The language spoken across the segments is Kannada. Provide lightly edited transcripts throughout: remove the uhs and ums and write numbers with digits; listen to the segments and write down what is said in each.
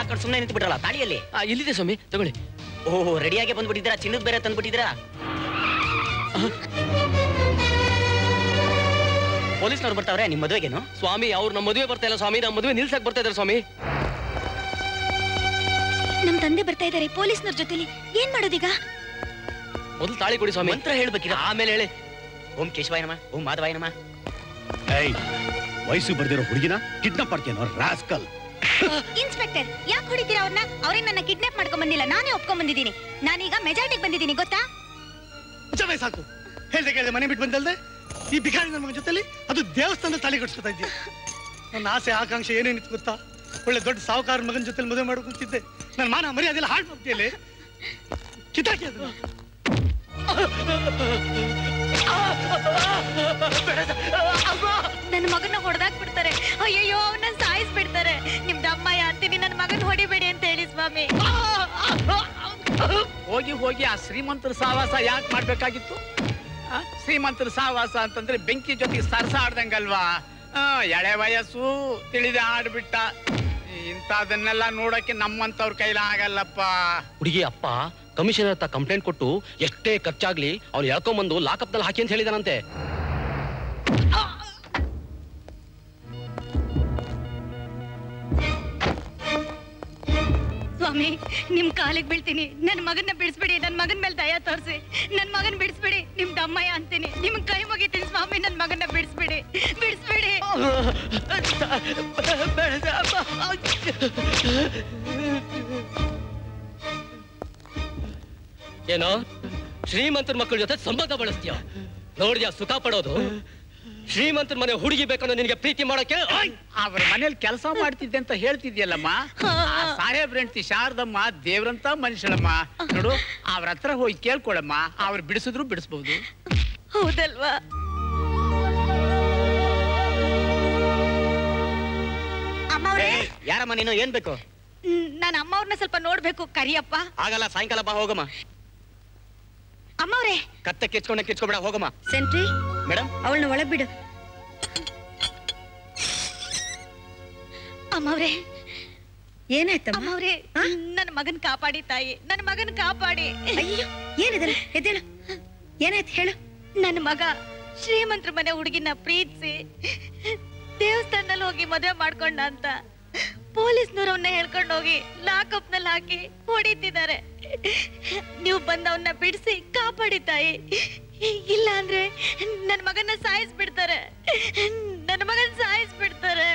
ಹಾಕೊಂಡು ಸುಮ್ಮನೆ ನಿಂತು ಬಿಟ್ರಲ್ಲ ತಾಳಿಯಲ್ಲಿ ಇಲ್ಲಿದೆ ಸ್ವಾಮಿ ತಗೊಳ್ಳಿ. ಓಹ್ ರೆಡಿಯಾಗಿ ಬಂದ್ಬಿಟ್ಟಿದ್ದೀರಾ, ಚಿನ್ನದ ಬೇರೆ ತಂದ್ಬಿಟ್ಟಿದ್ದೀರಾ. ಪೊಲೀಸ್ನವ್ರು ಬರ್ತಾವ್ರೆ ನಿಮ್ ಮದುವೆಗೇನು? ಸ್ವಾಮಿ ಅವ್ರು ನಮ್ಮ ಮದುವೆ ಬರ್ತಾ ಇಲ್ಲ ಸ್ವಾಮಿ, ನಮ್ಮ ಮದುವೆ ನಿಲ್ಸಕ್ ಬರ್ತಾ ಇದಾರೆ ಸ್ವಾಮಿ. ನಮ್ ತಂದೆ ಬರ್ತಾ ಇದಾರೆ ಪೊಲೀಸ್ನವ್ರ ಜೊತೆಲಿ, ಏನ್ ಮಾಡೋದೀಗ? ಮೊದಲು ತಾಳಿ ಕೊಡಿ ಸ್ವಾಮಿ. ಮಂತ್ರ ಹೇಳ್ಬೇಕಿರ, ಆಮೇಲೆ ಹೇಳಿ. ಓಂ ಕೇಶವಾಯ ನಮ, ಓಂ ಮಾಧವಾಯ ನಮ. ವಯಸ್ಸು ಬರ್ದಿರೋ ಹುಡುಗಿನ ಕಿಡ್ನಾಪ್ ಮಾಡ್ತೇನೋ ರಾಸ್ಕಲ್. ಇನ್ಸ್ಪೆಕ್ಟರ್ ಯಾಕೆ ಹೊಡಿತೀರಾ ಅವ್ರನ್ನ? ಅವ್ರೇ ನನ್ನ ಕಿಡ್ನಾಪ್ ಮಾಡ್ಕೊಂಡ್ ಬಂದಿಲ್ಲ, ನಾನೇ ಒಪ್ಕೊಂಡ್ ಬಂದಿದ್ದೀನಿ. ನಾನೀಗ ಮೆಜಾರಿಟಿಗೆ ಬಂದಿದ್ದೀನಿ ಗೊತ್ತಾ? ಜಮೆ ಸಾಕು, ಹೇಳ್ದೆ ಕೇಳಿದೆ ಮನೆ ಬಿಟ್ಟು ಬಂದಲ್ದೆ ಈ ಬಿಕಾರಿ ನನ್ನ ಮಗನ ಜೊತೆಲಿ ಅದು ದೇವಸ್ಥಾನದ ತಾಳಿ ಕಟ್ಸ್ಕೊತಾ ಇದ್ದೀಯ. ನನ್ನ ಆಸೆ ಆಕಾಂಕ್ಷೆ ಏನೇನಿತ್ತು ಗೊತ್ತಾ? ಒಳ್ಳೆ ದೊಡ್ಡ ಸಾಹುಕಾರ ಮಗನ ಜೊತೆ ಮದುವೆ ಮಾಡ್ಕೊಂತಿದ್ದೆ. ನನ್ನ ಮಾನ ಮರ್ಯಾದೆಲ್ಲ ಹಾಳು ಮಾಡ್ತೀಯಲ್ಲಿ ಕಿತ್ತಾಕಿ ಅದು. ನನ್ನ ಮಗನ ಹೊಡೆದಾಕ್ ಬಿಡ್ತಾರೆ. ಅಯ್ಯಯ್ಯೋ ಅವನ್ನ ಸಾಯಿಸ್ಬಿಡ್ತಾರೆ. ನಿಮ್ದು ಅಮ್ಮಯ್ಯ ಅಂತೀನಿ, ನನ್ನ ಮಗನ ಹೊಡಿಬೇಡಿ ಅಂತ ಹೇಳಿ ಸ್ವಾಮಿ. ಹೋಗಿ ಹೋಗಿ ಆ ಶ್ರೀಮಂತರ ಸಹವಾಸ ಯಾಕೆ ಮಾಡ್ಬೇಕಾಗಿತ್ತು? ಶ್ರೀಮಂತರ ಸಹವಾಸ ಅಂತಂದ್ರೆ ಬೆಂಕಿ ಜೊತೆಗೆ ಸರಸ ಆಡ್ದಂಗಲ್ವಾ? ಎಳೆ ವಯಸ್ಸು ತಿಳಿದೆ ಆಡ್ಬಿಟ್ಟ. ಇಂಥದನ್ನೆಲ್ಲ ನೋಡಕ್ಕೆ ನಮ್ಮಂತವ್ರ ಕೈಲ ಆಗಲ್ಲಪ್ಪ. ಹುಡುಗಿ ಅಪ್ಪ ಕಮಿಷನರ್ ಹತ್ರ ಕಂಪ್ಲೇಂಟ್ ಕೊಟ್ಟು ಎಷ್ಟೇ ಖರ್ಚಾಗ್ಲಿ ಅವ್ನು ಎಳ್ಕೊಂಬಂದು ಲಾಕಪ್ ನಲ್ಲಿ ಹಾಕಿ ಅಂತ ಹೇಳಿದಾನಂತೆ. ಸ್ವಾಮಿ ನಿಮ್ ಕಾಲಿಗೆ ಬೀಳ್ತೀನಿ, ನನ್ ಮಗನ್ನ ಬಿಡಿಸ್ಬಿಡಿ. ನನ್ ಮಗನ ಮೇಲೆ ದಯ ತೋರಿಸಿ, ನನ್ ಮಗನ್ ಬಿಡಿಸ್ಬಿಡಿ. ನಿಮ್ದು ಅಮ್ಮಯ್ಯ ಅಂತೀನಿ, ನಿಮ್ ಕೈ ಮುಗಿತೀನಿ ಸ್ವಾಮಿ, ನನ್ ಮಗನ್ನ ಬಿಡಿಸ್ಬಿಡಿ, ಬಿಡಿಸ್ಬಿಡಿ. ಏನೋ ಶ್ರೀಮಂತರ ಮಕ್ಕಳ ಜೊತೆ ಸಂಬಂಧ ಬಳಸ್ತೀಯ? ನೋಡಿದ್ಯಾ ಸುಖ ಪಡೋದು? ಶ್ರೀಮಂತರ ಮನೆ ಹುಡುಗಿ ಬೇಕಂದ್ರೆ ನಿನಗೆ ಪ್ರೀತಿ ಮಾಡಕ್ಕೆ ಅವ್ರ ಮನೇಲಿ ಕೆಲಸ ಮಾಡ್ತಿದ್ದೆ ಅಂತ ಹೇಳ್ತಿದ್ಯಲ್ಲಮ್ಮ. ಸಾಹೇಬ್ರ ಹೆಂಡತಿ ಶಾರದಮ್ಮ ದೇವ್ರಂತ ಮನುಷ್ಯಳಮ್ಮ. ನೋಡು ಅವ್ರ ಹತ್ರ ಹೋಗಿ ಕೇಳ್ಕೊಳಮ್ಮ, ಅವ್ರು ಬಿಡಿಸಿದ್ರು ಬಿಡಿಸ್ಬಹುದು. ಹೌದಲ್ವಾ? ಅಮ್ಮವ್ರೆ, ಯಾರಮ್ಮ ನೀನು? ಏನ್ ಬೇಕು? ನಾನು ಅಮ್ಮವ್ರನ್ನ ಸ್ವಲ್ಪ ನೋಡ್ಬೇಕು. ಕರಿಯಪ್ಪ. ಆಗಲ್ಲ, ಸಾಯಂಕಾಲ ಬಾ, ಹೋಗಮ್ಮ. ಅಮ್ಮವ್ರೆ, ಕತ್ತೆ ಕಿಚ್ಕೋಬೇಡ, ಹೋಗಮ್ಮ. ಸೆಂಟ್ರಿ ಮೇಡಮ್ ಅವಳನ್ನ ಒಳಗ್ ಬಿಡು. ಅಮ್ಮವ್ರೆ ಏನಾಯ್ತಮ್ಮ? ಅಮ್ಮವ್ರೆ ನನ್ನ ಮಗನ್ ಕಾಪಾಡಿ ತಾಯಿ, ನನ್ನ ಮಗನ್ ಕಾಪಾಡಿ. ಅಯ್ಯೋ ಏನಿದಲ್ಲ, ಎದ್ದೇಳು. ಏನಾಯ್ತು ಹೇಳು. ನನ್ನ ಮಗ ಶ್ರೀಮಂತರ ಮನೆ ಹುಡುಗಿನ ಪ್ರೀತಿಸಿ ದೇವಸ್ಥಾನದಲ್ಲಿ ಹೋಗಿ ಮದುವೆ ಮಾಡ್ಕೊಂಡ ಅಂತ ಪೊಲೀಸ್ನವ್ರವನ್ನ ಹೇಳ್ಕೊಂಡು ಹೋಗಿ ಲಾಕಪ್ ನಲ್ಲಿ ಹಾಕಿ ಹೊಡಿತಿದ್ದಾರೆ. ನೀವು ಬಂದವನ್ನ ಬಿಡಿಸಿ ಕಾಪಾಡಿ ತಾಯಿ, ಇಲ್ಲ ಅಂದ್ರೆ ನನ್ನ ಮಗನ ಸಾಯಿಸ್ಬಿಡ್ತಾರೆ, ನನ್ನ ಮಗನ ಸಾಯಿಸ್ಬಿಡ್ತಾರೆ.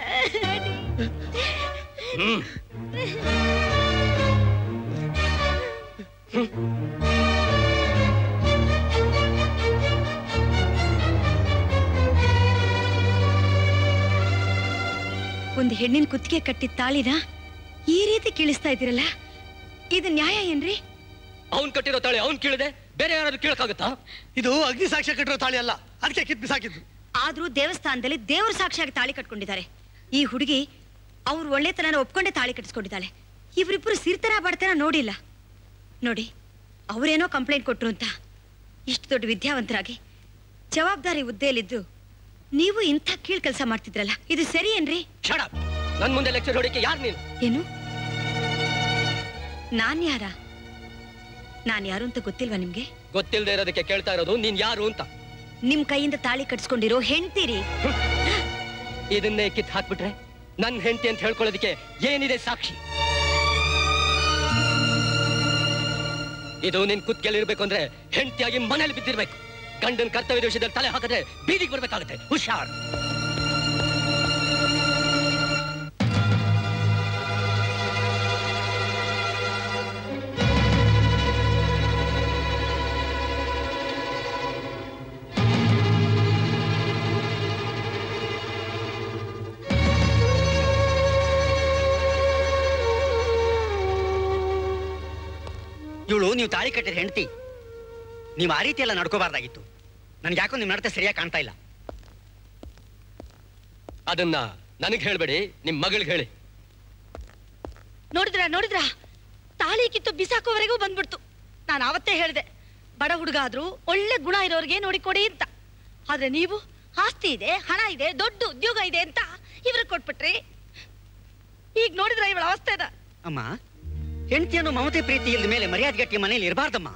ಒಂದು ಹೆಣ್ಣಿನ ಕುತ್ತಿಗೆ ಕಟ್ಟಿದ ತಾಳಿನ ಈ ರೀತಿ ಕೀಳಿಸ್ತಾ ಇದ್ದೀರಲ್ಲ, ಇದು ನ್ಯಾಯ ಏನ್ರಿ? ಅವ್ನ್ ಕಟ್ಟಿರೋ ತಾಳಿ ಅವ್ನ್ ಕೀಳಿದೆ, ಬೇರೆ ಯಾರಾದ್ರೂ ಕೀಳಕ್ಕಾಗತ್ತಾ? ಇದು ಅಗ್ನಿ ಸಾಕ್ಷ್ಯ ಕಟ್ಟಿರೋ ತಾಳಿ ಅಲ್ಲ, ಅದಕ್ಕೆ ಕಿತ್ ಬಿಸಾಕಿದ್ದು. ಆದ್ರೂ ದೇವಸ್ಥಾನದಲ್ಲಿ ದೇವ್ರ ಸಾಕ್ಷಿಯಾಗಿ ತಾಳಿ ಕಟ್ಕೊಂಡಿದ್ದಾರೆ. ಈ ಹುಡುಗಿ ಅವ್ರ ಒಳ್ಳೆತನ ಒಪ್ಕೊಂಡೆ ತಾಳಿ ಕಟ್ಟಿಸ್ಕೊಂಡಿದ್ದಾಳೆ. ಇವರಿಬ್ರು ಸಿರ್ತರ ಬಡತನ ನೋಡಿಲ್ಲ. ನೋಡಿ, ಅವರೇನೋ ಕಂಪ್ಲೇಂಟ್ ಕೊಟ್ರು ಅಂತ ಇಷ್ಟು ದೊಡ್ಡ ವಿದ್ಯಾವಂತರಾಗಿ ಜವಾಬ್ದಾರಿ ಹುದ್ದೆಯಲ್ಲಿದ್ದು ನೀವು ಇಂಥ ಕೀಳ್ ಕೆಲಸ ಮಾಡ್ತಿದ್ರಲ್ಲ, ಇದು ಸರಿ ಏನ್ರಿ? ನನ್ ಮುಂದೆ ಲೆಕ್ಚರ್ ಹೊಡಿಕೆ ಯಾರು ನೀನು? ಏನು? ನಾನ್ ಯಾರು ಅಂತ ಗೊತ್ತಿಲ್ವಾ ನಿಮ್ಗೆ? ಗೊತ್ತಿಲ್ಲದೆ ಇರೋದಕ್ಕೆ ಕೇಳ್ತಾ ಇರೋದು ನೀನ್ ಯಾರು ಅಂತ. ನಿಮ್ ಕೈಯಿಂದ ತಾಳಿ ಕಟ್ಸ್ಕೊಂಡಿರೋ ಹೆಂಡ್ತೀರಿ. ಇದನ್ನೇ ಕಿತ್ ಹಾಕ್ಬಿಟ್ರೆ ನನ್ ಹೆಂಡತಿ ಅಂತ ಹೇಳ್ಕೊಳ್ಳೋದಕ್ಕೆ ಏನಿದೆ ಸಾಕ್ಷಿ? ಇದು ನಿನ್ ಕುತ್ತಿಗೆಲ್ಲಿರ್ಬೇಕು ಅಂದ್ರೆ ಹೆಂಡತಿಯಾಗಿ ಮನೇಲಿ ಬಿದ್ದಿರ್ಬೇಕು. ಗಂಡನ್ ಕರ್ತವ್ಯದ ವಿಷಯದಲ್ಲಿ ತಲೆ ಹಾಕಿದ್ರೆ ಬೀದಿಗೆ ಬರ್ಬೇಕಾಗುತ್ತೆ. ಹುಷಾರ್. ಇವಳು ನೀವು ತಾಳಿ ಕಟ್ಟಿದ ಹೆಂಡತಿ. ನೀವು ಆ ರೀತಿ ಎಲ್ಲ ನಡ್ಕೋಬಾರ್ದಾಗಿತ್ತು. ನನ್ಗೆ ಯಾಕೋ ನಿಮ್ ನಡತೆ ಸರಿಯಾಗಿ ಕಾಣ್ತಾ ಇಲ್ಲ. ಅದನ್ನ ನನಗ್ ಹೇಳ್ಬೇಡಿ, ನಿಮ್ ಮಗಳಿಗೆ ಹೇಳಿ. ನೋಡಿದ್ರ ತಾಳಿ ಕಿತ್ತು ಬಿಸಾಕೋವರೆಗೂ ಬಂದ್ಬಿಡ್ತು. ನಾನು ಅವತ್ತೇ ಹೇಳಿದೆ, ಬಡ ಹುಡುಗ ಆದ್ರೂ ಒಳ್ಳೆ ಗುಣ ಇರೋರಿಗೆ ನೋಡಿ ಕೊಡಿ ಅಂತ. ಆದ್ರೆ ನೀವು ಆಸ್ತಿ ಇದೆ, ಹಣ ಇದೆ, ದೊಡ್ಡ ಉದ್ಯೋಗ ಇದೆ ಅಂತ ಇವ್ರಿಗೆ ಕೊಟ್ಬಿಟ್ರಿ. ಈಗ ನೋಡಿದ್ರ ಇವಳ ಅವಸ್ಥೆನ. ಅಮ್ಮ, ಹೆಂಡತಿಯನ್ನು ಮಮತೆ ಪ್ರೀತಿ ಇಲ್ಲದ ಮೇಲೆ ಮರ್ಯಾದೆ ಗಟ್ಟಿ ಮನೇಲಿ ಇರಬಾರ್ದಮ್ಮ.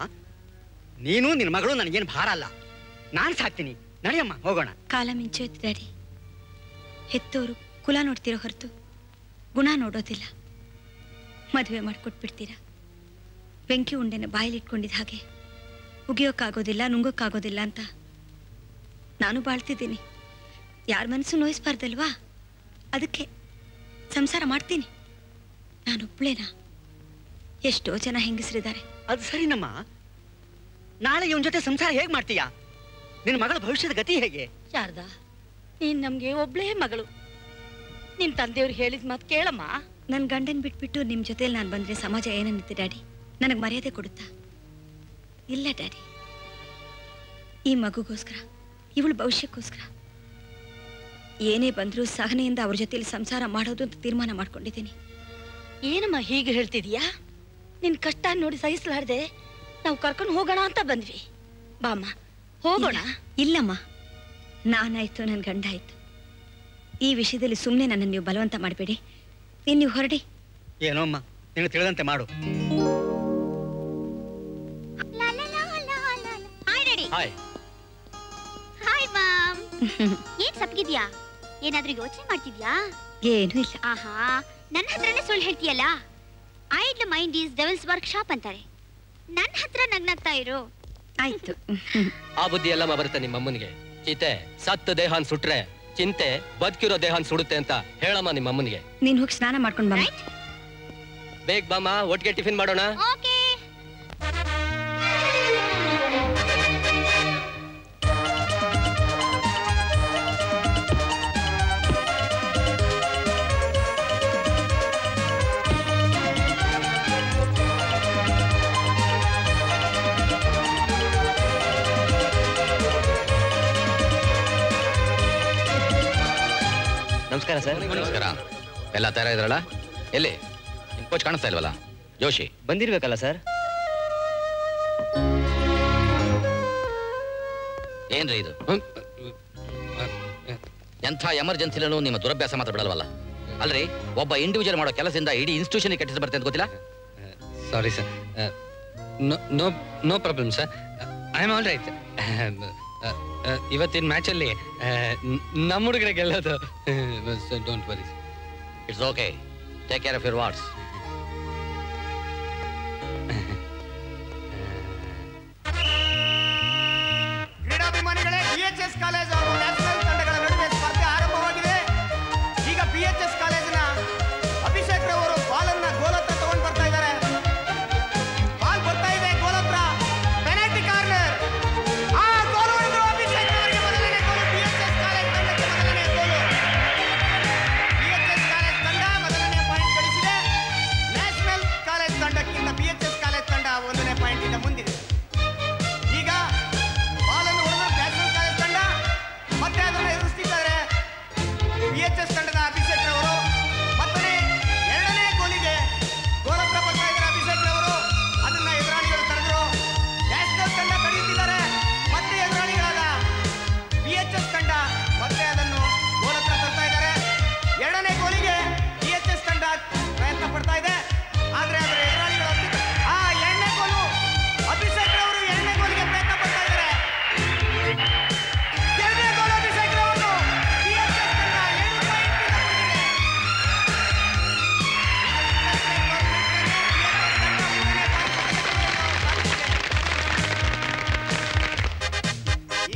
ನೀನು ನಿನ್ನ ಮಗಳು ನನಗೇನು ಭಾರ ಅಲ್ಲ, ನಾನು ಸಾಕ್ತೀನಿ. ನಡೆಯಮ್ಮ, ಹೋಗೋಣ. ಕಾಲ ಮಿಂಚೋಯ್ತು ಡ್ಯಾಡಿ. ಹೆತ್ತೋರು ಕುಲ ನೋಡ್ತಿರೋ ಹೊರತು ಗುಣ ನೋಡೋದಿಲ್ಲ. ಮದುವೆ ಮಾಡಿಕೊಟ್ಬಿಡ್ತೀರಾ. ಬೆಂಕಿ ಉಂಡೆನ ಬಾಯಲ್ಲಿ ಇಟ್ಕೊಂಡಿದ್ದ ಹಾಗೆ ಉಗಿಯೋಕ್ಕಾಗೋದಿಲ್ಲ, ನುಂಗೋಕ್ಕಾಗೋದಿಲ್ಲ ಅಂತ ನಾನು ಬಾಳ್ತಿದ್ದೀನಿ. ಯಾರ ಮನಸ್ಸು ನೋಯಿಸ್ಬಾರ್ದಲ್ವಾ? ಅದಕ್ಕೆ ಸಂಸಾರ ಮಾಡ್ತೀನಿ. ನಾನೊಬ್ಳೇನಾ? ಎಷ್ಟೋ ಜನ ಹೆಂಗಸರಿದ್ದಾರೆ. ಅದು ಸರಿನಮ್ಮ. ನಾಳೆ ಇವನ್ ಜೊತೆ ಸಂಸಾರ ಹೇಗೆ ಮಾಡ್ತೀಯಾ? ನಿನ್ನ ಮಗಳ ಭವಿಷ್ಯದ ಗತಿ ಹೇಗೆ? ಶಾರದಾ, ನೀನ್ ನಮ್ಗೆ ಒಬ್ಳೇ ಮಗಳು. ನಿಮ್ ತಂದೆಯವ್ರು ಹೇಳಿದ ಮಾತು ಕೇಳಮ್ಮ. ನನ್ನ ಗಂಡನ್ ಬಿಟ್ಬಿಟ್ಟು ನಿಮ್ಮ ಜೊತೆಲಿ ನಾನು ಬಂದ್ರೆ ಸಮಾಜ ಏನನ್ನುತ್ತೆ ಡ್ಯಾಡಿ? ನನಗೆ ಮರ್ಯಾದೆ ಕೊಡುತ್ತಾ? ಇಲ್ಲ ಡ್ಯಾಡಿ. ಈ ಮಗುಗೋಸ್ಕರ, ಇವಳು ಭವಿಷ್ಯಕ್ಕೋಸ್ಕರ ಏನೇ ಬಂದರೂ ಸಹನೆಯಿಂದ ಅವ್ರ ಜೊತೆಲಿ ಸಂಸಾರ ಮಾಡೋದು ಅಂತ ತೀರ್ಮಾನ ಮಾಡ್ಕೊಂಡಿದ್ದೀನಿ. ಏನಮ್ಮ ಹೀಗೆ ಹೇಳ್ತಿದೀಯಾ? ನಿನ್ ಕಷ್ಟ ನೋಡಿ ಸಹಿಸಲಾರ್ದೆ ನಾವು ಕರ್ಕೊಂಡು ಹೋಗೋಣ ಅಂತ ಬಂದ್ವಿ. ಬಾಮ್ಮ, ಹೋಗೋಣ. ಇಲ್ಲಮ್ಮ, ನಾನಾಯ್ತು, ನನ್ನ ಗಂಡ ಆಯ್ತು. ಈ ವಿಷಯದಲ್ಲಿ ಸುಮ್ಮನೆ ನನ್ನನ್ನು ನೀವು ಬಲವಂತ ಮಾಡಬೇಡಿ. ನೀವು ಹೊರಡಿ. ಏನೋ ಅಮ್ಮ, ನೀನು ತಿಳಿದಂತೆ ಮಾಡು. Hi hi ma'am. ಏನ್ ಸಪ್ಗಿದ್ಯಾ? ಏನಾದ್ರೂ ಯೋಚನೆ ಮಾಡ್ತಿದ್ಯಾ? ಏನೂ ಇಲ್ಲ. ಆಹಾ, ನನ್ನ ಹತ್ರನೇ ಸುಳ್ಳು ಹೇಳ್ತೀಯಲ್ಲ. Idle mind is devil's workshop ಅಂತಾರೆ. ನನ್ನ ಹತ್ರ ನಗ್ನಗ್ತಾ ಇರು. ಆಯ್ತು. ಆ ಬುದ್ಧಿ ಎಲ್ಲಮ್ಮ ಬರುತ್ತೆ ನಿಮ್ಮಮ್ಮನಿಗೆ. ಚಿತೆ ಸತ್ತ ದೇಹನ್ ಸುಟ್ರೆ ಚಿಂತೆ ಬದುಕಿರೋ ದೇಹನ್ ಸುಡುತ್ತೆ ಅಂತ ಹೇಳಮ್ಮ ನಿಮ್ಮಮ್ಮನಿಗೆ. ನೀನ್ ಹೋಗಿ ಸ್ನಾನ ಮಾಡ್ಕೊಂಡು ಬಾ. ಬೇಗ ಬಾಮ್ಮ, ಒಟ್ಟಿಗೆ ಟಿಫಿನ್ ಮಾಡೋಣ. ಓಕೆ. ನಮಸ್ಕಾರ ಸರ್. ನಮಸ್ಕಾರ. ಎಲ್ಲ ತಯಾರ ಇದ್ರಲ್ಲ? ಎಲ್ಲಿ ನಿಮ್ ಕೋಚ್ ಕಾಣಿಸ್ತಾ ಇಲ್ವಲ್ಲ? ಜೋಶಿ ಬಂದಿರ್ಬೇಕಲ್ಲ ಸರ್? ಏನ್ರಿ ಇದು? ಎಂಥ ಎಮರ್ಜೆನ್ಸಿಲೂ ನಿಮ್ಮ ದುರಭ್ಯಾಸ ಮಾತ್ರ ಬಿಡಲ್ವಲ್ಲ. ಅಲ್ರಿ, ಒಬ್ಬ ಇಂಡಿವಿಜುವಲ್ ಮಾಡೋ ಕೆಲಸದಿಂದ ಇಡೀ ಇನ್ಸ್ಟಿಟ್ಯೂಷನ್ ಕೆಟ್ಟಿಸ್ ಬರುತ್ತೆ ಅಂತ ಗೊತ್ತಿಲ್ಲ? Sorry sir, no problem sir, I am all right. ಇವತ್ತಿನ ಮ್ಯಾಚಲ್ಲಿ ನಮ್ಮ ಹುಡುಗರೆ ಗೆಲ್ಲೋದು. Don't worry. It's okay, take care of your words. ಕ್ರೀಡಾಭಿಮಾನಿಗಳೇ, BHS ಕಾಲೇಜ್ ಹಾಗೂ ನ್ಯಾಷನಲ್ ತಂಡಗಳ ನಡುವೆ ಸ್ಪರ್ಧೆ ಆರಂಭವಾಗಿದೆ. ಈಗ BHS ಕಾಲೇಜಿನ ಅಭಿಷೇಕ್ ರವರು ಬಾಲನ್ನ ಗೋಲ್ ಹತ್ರ ತಗೊಂಡು ಬರ್ತಾ ಇದ್ದಾರೆ. ಬಾಲ್ ಬರ್ತಾ ಇದೆ ಗೋಲ್ ಹತ್ರ. Penalty corner. ಆ ಗೋಲ್ ಹೊಡೆದ್ರು ಅಭಿಷೇಕ್ ರವರಿಗೆ ಮೊದಲನೇ ಗೋಲು. BHS ಕಾಲೇಜ್ ತಂಡಕ್ಕೆ ಮೊದಲನೇ ಗೋಲು. BHS ಕಾಲೇಜ್ ತಂಡ ಮೊದಲನೇ ಪಾಯಿಂಟ್ ಗಳಿಸಿದೆ. ನ್ಯಾಷನಲ್ ಕಾಲೇಜ್ ತಂಡಕ್ಕಿಂತ BHS ಕಾಲೇಜ್ ತಂಡ 1ನೇ ಪಾಯಿಂಟ್ ಇಂದ ಮುಂದಿದೆ. ಈಗ ಬಾಲನ್ನು ಹೊಡೆದ ನ್ಯಾಷನಲ್ ಕಾಲೇಜ್ ತಂಡ ಮತ್ತೆ ಅದನ್ನು ಎದುರಿಸ್ತಿದ್ದಾರೆ. BHS ತಂಡದ ಅಭಿಷೇಕ್ ರವರು ಮತ್ತನೇ 2ನೇ ಗೋಲಿಗೆ ಗೋಲ್ ಹತ್ರ ಬರ್ತಾ ಇದ್ದಾರೆ. ಅಭಿಷೇಕ್ ರವರು ಅದನ್ನ ಎದುರಾಳಿಗಳು ತಡೆದರು. ನ್ಯಾಷನಲ್ ತಂಡ ತಡೆಯುತ್ತಿದ್ದಾರೆ. ಮತ್ತೆ ಎದುರಾಳಿಗಳಾದ BHS ತಂಡ ಮತ್ತೆ ಅದನ್ನು ಗೋಲ್ ಹತ್ರ ತರ್ತಾ ಇದ್ದಾರೆ. 2ನೇ ಗೋಲಿಗೆ BHS ತಂಡ ಪ್ರಯತ್ನ ಪಡ್ತಾ ಇದೆ. ಆದ್ರೆ ಅದರ ಎದುರಾಳಿಗಳು ಆ 2ನೇ ಗೋಲು ಅಭಿಷೇಕ್ ರವರು 2ನೇ ಗೋಲಿಗೆ ಪ್ರಯತ್ನ ಪಡ್ತಾ ಇದ್ದಾರೆ. 2ನೇ ಗೋಲು ಅಭಿಷೇಕ್ ರವರು. BHS ತಂಡ 7 ಪಾಯಿಂಟ್ ಇಂದ ಮುಂದಿದೆ.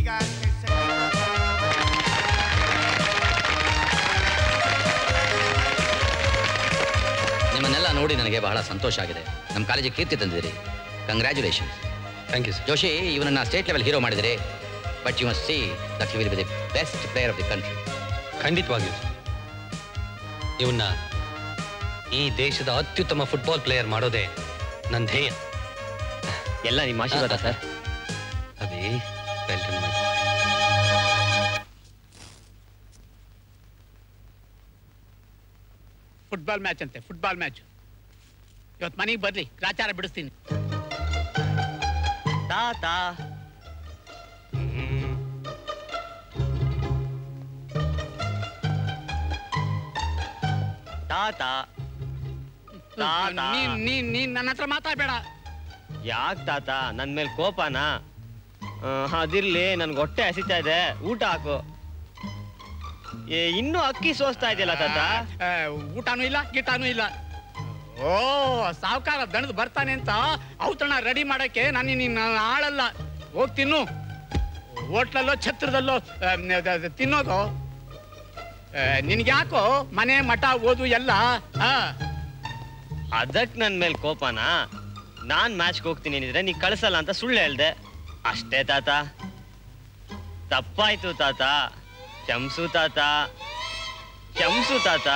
ಈಗ ನಿಮ್ಮನ್ನೆಲ್ಲ ನೋಡಿ ನನಗೆ ಬಹಳ ಸಂತೋಷ ಆಗಿದೆ. ನಮ್ಮ ಕಾಲೇಜಿಗೆ ಕೀರ್ತಿ ತಂದಿದ್ದೀರಿ. Congratulation. Thank you sir. Joshi, ಇವನನ್ನ ಸ್ಟೇಟ್ ಲೆವೆಲ್ ಹೀರೋ ಮಾಡಿದಿರಿ. But you must see that you will be the best player of the country. ಖಂಡಿತವಾಗಿಯೂ ಇವನ್ನ ಈ ದೇಶದ ಅತ್ಯುತ್ತಮ ಫುಟ್ಬಾಲ್ ಪ್ಲೇಯರ್ ಮಾಡೋದೇ ನನ್ನ ಧ್ಯೇಯ. ಎಲ್ಲ ನಿಮ್ಮ ಆಶೀರ್ವಾದ ಸರ್. ಅದೇ well done my boy. Football match ಅಂತೆ, ಫುಟ್ಬಾಲ್ ಮ್ಯಾಚ್. ಇವತ್ತು ಮನೆಗೆ ಬರ್ಲಿ, ಗ್ರಾಚಾರ ಬಿಡಿಸ್ತೀನಿ. ತಾತ, ತಾತ, ನೀನ್ ನನ್ನ ಹತ್ರ ಮಾತಾಡ್ಬೇಡ. ಯಾಕೆ ತಾತ ನನ್ ಮೇಲೆ ಕೋಪನಾ? ಅದಿರ್ಲಿ, ನನ್ಗೆ ಹೊಟ್ಟೆ ಹಸಿತಾ ಇದೆ, ಊಟ ಹಾಕು. ಇನ್ನೂ ಅಕ್ಕಿ ಸೋಸ್ತಾ ಇದೆಯಲ್ಲ ತಾತ. ಊಟನೂ ಇಲ್ಲ ಗಿಟಾನೂ ಇಲ್ಲ. ಓ ಸಾವುಕಾರ ದಣದ್ ಬರ್ತಾನೆ ಅಂತ ಔತಣ ರೆಡಿ ಮಾಡಕ್ಕೆ ನಾನು ನಿನ್ನ ಆಳಲ್ಲ. ಹೋಗ್ ತಿನ್ನು. ಹೋಟ್ಲಲ್ಲೋ ಛತ್ರದಲ್ಲೋ ತಿನ್ನೋದು. ನಿನ್ಗ್ಯಾಕೋ ಮನೆ ಮಠ ಓದು ಎಲ್ಲ. ಅದಕ್ ನನ್ ಮೇಲೆ ಕೋಪನಾ? ನಾನ್ ಮ್ಯಾಚ್ಗೆ ಹೋಗ್ತೀನಿ ಏನಿದ್ರೆ ನೀ ಕಳ್ಸಲ್ಲ ಅಂತ ಸುಳ್ಳು ಹೇಳ್ದೆ ಅಷ್ಟೇ ತಾತ. ತಪ್ಪಾಯ್ತು ತಾತ, ಕ್ಷಮ್ಸು ತಾತ, ಕ್ಷಮ್ಸು ತಾತ.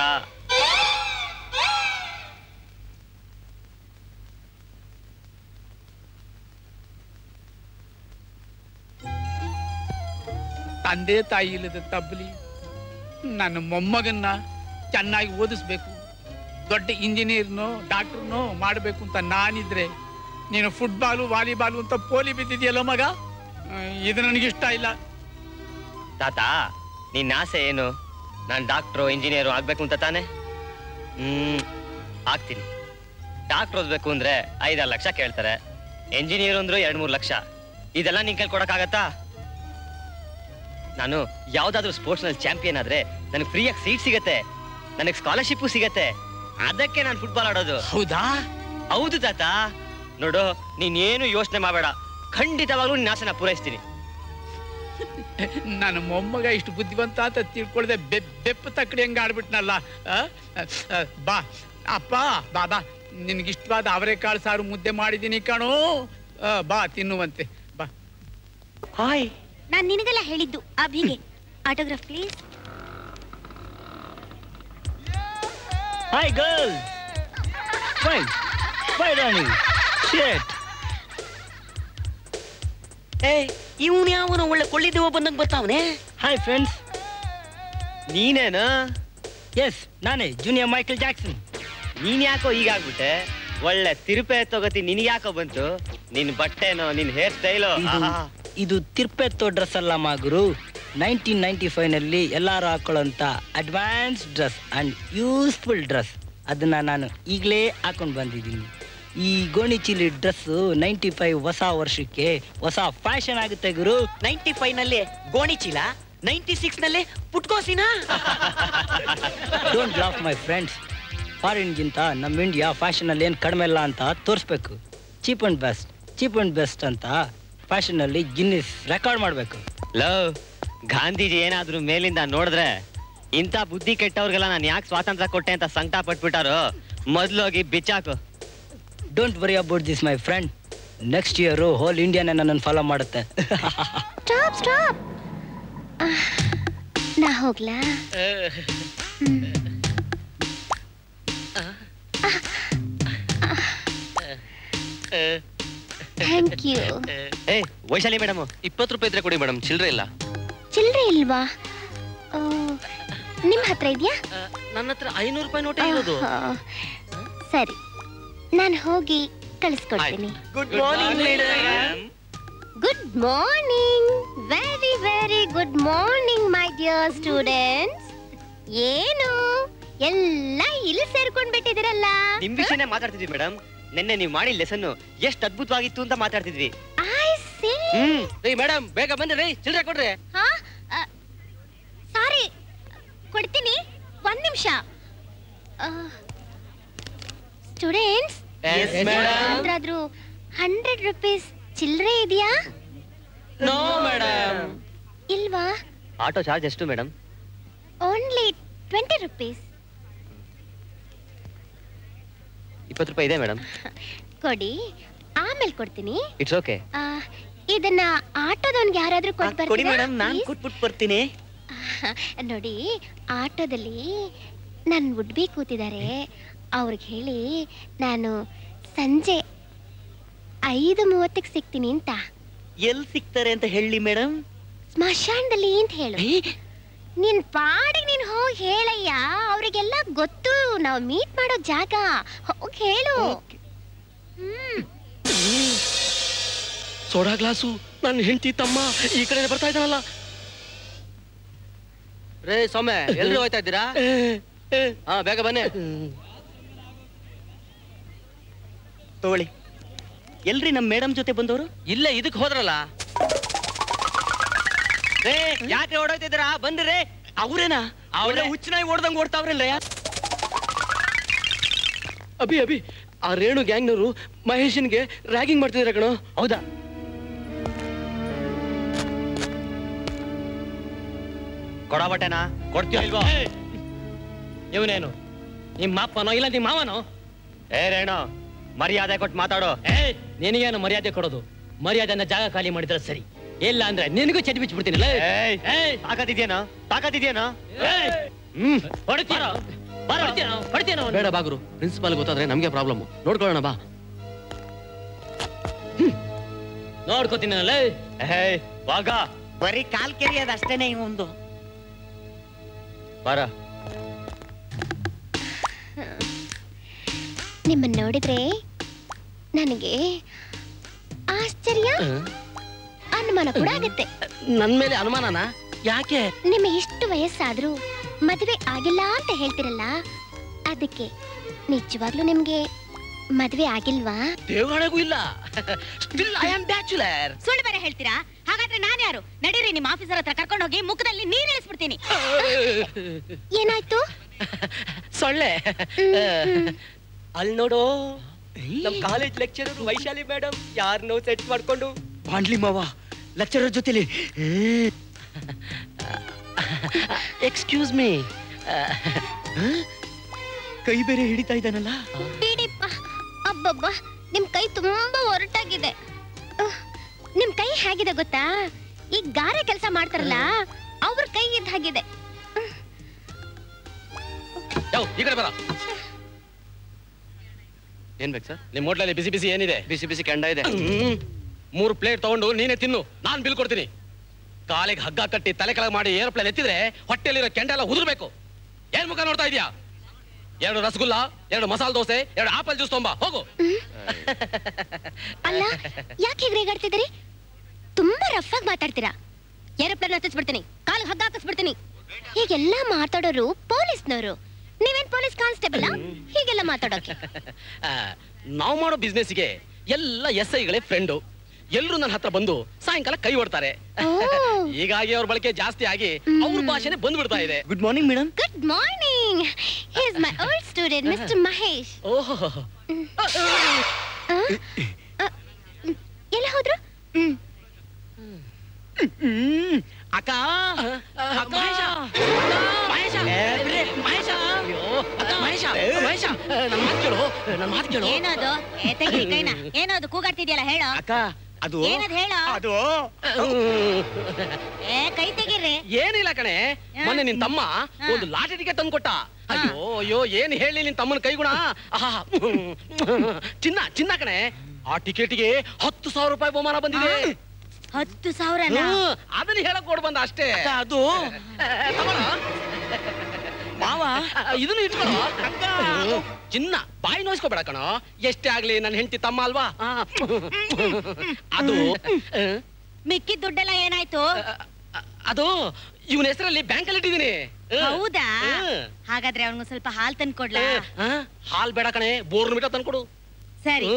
ತಂದೆ ತಾಯಿ ಇಲ್ಲದ ತಬ್ಬಲಿ ನನ್ನ ಮೊಮ್ಮಗನ್ನ ಚೆನ್ನಾಗಿ ಓದಿಸ್ಬೇಕು, ದೊಡ್ಡ ಇಂಜಿನಿಯರ್ನೋ ಡಾಕ್ಟರ್ನೋ ಮಾಡಬೇಕು ಅಂತ ನಾನಿದ್ರೆ ನೀನು ಫುಟ್ಬಾಲು ವಾಲಿಬಾಲು ಅಂತ ಪೋಲಿ ಬಿದ್ದಿದೆಯಲ್ಲ ಮಗ. ಇದು ನನಗಿಷ್ಟ ಇಲ್ಲ. ತಾತ ನಿನ್ನ ಆಸೆ ಏನು? ನಾನು ಡಾಕ್ಟ್ರು ಇಂಜಿನಿಯರು ಆಗ್ಬೇಕು ಅಂತ ತಾನೆ? ಆಗ್ತೀನಿ. ಡಾಕ್ಟರ್ ಓದ್ಬೇಕು ಅಂದ್ರೆ 5-6 ಲಕ್ಷ ಕೇಳ್ತಾರೆ, ಇಂಜಿನಿಯರ್ ಅಂದ್ರು 2-3 ಲಕ್ಷ. ಇದೆಲ್ಲ ನಿನ್ ಕೈಲಿ ಕೊಡಕ್ಕಾಗತ್ತಾ? ನಾನು ಯಾವ್ದಾದ್ರು ಸ್ಪೋರ್ಟ್ಸ್ ನಲ್ಲಿ ಚಾಂಪಿಯನ್ ಆದ್ರೆ ನನಗೆ ಫ್ರೀಯಾಗಿ ಸೀಟ್ ಸಿಗತ್ತೆ, ನನಗೆ ಸ್ಕಾಲರ್ಶಿಪ್ ಸಿಗತ್ತೆ. ಅದಕ್ಕೆ ನಾನು ಫುಟ್ಬಾಲ್ ಆಡೋದು. ಹೌದಾ? ಹೌದು ತಾತ. ನೋಡು, ನೀನೇನು ಯೋಚನೆ ಮಾಡಬೇಡ, ಖಂಡಿತವಾಗ್ಲೂ ನಿನ್ನ ಆಸೆನ ಪೂರೈಸ್ತೀನಿ. ನನ್ನ ಮೊಮ್ಮಗ ಇಷ್ಟು ಬುದ್ಧಿವಂತ ಅಂತ ತಿಳ್ಕೊಳ್ದೆ ಬೆಪ್ಪ ತಕ್ಕಡಿ ಹೆಂಗ ಆಡ್ಬಿಟ್ನಲ್ಲ. ಬಾ ಅಪ್ಪ, ಬಾ ಬಾ, ನಿನ್ಗಿಷ್ಟವಾದ ಅವರೆಕಾಳು ಸಾರು ಮುದ್ದೆ ಮಾಡಿದೀನಿ ಕಣೋ. ಬಾ ತಿನ್ನುವಂತೆ ಬಾ. ಹಾಯ್, ನಾನ್ ನಿನಗೆಲ್ಲ ಹೇಳಿದ್ದು ಅಭಿಗೆ. Autograph please. Hi girl. Bye Rani. ಶೇಟ್. ಇವನು ಯಾವನು ಒಳ್ಳೆ ಕೊಳ್ಳಿದೇವ ಬಂದಂಗ್ ಬರ್ತಾವನೆ. Hi friends. ನೀನೇನಾ? ಎಸ್, ನಾನೇ ಜೂನಿಯರ್ ಮೈಕಲ್ ಜಾಕ್ಸನ್. ನೀನ್ ಯಾಕೋ ಹೀಗಾಗ್ಬಿಟ್ಟೆ? ಒಳ್ಳೆ ತಿರುಪೆ ತಗೋತಿ, ನಿನ್ಗ್ಯಾಕೋ ಬಂತು? ನಿನ್ ಬಟ್ಟೆನೋ ನಿನ್ ಹೇರ್ ಸ್ಟೈಲು. ಇದು ತಿರುಪೆತ್ತೋ ಡ್ರೆಸ್ ಅಲ್ಲ ಮಗುರು. 1995 ನಲ್ಲಿ ಎಲ್ಲಾರು ಹಾಕೊಳ್ಳೋಂತ advance dress and useful dress. ಅದನ್ನ ನಾನು ಈಗಲೇ ಹಾಕೊಂಡು ಬಂದಿದ್ದೀನಿ. ಈ ಗೋಣಿ ಚೀಲಿ ಡ್ರೆಸ್ 95 ಹೊಸ ವರ್ಷಕ್ಕೆ ಹೊಸ ಫ್ಯಾಷನ್ ಆಗುತ್ತೆ ಗುರು. 95 ನಲ್ಲಿ ಗೋಣಿ ಚೀಲ, 96 ನಲ್ಲಿ ಪುಟ್ಕೋಸಿನ. Don't laugh my friends. Foreign ಗಿಂತ ನಮ್ಮ ಇಂಡಿಯಾ ಫ್ಯಾಷನ್ ಅಲ್ಲಿ ಏನ್ ಕಡಿಮೆ ಇಲ್ಲ ಅಂತ ತೋರಿಸ್ಬೇಕು. ಚೀಪ್ ಅಂಡ್ ಬೆಸ್ಟ್ ಅಂತ ಫ್ಯಾಷನ್ ಅಲ್ಲಿ ಗಿನ್ನಿಸ್ ರೆಕಾರ್ಡ್ ಮಾಡ್ಬೇಕು. ಲವ್, ಗಾಂಧೀಜಿ ಏನಾದ್ರು ಮೇಲಿಂದ ನೋಡಿದ್ರೆ ಇಂಥ ಬುದ್ಧಿ ಕೆಟ್ಟವ್ರಿಗೆಲ್ಲ ನಾನು ಯಾಕೆ ಸ್ವಾತಂತ್ರ್ಯ ಕೊಟ್ಟೆ ಅಂತ ಸಂಕಟ ಪಟ್ಬಿಟ್ಟಾರು. ಮೊದ್ಲೋಗಿ ಬಿಚ್ಚಾಕು. Don't worry about this my friend. Next year whole ಇಂಡಿಯಾನೇ ನನ್ನನ್ನು ಫಾಲೋ ಮಾಡುತ್ತೆ. ಸ್ಟಾಪ್. ನಾ ಹೋಗ್ಲಾ? Thank you. ವೈಶಾಲಿ ಮೇಡಮ್, 20 ರೂಪಾಯಿ ಇದ್ರೆ ಕೊಡಿ ಮೇಡಮ್, ಚಿಲ್ಲರೆ ಇಲ್ಲ. ಚಿಲ್ಲರೆ ಇಲ್ವಾ? ನಿಮ್ ಹತ್ರ ಇದೆಯಾ? ನನ್ನ ಹತ್ರ 500 ರೂಪಾಯಿ ನೋಟೇ ಇರೋದು. ಸರಿ, ನಾನು ಹೋಗಿ ಕಳಿಸ್ಕೊಡ್ತೀನಿ. Good morning madam. Good morning. Very very good morning my dear students. ಏನು ಎಲ್ಲ ಇಲ್ಲಿ ಸೇರ್ಕೊಂಡ್ ಬಿಟ್ಟಿದಿರಲ್ಲ? ನಿಮ್ ವಿಷಯನೇ ಮಾತಾಡ್ತಿದ್ವಿ ಮೇಡಮ್. ನಿನ್ನೆ ನೀವು ಮಾಡಿ ಲೆಸನ್ ಎಷ್ಟು ಅದ್ಭುತವಾಗಿತ್ತು ಅಂತ ಮಾತಾಡ್ತಿದ್ವಿ. I see. ರೀ ಮೇಡಮ್, ಬೇಗ ಬನ್ನಿ ರೀ, ಚಿಲ್ಲರೆ ಕೊಡ್ರಿ. ಸಾರಿ, ಕೊಡ್ತೀನಿ, 1 ನಿಮಿಷ. ಸ್ಟೂಡೆಂಟ್ಸ್, ಯಾರಾದ್ರೂ 100 ರೂಪೀಸ್ ಚಿಲ್ಲರೆ ಇದೆಯಾ? No madam. ಇಲ್ವಾ? ಆಟೋ ಚಾರ್ಜ್ ಎಷ್ಟು ಮೇಡಮ್? Only 20 rupees. 20 ರೂಪಾಯಿ ಇದೆ ಮೇಡಮ್. ಕೊಡಿ, ಆಮೇಲೆ ಕೊಡ್ತೀನಿ. It's okay. ಇದನ್ನ ಆಟೋದವನ್ಗೆ ಯಾರಾದ್ರೂ ಕೊಡಿ ಮೇಡಮ್, ನಾನು ಕೊಟ್ಬಿಟ್ಟು ಬರ್ತೀನಿ. ನೋಡಿ, ಆಟೋದಲ್ಲಿ ನನ್ನ ವುಡ್ಬಿ ಕೂತಿದ್ದಾರೆ, ಅವ್ರಿಗೆ ಹೇಳಿ ನಾನು ಸಂಜೆ 5:30ಕ್ಕೆ ಸಿಗ್ತೀನಿ ಅಂತ. ಎಲ್ಲಿ ಸಿಗ್ತಾರೆ ಅಂತ ಹೇಳಿ ಮೇಡಮ್? ಸ್ಮಶಾನದಲ್ಲಿ ಅಂತ ಹೇಳು. ನಿನ್ ಪಾಡಿಗೆ ನೀನ್ ಹೋಗಿ ಹೇಳಯ್ಯ, ಅವ್ರಿಗೆಲ್ಲ ಗೊತ್ತು ನಾವು ಮೀಟ್ ಮಾಡೋ ಜಾಗ. ಹೋಗಿ ಹೇಳು. ಸೋಡಾ ಗ್ಲಾಸು ನನ್ನ ಹೆಂಡತಿ ತಮ್ಮ ಈ ಕಡೆ ಬರ್ತಾ ಇದ್ದಾನಲ್ಲ. ರೇ ಸೌಮ್ಯ, ಎಲ್ರು ಹೋಯ್ತಾ ಇದ್ದೀರಾ? ಹಾ, ಬೇಗ ಬನ್ನಿ. ತಗೊಳ್ಳಿ. ಎಲ್ರಿ ನಮ್ಮ ಮೇಡಮ್ ಜೊತೆ ಬಂದವರು? ಇಲ್ಲೇ ಇದಕ್ಕೆ ಹೋದ್ರಲ್ಲ. ಯಾಕೆ ಓಡೋಗ್ತಿದ್ದೀರಾ? ಬಂದ್ರಿ. ಅವ್ರೇನಾ? ಅವರೇ ಹುಚ್ಚನಾಗಿ ಓಡ್ದಂಗ್ ಓಡ್ತಾವ್ರಲ್ಲ. ಅಭಿ ಆ ರೇಣು ಗ್ಯಾಂಗ್ನವರು ಮಹೇಶನ್ಗೆ ರ್ಯಾಗಿಂಗ್ ಮಾಡ್ತಿದಾರೆ ಕಣೋ. ಹೌದಾ? ಕೊಡಬಟ್ಟೆನಾ? ಕೊಡ್ತೀಯ ಇಲ್ವೋ? ಇವನೇನು ನಿಮ್ಮ ಅಪ್ಪನೋ ಇಲ್ಲ ನಿಮ್ಮ ಮಾವನೋ? ರೇಣು, ಮರ್ಯಾದೆ ಕೊಟ್ಟು ಮಾತಾಡೋ. ನಿನಗೇನು ಮರ್ಯಾದೆ ಕೊಡೋದು? ಮರ್ಯಾದೆನ ಜಾಗ ಖಾಲಿ ಮಾಡಿದ್ರೆ ಸರಿ, ಇಲ್ಲ ಅಂದ್ರೆ ನಿನಗೂ ಚಟಿ ಬಿಚ್ಚಿಬಿಡ್ತೀನಿ. ತಾಕತ್ತಿದ್ಯೇನೋ? ಬೇಡ ಬಾಗುರು, ಪ್ರಿನ್ಸಿಪಾಲ್ ಗೊತ್ತಾದ್ರೆ ನಮ್ಗೆ ಪ್ರಾಬ್ಲಮ್. ನೋಡ್ಕೊಳ್ಳೋಣ ಬಾ. ನೋಡ್ಕೋತೀನಲ್ಲ. ಬರೀ ಕಾಲ್ ಕೆರಿಯೋದು ಅಷ್ಟೇನೆ ಒಂದು. ಬಾರ. ನಿಮ್ಮನ್ನ ನೋಡಿದ್ರೆ ನನಗೆ ಆಶ್ಚರ್ಯ, ಅನುಮಾನ ಕೂಡ ಆಗುತ್ತೆ. ನನ್ ಮೇಲೆ ಅನುಮಾನನಾ? ಯಾಕೆ? ನಿಮಗೆ ಇಷ್ಟು ವಯಸ್ಸಾದ್ರೂ ಮದುವೆ ಆಗಿಲ್ಲ ಅಂತ ಹೇಳ್ತಿರಲ್ಲ, ಅದಕ್ಕೆ ನಿಜವಾಗ್ಲೂ ನಿಮ್ಗೆ ಮದುವೆ ಆಗಿಲ್ವಾ? ದೇವಗಳಿಗೂ ಇಲ್ಲ. Still I am bachelor. ಸುಳ್ಳು ಬೇರೆ ಹೇಳ್ತೀರಾ? ಹಾಗಾದ್ರೆ ನಾನು ಯಾರು? ನಡೀರಿ, ನಿಮ್ಮ ಆಫೀಸರ್ ಹತ್ರ ಕರ್ಕೊಂಡು ಹೋಗಿ ಮುಖದಲ್ಲಿ ನೀರ್ ಇಳಿಸ್ಬಿಡ್ತೀನಿ. ಏನಾಯ್ತು? ಸೊಳ್ಳೆ. ಅಲ್ಲಿ ನೋಡು, ನಮ್ ಕಾಲೇಜ್ ಲೆಕ್ಚರರ್ ವೈಶಾಲಿ ಮೇಡಮ್ ಯಾರನ್ನೋ ಸೆಟ್ ಮಾಡ್ಕೊಂಡು ಬಾಂಡ್ಲಿ ಮಾವ ಲೆಕ್ಚರರ್ ಜೊತೆಲಿ. Excuse me. ಕೈ ಬೇರೆ ಹಿಡಿತಾ ಇದ್ದಾನಲ್ಲ. ಬಿಡಿಪ್ಪ. ಅಬ್ಬಬ್ಬ, ನಿಮ್ ಕೈ ತುಂಬಾ ಒರಟಾಗಿದೆ. ನಿಮ್ ಕೈ ಹೇಗಿದೆ ಗೊತ್ತಾ? ಈ ಗಾರೆ ಕೆಲಸ ಮಾಡ್ತಾರಲ್ಲ, ಅವ್ರ ಕೈ ಇದ್ದ ಹಾಗಿದೆ. ಈ ಕಡೆ ಬರ. ಏನ್ ಬೇಕು ಸರ್? ನಿಮ್ ಹೋಟ್ಲಲ್ಲಿ ಬಿಸಿ ಬಿಸಿ ಏನಿದೆ? ಬಿಸಿ ಬಿಸಿ ಕೆಂಡ ಇದೆ. 3 ಪ್ಲೇಟ್ ತಗೊಂಡು ನೀನೇ ತಿನ್ನು, ನಾನ್ ಬಿಲ್ ಕೊಡ್ತೀನಿ. ಕಾಲಿಗೆ ಹಗ್ಗ ಕಟ್ಟಿ ತಲೆ ಕೆಳಗೆ ಮಾಡಿ ಏರೋಪ್ಲೇನ್ ಎತ್ತಿದ್ರೆ ಹೊಟ್ಟೆಲಿರೋ ಕೆಂಡ ಎಲ್ಲ ಉದುರ್ಬೇಕು. ಏನ್ ಮುಖ ನೋಡ್ತಾ ಇದೀಯಾ? 2 ರಸಗುಲ್ಲ, 2 ಮಸಾಲ ದೋಸೆ, 2 ಆಪಲ್ ಜ್ಯೂಸ್ ತೊಂಬ ಹೋಗು. ಅಲ್ಲ, ಯಾಕೆ ಹೀಗೆ ರೇಗಾಡ್ತಿದ್ದೀರಿ? ತುಂಬಾ ರಫ್ ಆಗಿ ಮಾತಾಡ್ತೀರಾ. ಏರೋಪ್ಲೇನ್ ಹತ್ತಿಸ್ಬಿಡ್ತೀನಿ, ಕಾಲಿಗೆ ಹಗ್ಗ ಹಾಕಿಸ್ಬಿಡ್ತೀನಿ. ಹೀಗೆಲ್ಲ ಮಾತಾಡೋರು ಪೊಲೀಸ್ನವರು. ನೀವೇನ್ ಪೊಲೀಸ್ ಕಾನ್ಸ್ಟೇಬಲ್ ಹೀಗೆಲ್ಲ ಮಾತಾಡೋಕೆ? ನಾವು ಮಾಡೋ ಬಿಸ್ನೆಸ್ಗೆ ಎಲ್ಲ SIಗಳೇ ಫ್ರೆಂಡು. ಎಲ್ರು ನನ್ನ ಹತ್ರ ಬಂದು ಸಾಯಂಕಾಲ ಕೈ ಹೊಡ್ತಾರೆ. ಹೀಗಾಗಿ ಅವ್ರ ಬಳಕೆ ಜಾಸ್ತಿ ಆಗಿ ಅವ್ರ ಭಾಷೆನೆ ಬಂದ್ಬಿಡ್ತಾ ಇದೆ. Good morning madam. Good morning. He is my old student mister Mahesh. ಓಹೋ, ಎಲ್ಲ ಹೋದ್ರು? ಅಕ್ಕ, ಏನದು? ಏನದು ಕೂಗಾಡ್ತಿದ್ಯಲ್ಲ? ಹೇಳೋ ಅಕ್ಕ. ಅದು ಏನದು? ಹೇಳೋ. ಅದು ಕೈ ತೆಗೀರಿ. ಏನಿಲ್ಲ ಕಣೆ, ಮೊನ್ನೆ ನಿನ್ ತಮ್ಮ ಒಂದು ಲಾಟರಿ ಟಿಕೆಟ್ ತಂದು ಕೊಟ್ಟ. ಅಯ್ಯೋ ಅಯ್ಯೋ, ಏನ್ ಹೇಳಿ ನಿನ್ ತಮ್ಮನ ಕೈಗುಣ. ಚಿನ್ನ ಕಣೆ. ಆ ಟಿಕೆಟ್ಗೆ 10,000 ರೂಪಾಯಿ ಬಹುಮಾನ ಬಂದಿದೆ. 10,000? ಅದನ್ನ ಹೇಳಕ್ ಕೊಡ್ ಬಂದ ಅಷ್ಟೇ. ಅದು ಮಾವ, ಇದನ್ನು ಇಟ್ಕೊಳ್ಳೋ. ಚಿನ್ನ ಬಾಯಿ ನೋಯಿಸ್ಕೋಬೇಡ ಕಣೋ. ಎಷ್ಟೇ ಆಗ್ಲಿ ನನ್ನ ಹೆಂಡತಿ ತಮ್ಮ ಅಲ್ವಾ? ಅದು ಮಿಕ್ಕಿದ ದುಡ್ಡೆಲ್ಲ ಏನಾಯ್ತು? ಅದು ಇವನ ಹೆಸರಲ್ಲಿ ಬ್ಯಾಂಕಲ್ಲಿ ಇಟ್ಟಿದ್ದೀನಿ. ಹೌದಾ? ಹಾಗಾದ್ರೆ ಅವನಿಗೆ ಸ್ವಲ್ಪ ಹಾಲ್ ತಂದು ಕೊಡ್ಲಾ? ಹಾಲ್ ಬೇಡ ಕಣೆ, ಬೋರ್ನ್ವಿಟಾ ತಂದ್ಕೊಡು. ಸರಿ.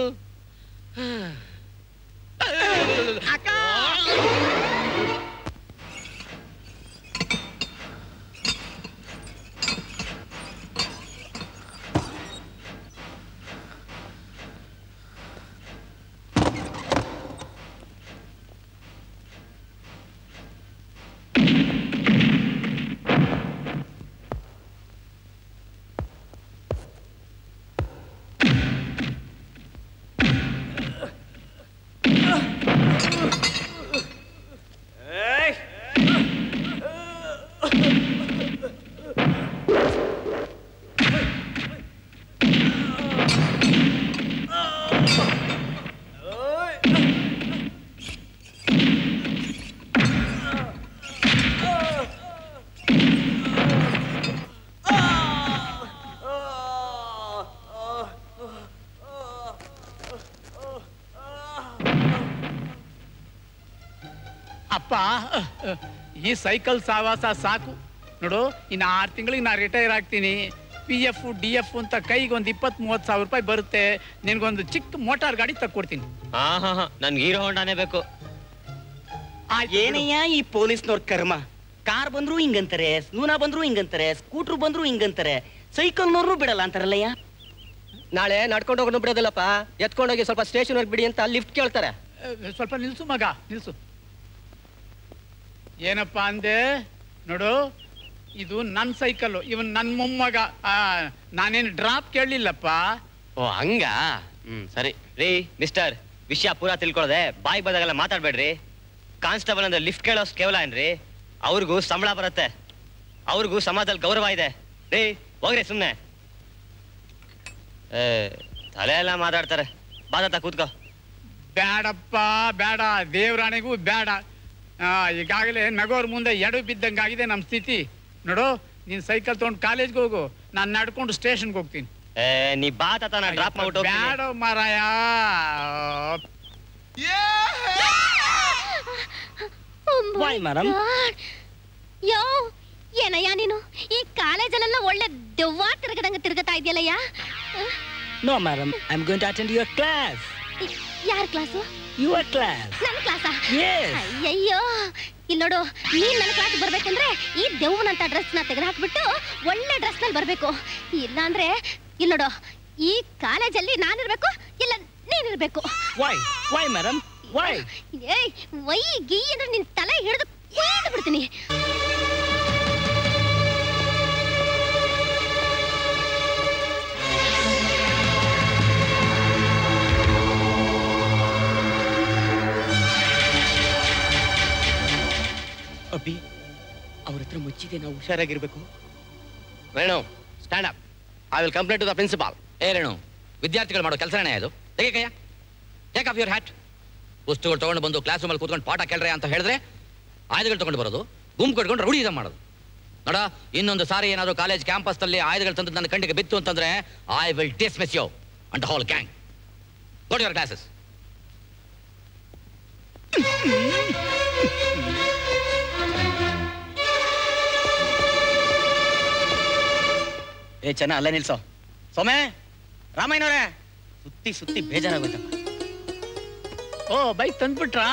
ಅಪ್ಪ, ಈ ಸೈಕಲ್ ಸಾವಾಸ ಸಾಕು ನೋಡು. ಇನ್ನು 6 ತಿಂಗಳಿಗೆ ನಾ ರಿಟೈರ್ ಆಗ್ತೀನಿ. PF DF ಅಂತ ಕೈಗೆ ಒಂದು 20-30 ಸಾವಿರ ರೂಪಾಯಿ ಬರುತ್ತೆ. ನಿನ್ಗೊಂದು ಚಿಕ್ಕ ಮೋಟಾರ್ ಗಾಡಿ ತಕ್ಕೊಡ್ತೀನಿ. ನನ್ಗೆ ಹೀರೋ ಹೊಂಡಾನೇ ಬೇಕು. ಏನಯ್ಯ ಈ ಪೊಲೀಸ್ನವ್ರ ಕರ್ಮ. ಕಾರ್ ಬಂದ್ರು ಹಿಂಗಂತಾರೆ, ಸ್ನೂನಾ ಬಂದ್ರು ಹಿಂಗಂತಾರೆ, ಸ್ಕೂಟ್ರು ಬಂದ್ರು ಹಿಂಗಂತಾರೆ, ಸೈಕಲ್ನವ್ರು ಬಿಡಲ್ಲ ಅಂತಾರಲ್ಲಯ್ಯ. ನಾಳೆ ನಡ್ಕೊಂಡು ಹೋಗೋಣ ಬಿಡೋದಿಲ್ಲಪ್ಪ, ಎತ್ಕೊಂಡೋಗಿ ಸ್ವಲ್ಪ ಸ್ಟೇಷನ್ ವರ್ಗ್ ಬಿಡಿ ಅಂತ ಲಿಫ್ಟ್ ಕೇಳ್ತಾರೆ. ಸ್ವಲ್ಪ ನಿಲ್ಸು ಮಗ, ನಿಲ್ಸು. ಏನಪ್ಪ ಅಂದೆ ನೋಡು, ಇದು ನನ್ನ ಸೈಕಲ್ಲು, ಇವನ್ ನನ್ನ ಮೊಮ್ಮಗ. ನಾನೇನು ಡ್ರಾಪ್ ಕೇಳಲಿಲ್ಲಪ್ಪ. ಓ ಹಂಗ? ಸರಿ ರೀ ಮಿಸ್ಟರ್, ವಿಷಯ ಪೂರಾ ತಿಳ್ಕೊಳ್ಳದೆ ಬಾಯಿ ಬಂದಾಗೆಲ್ಲ ಮಾತಾಡ್ಬೇಡ್ರಿ. ಕಾನ್ಸ್ಟೇಬಲ್ ಅಂದ್ರೆ ಲಿಫ್ಟ್ ಕೇಳೋಷ್ಟು ಕೇವಲ ಏನ್ರಿ? ಅವ್ರಿಗೂ ಸಂಬಳ ಬರುತ್ತೆ, ಅವ್ರಿಗೂ ಸಮಾಜದಲ್ಲಿ ಗೌರವ ಇದೆ ರೀ. ಹೋಗ್ರಿ ಸುಮ್ಮನೆ, ತಲೆ ಎಲ್ಲ ಮಾತಾಡ್ತಾರೆ. ಬಾದತ್ತ ಕೂತ್ಕೋ. ಬೇಡಪ್ಪ ಬೇಡ, ದೇವ್ರಾಣೆಗೂ ಬೇಡ. ಈಗಾಗಲೇ ನಗೋರ್ ಮುಂದೆ ಎಡು ಬಿದ್ದಂಗಾಗಿದೆ ನಮ್ಮ ಸ್ಥಿತಿ. ನೋಡು, ನೀನ್ ಸೈಕಲ್ ತಗೊಂಡು ಕಾಲೇಜ್ಗೆ ಹೋಗು, ನಾನು ನಡ್ಕೊಂಡು ಸ್ಟೇಷನ್ಗೆ ಹೋಗ್ತೀನಿ. ನೀ ಬಾತ ನಾ ಡ್ರಾಪ್ ಮಾಡ್ಬಿಟ್ಟು. ಬೇಡ ಮಾರಾಯ. ಯೋ ಏನಯ್ಯ ನೀನು ಈ ಕಾಲೇಜಲ್ಲೆಲ್ಲ ಒಳ್ಳೆ ದೆವ್ವ ತಿರುಗದಂಗ ತಿರುಗತಾ ಇದೆಯಲ್ಲಯ್ಯ? No madam, I am going to attend your class. ಯಾರ ಕ್ಲಾಸು? Your class. ನನ್ನ ಕ್ಲಾಸಾ? Yes. ಅಯ್ಯಯ್ಯೋ, ಇಲ್ಲಿ ನೋಡು, ನೀನ್ ನನ್ನ ಕ್ಲಾಸ್ ಬರ್ಬೇಕಂದ್ರೆ ಈ ದೆವ್ವನಂತ ಡ್ರೆಸ್ ನ ತೆಗೆದು ಹಾಕ್ಬಿಟ್ಟು ಒಳ್ಳೆ ಡ್ರೆಸ್ ನಲ್ಲಿ ಬರ್ಬೇಕು. ಇಲ್ಲ ಅಂದ್ರೆ ಇಲ್ಲಿ ನೋಡು, ಈ ಕಾಲೇಜಲ್ಲಿ ನಾನಿರ್ಬೇಕು, ಇಲ್ಲ ನೀನಿರ್ಬೇಕು. Why madam, why? ಏಯ್, ವೈ ಗಿ ಅಂದ್ರೆ ನಿನ್ ತಲೆ ಹಿಡಿದು ಕುಯ್ದು ಬಿಡ್ತೀನಿ. ಅಬ್ಬಿ, ಅವ್ರ ಹತ್ರ ಮುಚ್ಚಿದೆ, ನಾವು ಹುಷಾರಾಗಿರ್ಬೇಕು. Renu, stand up. I will complaint to the principal. Renu, ವಿದ್ಯಾರ್ಥಿಗಳು ಮಾಡೋ ಕೆಲಸನೇ ಅದು. ತೆಗೆಯ, ಟೇಕ್ ಆಫ್ ಯುವರ್ ಹ್ಯಾಟ್. ಪುಸ್ತಕಗಳು ತಗೊಂಡು ಬಂದು ಕ್ಲಾಸ್ ರೂಮಲ್ಲಿ ಕೂತ್ಕೊಂಡು ಪಾಠ ಕೇಳ್ರೆ ಅಂತ ಹೇಳಿದ್ರೆ ಆಯುಧಗಳು ತಗೊಂಡು ಬರೋದು, ಗುಂಪು ಕಟ್ಕೊಂಡು ರೌಡಿಸಂ ಮಾಡೋದು. ನೋಡ, ಇನ್ನೊಂದು ಸಾರಿ ಏನಾದರೂ ಕಾಲೇಜ್ ಕ್ಯಾಂಪಸ್ನಲ್ಲಿ ಆಯುಧಗಳು ತಂದು ನನ್ನ ಕಣ್ಣಿಗೆ ಬಿತ್ತು ಅಂತಂದ್ರೆ I will dismiss you and whole gang. Go to your classes. ಏ ಚೆನ್ನ, ಅಲ್ಲೇ ನಿಲ್ಸೋ. ಸೋಮೆ, ರಾಮಯ್ಯನವ್ರೆ, ಸುತ್ತಿ ಸುತ್ತಿ ಬೇಜಾರಾಗೋಯ್ತಪ್ಪ. ಓ, ಬೈಕ್ ತಂದ್ಬಿಟ್ರಾ?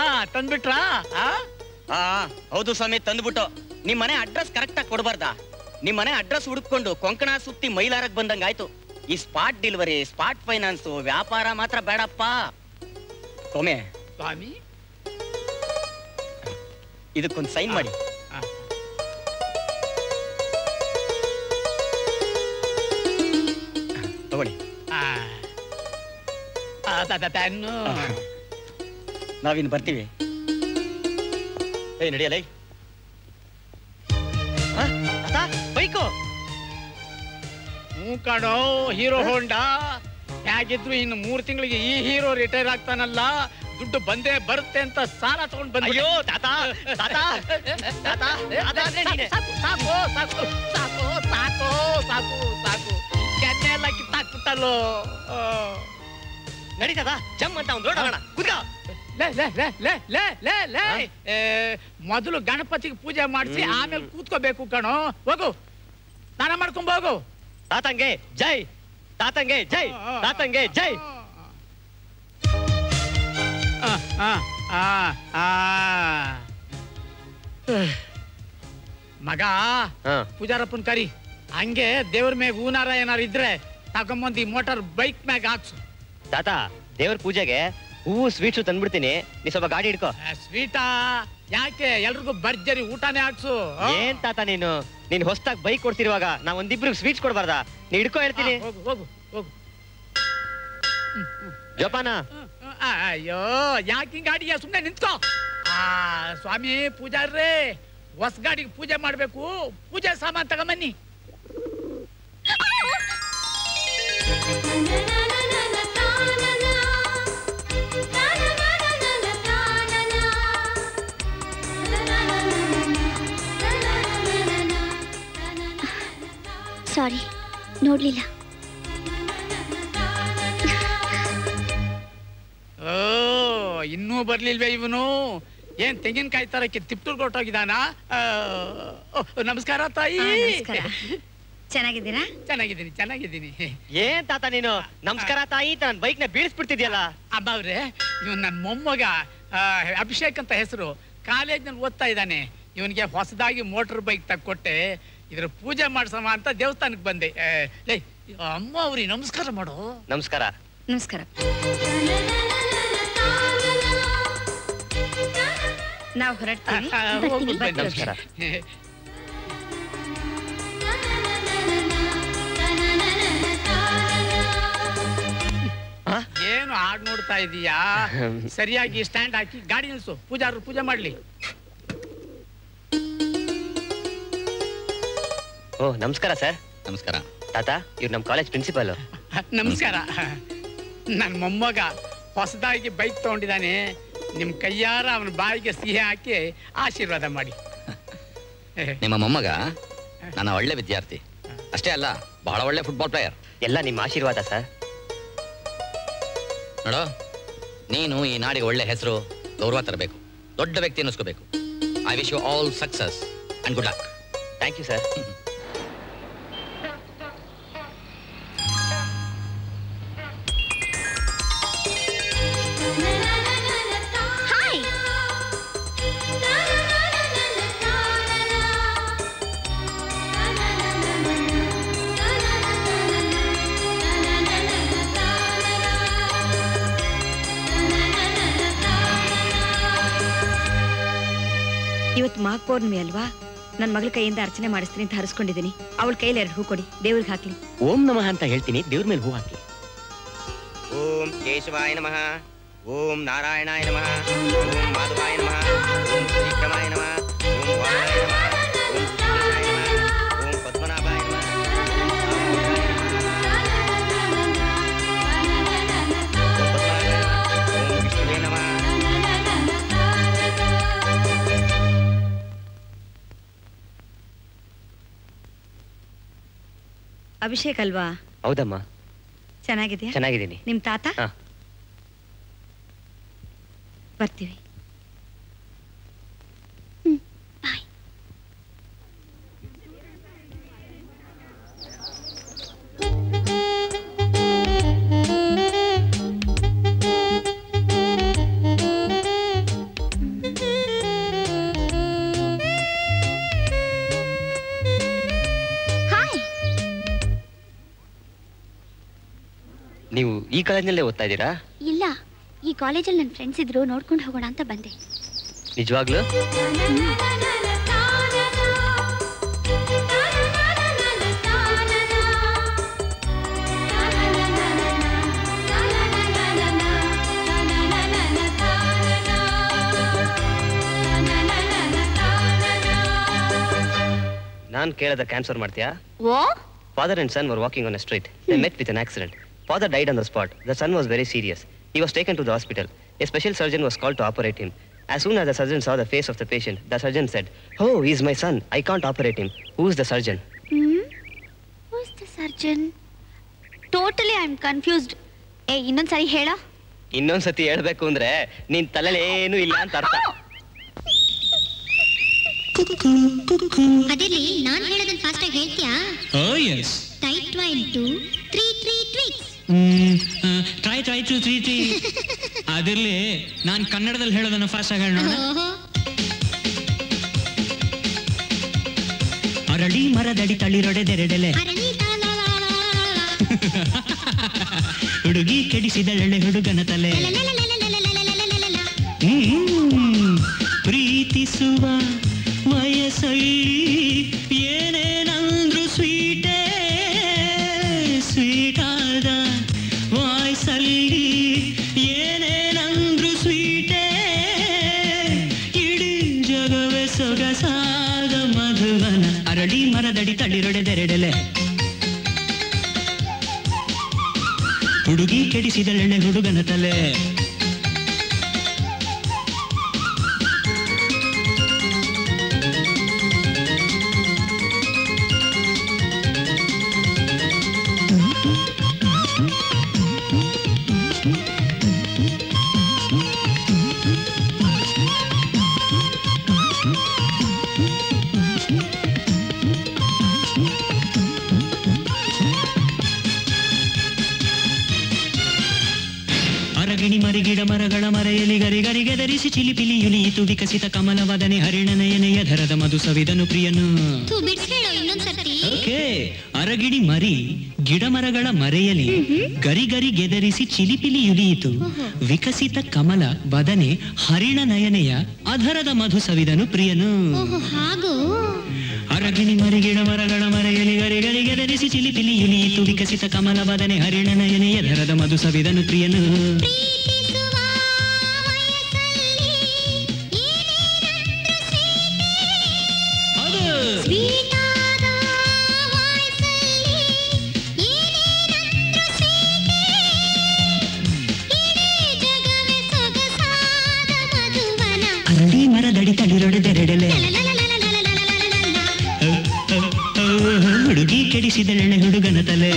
ಹೌದು ಸ್ವಾಮಿ, ತಂದ್ಬಿಟ್ಟು. ನಿಮ್ ಮನೆ ಅಡ್ರೆಸ್ ಕರೆಕ್ಟ್ ಆಗಿ ಕೊಡ್ಬಾರ್ದಾ? ನಿಮ್ ಮನೆ ಅಡ್ರೆಸ್ ಹುಡುಕೊಂಡು ಕೊಂಕಣ ಸುತ್ತಿ ಮೈಲಾರಕ್ ಬಂದಂಗಾಯ್ತು. ಈ ಸ್ಪಾಟ್ ಡೆಲಿವರಿ, ಸ್ಪಾಟ್ ಫೈನಾನ್ಸ್ ವ್ಯಾಪಾರ ಮಾತ್ರ ಬೇಡಪ್ಪ. ಸೋಮೆ, ಸ್ವಾಮಿ, ಇದಕ್ಕೊಂದು ಸೈನ್ ಮಾಡಿ. ತಗೊಳ್ಳಿ. ನಾವಿನ್ ಬರ್ತೀವಿ. ನಡಿಯಲ್ಲ ಬೈಕು. ಕಣೋ, ಹೀರೋ ಹೋಂಡಾ ಹೇಗಿದ್ರು ಇನ್ನು 3 ತಿಂಗಳಿಗೆ ಈ ಹೀರೋ ರಿಟೈರ್ ಆಗ್ತಾನಲ್ಲ, ದುಡ್ಡು ಬಂದೇ ಬರುತ್ತೆ ಅಂತ ಸಾಲ ತಗೊಂಡ್ ಬಂದ. ಅಯ್ಯೋ ತಾತ, ತಾತ, ತಾತ, ಸಾಕು ಸಾಕು ಸಾಕು ಸಾಕು ಸಾಕು ಸಾಕು ಸಾಕು, ಕೆನ್ನೆ ಎಲ್ಲ ಕಿತ್ತಾಕ್ಬಿಟ್ಟಲ್ಲೋ. ನಡೀತದ ಜಮ್ ಅಂತ ಒಂದು ರೋಡ್ ಹೋಗೋಣ. ಕುತ್ಕೋ. ಮೊದಲು ಗಣಪತಿಗೆ ಪೂಜೆ ಮಾಡಿಸಿ ಆಮೇಲೆ ಕೂತ್ಕೋಬೇಕು ಕಣೋ. ಹೋಗು, ಸ್ನಾನ ಮಾಡ್ಕೊಂಡ್ ಹೋಗು. ತಾತಂಗೆ ಜೈ, ತಾತಂಗೆ ಜೈ, ತಾತಂಗೆ ಜೈ. ಮಗ, ಪೂಜಾರಪ್ಪನ್ ಕರಿ. ಹಂಗೆ ದೇವ್ರ ಮ್ಯಾಗ ಹೂನಾರ ಏನಾರು ಇದ್ರೆ ತಗೊಂಬಂದು ಈ ಮೋಟಾರ್ ಬೈಕ್ ಮ್ಯಾಗ ಹಾಕ್ಸು. ತಾತ, ದೇವ್ರ ಪೂಜೆಗೆ ಹೂವು ಸ್ವೀಟ್ಸು ತಂದ್ಬಿಡ್ತೀನಿ, ನೀ ಸ್ವಲ್ಪ ಗಾಡಿ ಹಿಡ್ಕೋ. ಸ್ವೀಟಾ ಯಾಕೆ? ಎಲ್ರಿಗೂ ಭರ್ಜರಿ ಊಟನೇ ಹಾಕ್ಸು. ಏನ್ ತಾತ ನೀನ್ ಹೊಸ್ದಾಗ್ ಬೈಕ್ ಕೊಡ್ತಿರುವಾಗ ನಾವ್ ಒಂದಿಬ್ರಿಗೆ ಸ್ವೀಟ್ಸ್ ಕೊಡ್ಬಾರ್ದಾ? ನೀ ಹಿಡ್ಕೋ, ಹೇಳ್ತೀನಿ. ಹೋಗು ಹೋಗು ಹೋಗು. ಜೋಪಾನ. ಅಯ್ಯೋ, ಯಾಕೆ ಗಾಡಿಯ ಸುಮ್ಮನೆ ನಿಂತ್ಕೋ. ಸ್ವಾಮಿ ಪೂಜಾರ್ರೇ, ಹೊಸ ಗಾಡಿಗೆ ಪೂಜೆ ಮಾಡ್ಬೇಕು, ಪೂಜೆ ಸಾಮಾನ್ ತಗೊಂಬನ್ನಿ. ಸಾರಿ, ನೋಡ್ಲಿಲ್ಲ. ಓ, ಇನ್ನೂ ಬರ್ಲಿಲ್ವೇ ಇವನು? ಏನ್ ತೆಂಗಿನಕಾಯಿ ತರಕ್ಕೆ ತಿಪ್ಟೂರ್ ಕೊಟ್ಟೋಗಿದಾನ? ನಮಸ್ಕಾರ ತಾಯಿ. ಚೆನ್ನಾಗಿದ್ದೀರಾ? ಚೆನ್ನಾಗಿದ್ದೀನಿ. ಏನ್ ತಾತ ನೀನು ನಮಸ್ಕಾರ ತಾಯಿ ನನ್ ಬೈಕ್ ನ ಬೀಳಿಸ್ಬಿಡ್ತಿದ್ಯಲ್ಲ. ಅಬ್ಬವ್ರೆ, ಇವ್ ನನ್ ಮೊಮ್ಮಗ ಅಭಿಷೇಕ್ ಅಂತ ಹೆಸರು, ಕಾಲೇಜ್ನಲ್ಲಿ ಓದ್ತಾ ಇದ್ದಾನೆ. ಇವನಿಗೆ ಹೊಸದಾಗಿ ಮೋಟರ್ ಬೈಕ್ ತಕ್ಕೊಟ್ಟೆ, ಇದ್ರ ಪೂಜೆ ಮಾಡ್ಸಮ ಅಂತ ದೇವಸ್ಥಾನಕ್ಕೆ ಬಂದೆ. ಅಮ್ಮ ಅವ್ರಿಗೆ ನಮಸ್ಕಾರ ಮಾಡು. ನಮಸ್ಕಾರ. ನಾವು ಹೊರಡ್ತೀವಿ. ನಮಸ್ಕಾರ. ಏನು ಹಾಡ್ ನೋಡ್ತಾ ಇದೀಯಾ? ಸರಿಯಾಗಿ ಸ್ಟ್ಯಾಂಡ್ ಹಾಕಿ ಗಾಡಿ ನಿಲ್ಸು, ಪೂಜಾರು ಪೂಜೆ ಮಾಡ್ಲಿ. ಓ ನಮಸ್ಕಾರ ಸರ್. ನಮಸ್ಕಾರ ತಾತ, ಇವ್ರು ನಮ್ಮ ಕಾಲೇಜ್ ಪ್ರಿನ್ಸಿಪಲ್. ನಮಸ್ಕಾರ. ನನ್ನ ಮೊಮ್ಮಗ ಹೊಸದಾಗಿ ಬೈಕ್ ತಗೊಂಡಿದ್ದಾನೆ. ನಿಮ್ ಕೈಯಾರ ಅವನ ಬಾಯಿಗೆ ಸಿಹಿ ಹಾಕಿ ಆಶೀರ್ವಾದ ಮಾಡಿ. ನಿಮ್ಮ ಮೊಮ್ಮಗ ನನ್ನ ಒಳ್ಳೆ ವಿದ್ಯಾರ್ಥಿ, ಅಷ್ಟೇ ಅಲ್ಲ ಬಹಳ ಒಳ್ಳೆ ಫುಟ್ಬಾಲ್ ಪ್ಲೇಯರ್. ಎಲ್ಲ ನಿಮ್ಮ ಆಶೀರ್ವಾದ ಸರ್. ನೋಡೋ, ನೀನು ಈ ನಾಡಿಗೆ ಒಳ್ಳೆ ಹೆಸರು, ಗೌರವ ತರಬೇಕು, ದೊಡ್ಡ ವ್ಯಕ್ತಿ ಅನ್ನಿಸ್ಕೋಬೇಕು. I wish you all success and good luck. Thank you sir. ಇವತ್ತು ಮಾಘ ಪೌರ್ಣಿಮೆ ಅಲ್ವಾ? ನನ್ನ ಮಗಳ ಕೈಯಿಂದ ಅರ್ಚನೆ ಮಾಡಿಸ್ತೀನಿ ಅಂತ ಹರಿಸ್ಕೊಂಡಿದ್ದೀನಿ. ಅವಳ ಕೈಯಲ್ಲಿ 2 ಹೂ ಕೊಡಿ, ದೇವ್ರಿಗೆ ಹಾಕ್ಲಿ. ಓಂ ನಮಃ ಅಂತ ಹೇಳ್ತೀನಿ, ದೇವ್ರ ಮೇಲೆ ಹೂ ಹಾಕಿ. ಓಂ ಕೇಶವಾಯ ನಮಃ, ಓಂ ನಾರಾಯಣಾಯ ನಮಃ, ಓಂ ಮಾಧವಾಯ ನಮಃ, ಓಂ ಶ್ರೀಕ್ರಮಾಯ ನಮಃ, ಓಂ ವಾರಾಯ ನಮಃ, ಓಂ ಕೃಷ್ಣಾಯ ನಮಃ, ಓಂ ಪದ್ಮನಾಭಾಯ ನಮಃ, ಓಂ ವಿಷ್ಣುವೇ ನಮಃ. ಅಭಿಷೇಕ್ ಅಲ್ವಾ? ಹೌದಮ್ಮ. ಚೆನ್ನಾಗಿದೆಯಾ? ಚೆನ್ನಾಗಿದ್ದೀನಿ. ನಿಮ್ ತಾತ? ಬರ್ತೀವಿ. ನೀವು ಈ ಕಾಲೇಜ್ನಲ್ಲೇ ಓದ್ತಾ ಇದ್ದೀರಾ? ಇಲ್ಲ, ಈ ಕಾಲೇಜಲ್ಲಿ ನನ್ನ ಫ್ರೆಂಡ್ಸ್ ಇದ್ರು, ನೋಡ್ಕೊಂಡು ಹೋಗೋಣ ಅಂತ ಬಂದೆ. ನಿಜವಾಗ್ಲೂ? ನಾನು ಕೇಳೋದಕ್ಕೆ ಆನ್ಸರ್ ಮಾಡ್ತೀಯಾ? Father and son were walking on a street. They met with an accident. Father died on the spot. The son was very serious. He was taken to the hospital. A special surgeon was called to operate him. As soon as the surgeon saw the face of the patient, the surgeon said, "Oh, he's my son. I can't operate him." Who is the surgeon? Who is the surgeon? Totally I'm confused. ಇನ್ನೊಂದ್ಸರಿ ಹೇಳ. ಇನ್ನೊಂದ್ಸತಿ ಹೇಳ್ಬೇಕು ಅಂದ್ರೆ ನಿನ್ ತಲೆಯಲ್ಲಿ ಏನು ಇಲ್ಲ ಅಂತ ಅರ್ಥ. ಅದಿರ್ಲಿ, ನಾನು ಹೇಳೋದನ್ನ ಫಾಸ್ಟ್ ಆಗಿ ಹೇಳ್ತೀಯಾ? Oh yes. Try 1 2 3 tweaks. Try 2 3 3. ಅದಿರ್ಲಿ, ನಾನು ಕನ್ನಡದಲ್ಲಿ ಹೇಳೋದನ್ನ ಫಾಸ್ಟ್ ಆಗಿ ಹೇಳೋಣ. ಅರಳಿ ಮರದಡಿ ತಳಿರೊಡೆದೆರಡೆಲೆ ಹುಡುಗಿ ಕೆಡಿಸಿದಳೆಳೆ ಹುಡುಗನ ತಲೆ. ಪ್ರೀತಿಸುವ ವಯಸ್ಸಲ್ಲಿ ಏನೇನಂದ್ರು ಸ್ವೀಟೇ, ಸ್ವೀಟಾದ ವಾಯ್ಸಲ್ಲಿ ಏನೇನಂದ್ರು ಸ್ವೀಟೇ, ಇಡೀ ಜಗವೇ ಸೊಗಸಾದ ಮಧುವನ. ಅರಳಿ ಮರದಡಿ ತಳಿರೊಡೆದೆರಡೆಲೆ ಹುಡುಗಿ ಕೆಡಿಸಿದಳೆಳೆ ಹುಡುಗನ ತಲೆ. ಮರೆಯಲಿ ಗರಿ ಗರಿಗೆ ಧರಿಸಿ ಚಿಲಿಪಿಲಿ ಯುಲಿಯಿತು ವಿಕಸಿತ ಕಮಲವದನೆ ಹರಿಣನಯನೆಯ ಧರದ ಮಧು ಸವಿದನು ಪ್ರಿಯನು. ಓಕೆ, ಅರಗಿಡಿ ಮರಿ ಗಿಡ ಮರಗಳ ಮರೆಯಲಿ ಗರಿ ಗರಿ ಗೆದರಿಸಿ ಚಿಲಿಪಿಲಿ ಯುಲಿಯಿತು ವಿಕಸಿತ ಕಮಲ ಬದನೆ ಹರಿಣ ನಯನೆಯ ಅಧರದ ಮಧು ಸವಿದನು ಪ್ರಿಯನು. ಅರಗಿಣಿ ಮರಿ ಗಿಡ ಮರಗಳ ಮರೆಯಲಿ ಗರಿ ಗರಿ ಗೆದರಿಸಿ ಚಿಲಿಪಿಲಿ ಯುಲಿಯಿತು ವಿಕಸಿತ ಕಮಲ ಬದನೆ ಹರಿಣ ನಯನೆಯ ಧರದ ಮಧು ಸವಿದನು ಪ್ರಿಯನು. ಅರಳಿ ಮರದಡಿ ತಳಿರೊಡೆದೆರೆಡೆಲೆ ಹುಡುಗಿ ಕೆಡಿಸಿದಳೆಳೆ ಹುಡುಗನ ತಲೆ.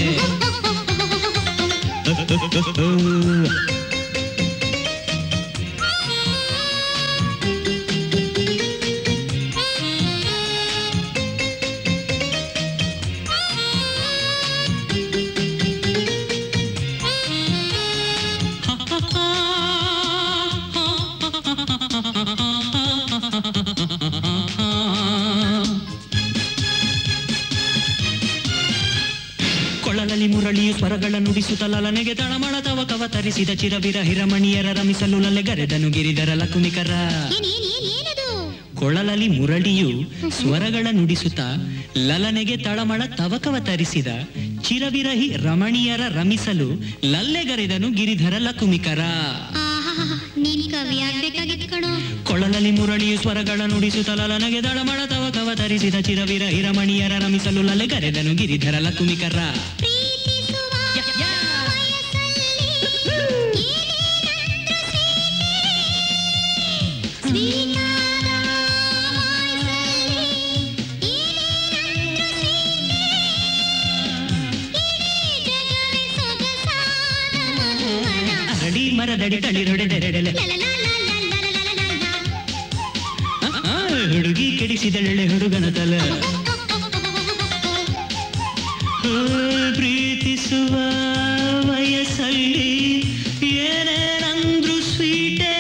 ಕೊಳಲಲ್ಲಿ ಮುರಳಿಯು ಸ್ವರಗಳ ನುಡಿಸುತ್ತ ಲಲನೆಗೆ ತಳಮಳ ತವಕವ ತರಿಸಿದ ಚಿರವಿರ ಹಿರಮಣಿಯರ ರಮಿಸಲು ಲಲೆಗರೆದನು ಗಿರಿಧರ ಲಕುಮಿಕರ. ಕೊಳಲಲ್ಲಿ ಮುರಳಿಯು ಸ್ವರಗಳ ನುಡಿಸುತ್ತ ಲಲನೆಗೆ ತಳಮಳ ತವಕವ ತರಿಸಿದ ಚಿರವಿರಹಿ ರಮಣಿಯರ ರಮಿಸಲು ಲಲ್ಲೆಗರೆದನು ಗಿರಿಧರ ಲಕುಮಿಕರ. ಕೊಳಲಲ್ಲಿ ಮುರಳಿಯು ಸ್ವರಗಳ ನುಡಿಸುತ್ತ ಲಲನೆಗೆ ತಳಮಳ ತವಕವ ತರಿಸಿದ ಚಿರವಿರಹಿ ರಮಣಿಯರ ರಮಿಸಲು ಲಲ್ಲೆಗರೆದನು ಗಿರಿಧರ ಲಕುಮಿಕರ. ಅರಳಿ ಮರದಡಿ ತಳಿರೊಡೆದೆರೆಡೆಲೆ ಹುಡುಗಿ ಕೆಡಿಸಿದಳೆಳೆ ಹುಡುಗನ ತಲೆ. ಪ್ರೀತಿಸುವ ವಯಸ್ಸಲ್ಲಿ ಏನೇನಂದ್ರು ಸ್ವೀಟೇ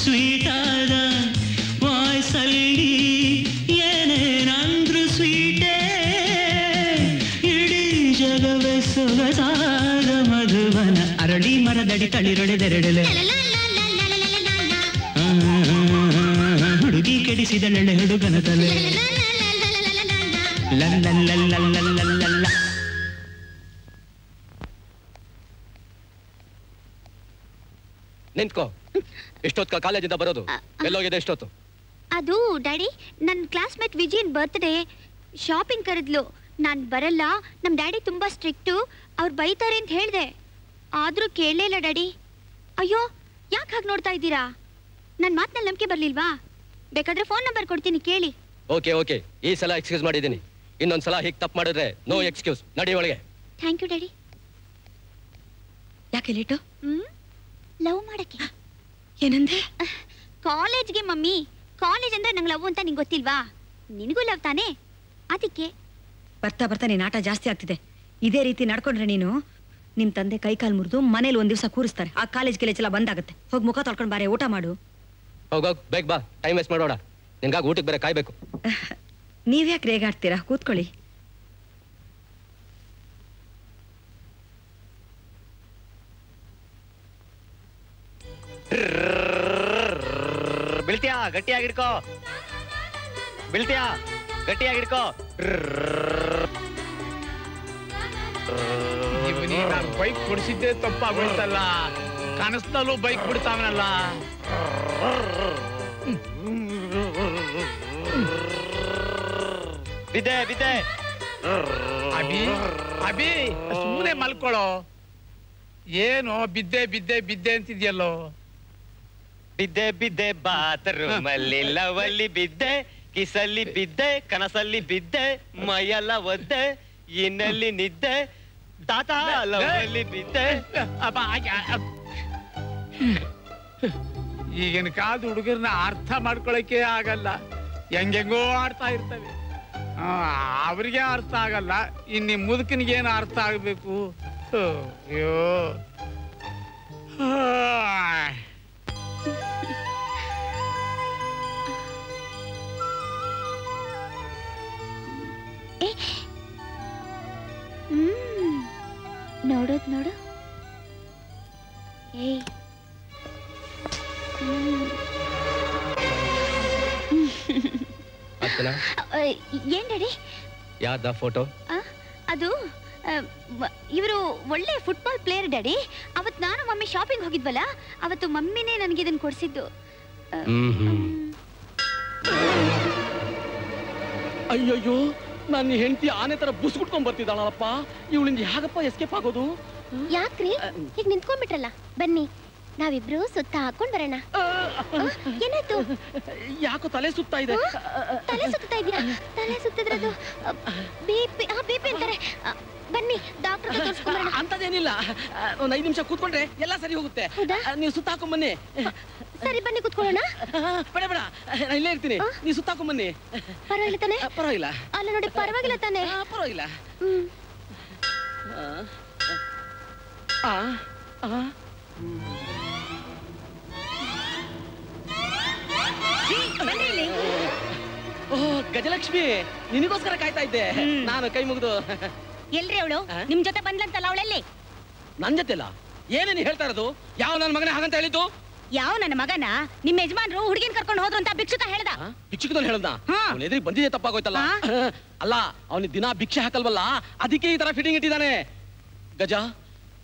ಸ್ವೀಟಾದ ವಾಯ್ಸಲ್ಲಿ ಏನೇನಂದ್ರು ಸ್ವೀಟೇ ಇಡೀ ಜಗವೇ ಸೊಗಸಾದ ಮಧುವನ. ಅರಳಿ ಮರದಡಿ ತಳಿರೊಡೆದೆರೆಡೆಲೆ ಹುಡುಗಿ ಕೆಡಿಸಿದಳೆಳೆ ಹುಡುಗನ ತಲೆ. ಲಲ್ಲಲ್ಲಲ್ಲಲ್ಲಲ್ಲಲ್ಲ. ನಿಂತ್ಕೋ. ಎಷ್ಟೊತ್ತ ಕಾಲೇಜಿಂದ ಬರೋದು? ಎಲ್ಲೋಗಿದೆ ಎಷ್ಟೊತ್ತು? ಅದು ಡ್ಯಾಡಿ, ನನ್ನ ಕ್ಲಾಸ್ಮೇಟ್ ವಿಜಯನ್ ಬರ್ತ್ಡೇ, ಶಾಪಿಂಗ್ ಕರೆದ್ಲು. ನಾನು ಬರಲ್ಲ, ನಮ್ಮ ಡ್ಯಾಡಿ ತುಂಬಾ ಸ್ಟ್ರಿಕ್ಟು, ಅವ್ರು ಬೈತಾರೆ ಅಂತ ಹೇಳಿದೆ. ಆದ್ರೂ ಕೇಳಲೇ ಇಲ್ಲ ಡ್ಯಾಡಿ. ಅಯ್ಯೋ, ಯಾಕೆ ಹಾಗೆ ನೋಡ್ತಾ ಇದ್ದೀರಾ? ನನ್ನ ಮಾತಿನಲ್ಲಿ ನಂಬಿಕೆ ಬರ್ಲಿಲ್ವಾ? ಬೇಕಾದ್ರೆ ಫೋನ್ ನಂಬರ್ ಕೊಡ್ತೀನಿ, ಕೇಳಿ. ಓಕೆ ಓಕೆ, ಈ ಸಲ ಎಕ್ಸ್ಕ್ಯೂಸ್ ಮಾಡಿದ್ದೀನಿ. ಇನ್ನೊಂದ್ಸಲ ಹೀಗೆ ತಪ್ಪು ಮಾಡಿದ್ರೆ ನೋ ಎಕ್ಸ್ಕ್ಯೂಸ್. ನಡಿ ಒಳಗೆ. Thank you daddy. ಯಾಕೆ ಲೇಟು? ಲವ್ ಮಾಡಕ್ಕೆ. ಏನಂದೆ? ಕಾಲೇಜ್ಗೆ ಮಮ್ಮಿ. ಕಾಲೇಜ್ ಅಂದ್ರೆ ನಂಗೆ ಲವ್ ಅಂತ ನಿಂಗೆ ಗೊತ್ತಿಲ್ವಾ? ನಿನಗೂ ಲವ್ ತಾನೇ, ಅದಕ್ಕೆ. ಬರ್ತಾ ಬರ್ತಾ ನೀನ್ ಆಟ ಜಾಸ್ತಿ ಆಗ್ತಿದೆ. ಇದೇ ರೀತಿ ನಡ್ಕೊಂಡ್ರೆ ನೀನು ನಿಮ್ ತಂದೆ ಕೈ ಕಾಲು ಮುರಿದು ಮನೇಲಿ ಒಂದ್ ದಿವಸ ಕೂರಿಸ್ತಾರೆ. ಆ ಕಾಲೇಜ್ ಗೆಲೆಲ್ಲ ಬಂದಾಗತ್ತೆ. ಹೋಗಿ ಮುಖ ತೊಳ್ಕೊಂಡ್ ಬಾರೆ, ಊಟ ಮಾಡು. ಹೋಗೋಗ್ ಬೇಗ ಬಾ, ಟೈಮ್ ವೇಸ್ಟ್ ಮಾಡೋಣ. ನಿನ್ಗಾಗಿ ಊಟಕ್ಕೆ ಬೇರೆ ಕಾಯ್ಬೇಕು. ನೀವ್ಯಾಕೆ ರೇಗಾಡ್ತೀರಾ? ಕೂತ್ಕೊಳ್ಳಿ. ಬೀಳ್ತೀಯಾ? ಗಟ್ಟಿಯಾಗಿಡ್ಕೋ. ಬೀಳ್ತೀಯಾ? ಗಟ್ಟಿಯಾಗಿಡ್ಕೋ. ಬೈಕ್ ಕೊಡಿಸಿದ್ದೆ ತಪ್ಪಾಗೋಯ್ತಲ್ಲ. ಕನಸ್ನಲ್ಲೂ ಬೈಕ್ ಬಿಡ್ತಾವನಲ್ಲ. ಬಿದ್ದೆ ಬಿದ್ದೆ. ಅಭಿ ಅಭಿ ಸುಮ್ಮನೆ ಮಲ್ಕೊಳ್ಳೋ. ಏನೋ ಬಿದ್ದೆ ಬಿದ್ದೆ ಬಿದ್ದೆ ಅಂತಿದ್ಯಲ್ಲೋ. ಬಿದ್ದೆ ಬಿದ್ದೆ ಬಾತ್ರೂಮಲ್ಲಿ ಲವಲ್ಲಿ ಬಿದ್ದೆ, ಕಿಸಲ್ಲಿ ಬಿದ್ದೆ, ಕನಸಲ್ಲಿ ಬಿದ್ದೆ, ಮೈಯೆಲ್ಲ ಒದ್ದೆ, ಇನ್ನಲ್ಲಿ ನಿದ್ದೆ, ತಾತ ಲವಲ್ಲಿ ಬಿದ್ದೆ. ಈಗಿನ ಕಾಲದ ಹುಡುಗರನ್ನ ಅರ್ಥ ಮಾಡ್ಕೊಳಕ್ಕೆ ಆಗಲ್ಲ. ಹೆಂಗೆಂಗೋ ಆಡ್ತಾ ಇರ್ತವೆ. ಅವ್ರಿಗೆ ಅರ್ಥ ಆಗಲ್ಲ, ಇನ್ನು ಮುದುಕನಿಗೇನು ಅರ್ಥ ಆಗ್ಬೇಕು? ಅಯ್ಯೋ ನೋಡೋದ್ ನೋಡು. ಏಯ್ ಏನ್ ಡ್ಯಾಡಿ? ಯಾರ್ದ ಫೋಟೋ? ಅದು ಇವರು ಒಳ್ಳೆ ಫುಟ್ಬಾಲ್ ಪ್ಲೇಯರ್ ಡ್ಯಾಡಿ. ಅವತ್ ನಾನು ಮಮ್ಮಿ ಶಾಪಿಂಗ್ ಹೋಗಿದ್ವಲ್ಲ, ಅವತ್ತು ಮಮ್ಮಿನೇ ನನಗೆ ಇದನ್ನ ಕೊಡ್ಸಿದ್ದು. ಅಯ್ಯಯ್ಯೋ, ನನ್ನ ಹೆಂಡತಿ ಆನೆ ತರ ಬುಸ್ಗುಟ್ಕೊಂಡ್ ಬರ್ತಿದ್ದಾಳಪ್ಪ. ಇವಳಿಂದ ಹೇಗಪ್ಪ ಎಸ್ಕೇಪ್ ಆಗೋದು? ಯಾಕ್ರಿ ಈಗ ನಿಂತ್ಕೊಂಡ್ಬಿಟ್ರಲ್ಲ, ಬನ್ನಿ ನಾವಿಬ್ರು ಸುತ್ತ ಹಾಕೊಂಡ್ ಬರೋಣ. ಏನಾಯ್ತು? ಯಾಕೋ ತಲೆ ಸುತ್ತಾ ಇದೆ. ತಲೆ ಸುತ್ತಾ ಇದೆಯಾ? ತಲೆ ಸುತ್ತಿದ್ರದು ಬಿಪಿ ಅಂತಾರೆ. ಬನ್ನಿ ಡಾಕ್ಟರ್ ತೋರಿಸ್ಕೊಂಡ್ಬರೋಣ. ಅಂತದೇನಿಲ್ಲ, ಒಂದ್ 5 ನಿಮಿಷ ಕೂತ್ಕೊಂಡ್ರೆ ಎಲ್ಲ ಸರಿ ಹೋಗುತ್ತೆ. ನೀವು ಸುತ್ತ ಹಾಕೊಂಡ್ ಬನ್ನಿ. ಸರಿ ಬನ್ನಿ ಕೂತ್ಕೊಳ್ಳೋಣ. ಬೇಡ ಬೇಡ, ನಾನು ಇಲ್ಲೇ ಇರ್ತೀನಿ. ನೀವು ಸುತ್ತ ಹಾಕೊಂಡ್ ಬನ್ನಿ. ಪರವಾಗಿಲ್ಲ ತಾನೆ? ಪರವಾಗಿಲ್ಲ. ಅಲ್ಲ ನೋಡಿ, ಪರವಾಗಿಲ್ಲ ತಾನೆ? ಪರವಾಗಿಲ್ಲ. ಗಜಲಕ್ಷ್ಮಿ, ನಿನಗೋಸ್ಕರ ಕಾಯ್ತಾ ಇದ್ದೆ ನಾನು, ಕೈ ಮುಗಿದು. ಎಲ್ರಿ ಅವಳು? ನಿಮ್ ಜೊತೆ ಬಂದ್ಲಂತಲ್ಲ, ಅವಳಲ್ಲಿ? ನನ್ ಜೊತೆಲ್ಲ ಏನೇನು ಹೇಳ್ತಾ ಇರೋದು? ಯಾವ ನನ್ನ ಮಗನೇ ಹಾಗಂತ ಹೇಳಿದ್ದು? ಯಾವ ನನ್ನ ಮಗನ? ನಿಮ್ ಯಜಮಾನ್ರು ಹುಡುಗಿನ ಕರ್ಕೊಂಡು ಹೋದ್ರು ಅಂತ ಭಿಕ್ಷುಕ ಹೇಳ್ದ. ಭಿಕ್ಷುಕದಲ್ಲಿ ಹೇಳ್ದ? ಅವನ ಎದುರಿಗೆ ಬಂದಿದೆ, ತಪ್ಪಾಗೋಯ್ತಲ್ಲ. ಅಲ್ಲ, ಅವನಿಗೆ ದಿನ ಭಿಕ್ಷೆ ಹಾಕಲ್ವಲ್ಲ, ಅದಕ್ಕೆ ಈ ತರ ಫಿಟ್ಟಿಂಗ್ ಇಟ್ಟಿದ್ದಾನೆ. ಗಜ,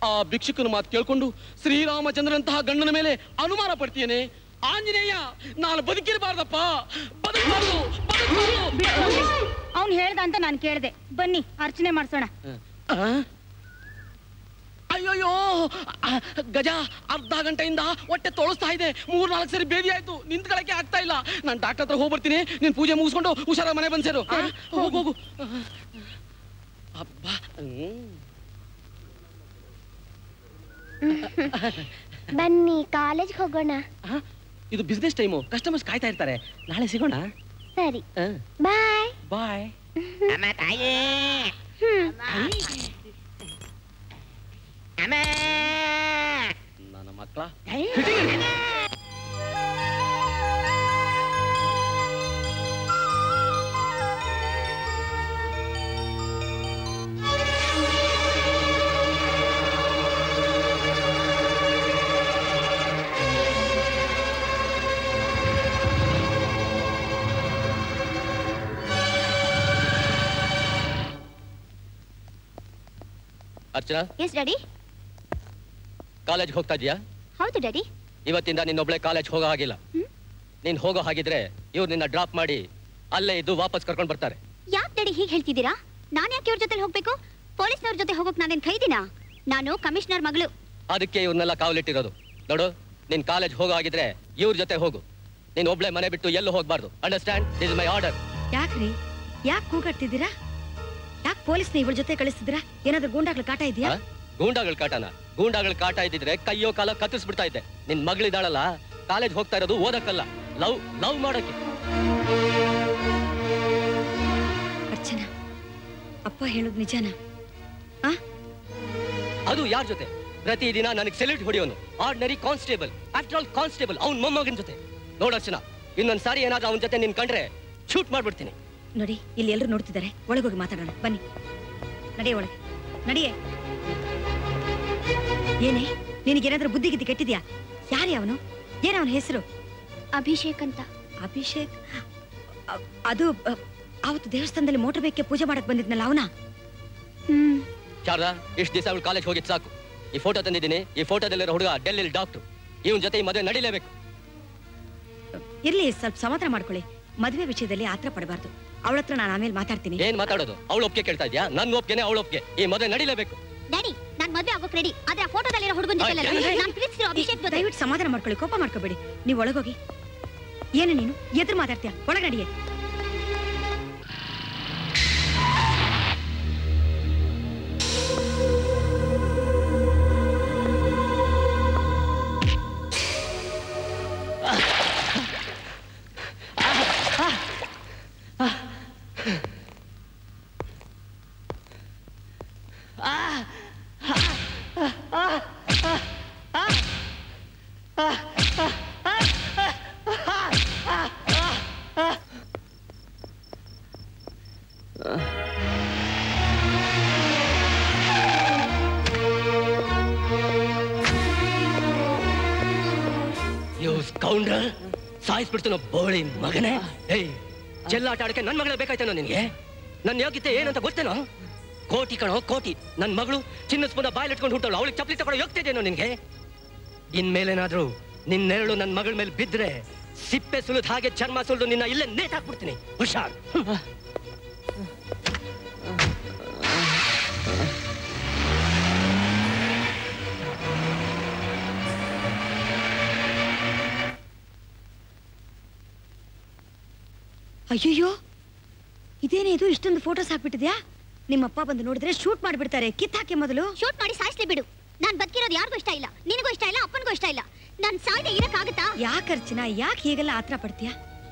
ಆ ಭಿಕ್ಷುಕನ ಮಾತು ಕೇಳ್ಕೊಂಡು ಶ್ರೀರಾಮಚಂದ್ರಂತಹ ಗಂಡನ ಮೇಲೆ ಅನುಮಾನ ಪಡ್ತೀಯೇನೆ? ಆಂಜನೇಯ, ನಾನು ಬದುಕಿರಬಾರ್ದಪ್ಪ, ಬದುಕಬಾರ್ದು. ಅವ್ನು ಹೇಳ್ದ ಅಂತ ನಾನು ಕೇಳ್ದೆ. ಬನ್ನಿ ಅರ್ಚನೆ ಮಾಡ್ಸೋಣ. ಅಯ್ಯೋಯ್ಯೋ ಗಜ, ಅರ್ಧ ಗಂಟೆಯಿಂದ ಹೊಟ್ಟೆ ತೊಳಸ್ತಾ ಇದೆ. 3-4 ಸರಿ ಬೇದಿ ಆಯ್ತು, ನಿಂತ್ಕೊಳ್ಳಕ್ಕೆ ಆಗ್ತಾ ಇಲ್ಲ. ನಾನು ಡಾಕ್ಟರ್ ಹತ್ರ ಹೋಗ್ಬರ್ತೀನಿ. ನೀನ್ ಪೂಜೆ ಮುಗಿಸ್ಕೊಂಡು ಹುಷಾರ ಮನೆ ಬಂದ್ ಸೇರು. ಹೋಗು. ಅಬ್ಬಾ, ಬನ್ನಿ ಕಾಲೇಜ್ ಹೋಗೋಣ. ಇದು ಬಿಸ್ನೆಸ್ ಟೈಮು, ಕಸ್ಟಮರ್ಸ್ ಕಾಯ್ತಾ ಇರ್ತಾರೆ. ನಾಳೆ ಸಿಗೋಣ. ಸರಿ, ಬಾಯ್ ಬಾಯ್. ನನ್ನ ಮಕ್ಕಳ ಅರ್ಚನಾ. Yes daddy. ಕಾಲೇಜ್ ಹೋಗ್ತಾ ಇದೀಯಾ? ಹೌದು ಡ್ಯಾಡಿ. ಇವತ್ತಿಂದ ನಿನ್ನೊಬ್ಳೆ ಕಾಲೇಜ್ ಹೋಗೋ ಹಾಗಿಲ್ಲ. ನೀನ್ ಹೋಗೋ ಹಾಗಿದ್ರೆ ಇವ್ರು ನಿನ್ನ ಡ್ರಾಪ್ ಮಾಡಿ ಅಲ್ಲೇ ಇದ್ದು ವಾಪಸ್ ಕರ್ಕೊಂಡು ಬರ್ತಾರೆ. ಯಾಕೆ ಡ್ಯಾಡಿ ಹೀಗೆ ಹೇಳ್ತಿದ್ದೀರಾ? ನಾನು ಯಾಕೆ ಇವ್ರ ಜೊತೆ ಹೋಗ್ಬೇಕು? ಪೊಲೀಸ್ನವ್ರ ಜೊತೆ ಹೋಗೋಕ್ ನಾನೇನ್ ಖೈದಿನಾ? ನಾನು ಕಮಿಷನರ್ ಮಗಳು. ಅದಕ್ಕೆ ಇವ್ರನ್ನೆಲ್ಲ ಕಾವಲಿಟ್ಟಿರೋದು. ನೋಡು, ನೀನ್ ಕಾಲೇಜ್ ಹೋಗೋ ಹಾಗಿದ್ರೆ ಇವ್ರ ಜೊತೆ ಹೋಗು. ನೀನ್ ಒಬ್ಳೆ ಮನೆ ಬಿಟ್ಟು ಎಲ್ಲೂ ಹೋಗ್ಬಾರ್ದು. Understand? This is my order. ಯಾಕ್ರಿ, ಯಾಕೆ ಕೂಗಾಡ್ತಿದ್ದೀರಾ? ಯಾಕೆ ಪೊಲೀಸ್ನ ಇವ್ರ ಜೊತೆ ಕಳಿಸ್ತಿದ್ದೀರಾ? ಏನಾದ್ರೂ ಗೂಂಡಾಗಳ ಕಾಟ ಇದೆಯಾ? ಗೂಂಡಾಗಳ ಕಾಟನ? ಗೂಂಡಾಗಳ ಕಾಟ ಇದ್ದಿದ್ರೆ ಕೈಯೋ ಕಾಲ ಕತ್ತರಿಸ್ಬಿಡ್ತಾ ಇದ್ದೆ. ನಿನ್ ಮಗಳಿದಾಳಲ್ಲ, ಕಾಲೇಜ್ ಹೋಗ್ತಾ ಇರೋದು ಓದಕ್ಕಲ್ಲ, ಲವ್ ಮಾಡೋಕೆ. ಅರ್ಚನಾ, ಅಪ್ಪ ಹೇಳೋದು ನಿಜಾನಾ? ಅದು ಯಾರ ಜೊತೆ? ಪ್ರತಿದಿನ ನನಗೆ ಸೆಲ್ಯೂಟ್ ಹೊಡೆಯೋನು ordinary constable. After all constable, ಅವ್ನ ಮೊಮ್ಮಗನ ಜೊತೆ. ನೋಡ ಅರ್ಚನಾ, ಇನ್ನೊಂದ್ ಸಾರಿ ಏನಾದ್ರೂ ಅವನ ಜೊತೆ ನಿನ್ ಕಂಡ್ರೆ ಶೂಟ್ ಮಾಡ್ಬಿಡ್ತೀನಿ. ನೋಡಿ, ಇಲ್ಲಿ ಎಲ್ಲರೂ ನೋಡ್ತಿದ್ದಾರೆ. ಒಳಗೋಗಿ ಮಾತಾಡೋಣ. ಬನ್ನಿ, ನಡೆಯ ಒಳಗೆ, ನಡಿಯೇ. ಏನೇ, ನಿನಗೇನಾದ್ರೂ ಬುದ್ಧಿ ಗಿದ್ದಿ ಕೆಟ್ಟಿದ್ಯಾ? ಯಾರೇ ಅವನು? ಏನವನ ಹೆಸರು? ಅಭಿಷೇಕ್ ಅಂತ. ಅಭಿಷೇಕ್? ಅದು ಅವತ್ತು ದೇವಸ್ಥಾನದಲ್ಲಿ ಮೋಟರ್ ಬೈಕ್ಗೆ ಪೂಜೆ ಮಾಡಕ್ ಬಂದಿದ್ನಲ್ಲ ಅವನ? ಶಾರದಾ, ಇಷ್ಟು ದಿವಸ ಅವಳು ಕಾಲೇಜ್ ಹೋಗಿದ್ ಸಾಕು. ಈ ಫೋಟೋ ತಂದಿದ್ದೀನಿ. ಈ ಫೋಟೋದಲ್ಲಿರೋ ಹುಡುಗ ಡೆಲ್ಲಿ ಡಾಕ್ಟರ್. ಇವನ್ ಜೊತೆ ಈ ಮದುವೆ ನಡೀಲೇಬೇಕು. ಇರ್ಲಿ, ಸ್ವಲ್ಪ ಸಮಾಧಾನ ಮಾಡ್ಕೊಳ್ಳಿ. ಮದುವೆ ವಿಷಯದಲ್ಲಿ ಆತರ ಪಡಬಾರ್ದು. ಅವಳ ಹತ್ರ ನಾನು ಆಮೇಲೆ ಮಾತಾಡ್ತೀನಿ. ಏನ್ ಮಾತಾಡೋದು? ಅವಳು ಒಪ್ಪಿಗೆ ಕೇಳ್ತಾ ಇದ್ಯಾ? ನನ್ನ ಒಪ್ಪಿಗೆನೆ ಅವಳು ಒಪ್ಪಿಗೆ. ಈ ಮದುವೆ ನಡೀಲೇಬೇಕು. ಡ್ಯಾಡಿ, ನಾನ್ ಮದುವೆ ಆಗೋಕ್ ರೆಡಿ. ಆದ್ರೆ ಆ ಫೋಟೋದಲ್ಲಿರೋ ಹುಡುಗನ ಜೊತೆ ನಾನು ಪ್ರೀತಿಸಿರೋ ಅಭಿಷೇಕ್ ಜೊತೆ. ದಯವಿಟ್ಟು ಸಮಾಧಾನ ಮಾಡ್ಕೊಳ್ಳಿ, ಕೋಪ ಮಾಡ್ಕೋಬೇಡಿ. ನೀವು ಒಳಗೋಗಿ. ಏನು ನೀನು ಎದುರು ಮಾತಾಡ್ತೀಯಾ? ಒಳಗೆ ನಡಿಯೇ. ಕೌಂಡ್ರಲ್ ಸಾಯಿಸ್ಬಿಡ್ತೀನೋ ಬೋಳಿ ಮಗನೇ. ಏಯ್ ಚೆಲ್ಲಾಟ ಆಡಕ್ಕೆ ನನ್ ಮಗಳೇ ಬೇಕಾಯ್ತೇನೋ ನಿನ್ಗೆ? ನನ್ನ ಯೋಗ್ಯತೆ ಏನಂತ ಗೊತ್ತೇನೋ? ಕೋಟಿ ಕಣೋ ಕೋಟಿ. ನನ್ ಮಗಳು ಚಿನ್ನ ಸ್ಪೂನ ಬಾಯ್ಲಿಟ್ಕೊಂಡು ಹುಟ್ಟವಳು, ಅವಳಿಗೆ ಚಪ್ಪಲಿ ತಗೊಳ್ಳೋ ಯೋಗ್ಯತೆ ಇದೆಯೇನೋ ನಿನ್ಗೆ? ಇನ್ಮೇಲೇನಾದ್ರೂ ನಿನ್ನೆರಳು ನನ್ನ ಮಗಳ ಮೇಲೆ ಬಿದ್ರೆ ಸಿಪ್ಪೆ ಸುಲಿದ ಹಾಗೆ ಚರ್ಮ ಸುಲಿದು ನಿನ್ನ ಇಲ್ಲೇ ನೇತ್ ಹಾಕ್ಬಿಡ್ತೀನಿ. ಹುಷಾರ್. ಅಯ್ಯಯ್ಯೋ, ಇದೇನೇ ಇದು? ಇಷ್ಟೊಂದು ಫೋಟೋಸ್ ಹಾಕ್ಬಿಟ್ಟಿದ್ಯಾ? ನಿಮ್ಮಪ್ಪ ಬಂದು ನೋಡಿದ್ರೆ ಶೂಟ್ ಮಾಡ್ಬಿಡ್ತಾರೆ. ಕಿತ್ತಾಕೆ ಮೊದಲು. ಶೂಟ್ ಮಾಡಿ ಸಾಯಿಸ್ಲಿ ಬಿಡು. ನಾನ್ ಬದುಕಿರೋದು ಯಾರಿಗೂ ಇಷ್ಟ ಇಲ್ಲ. ನಿನಗೂ ಇಷ್ಟ ಇಲ್ಲ, ಅಪ್ಪನಿಗೂ ಇಷ್ಟ ಇಲ್ಲ. ನಾನ್ ಸಾಯ್ದೆ ಇರಕ್ಕಾಗತ್ತಾ? ಯಾಕೆ ಅರ್ಚನಾ, ಯಾಕೆ ಹೀಗೆಲ್ಲ ಆತರ ಪಡ್ತೀಯಾ?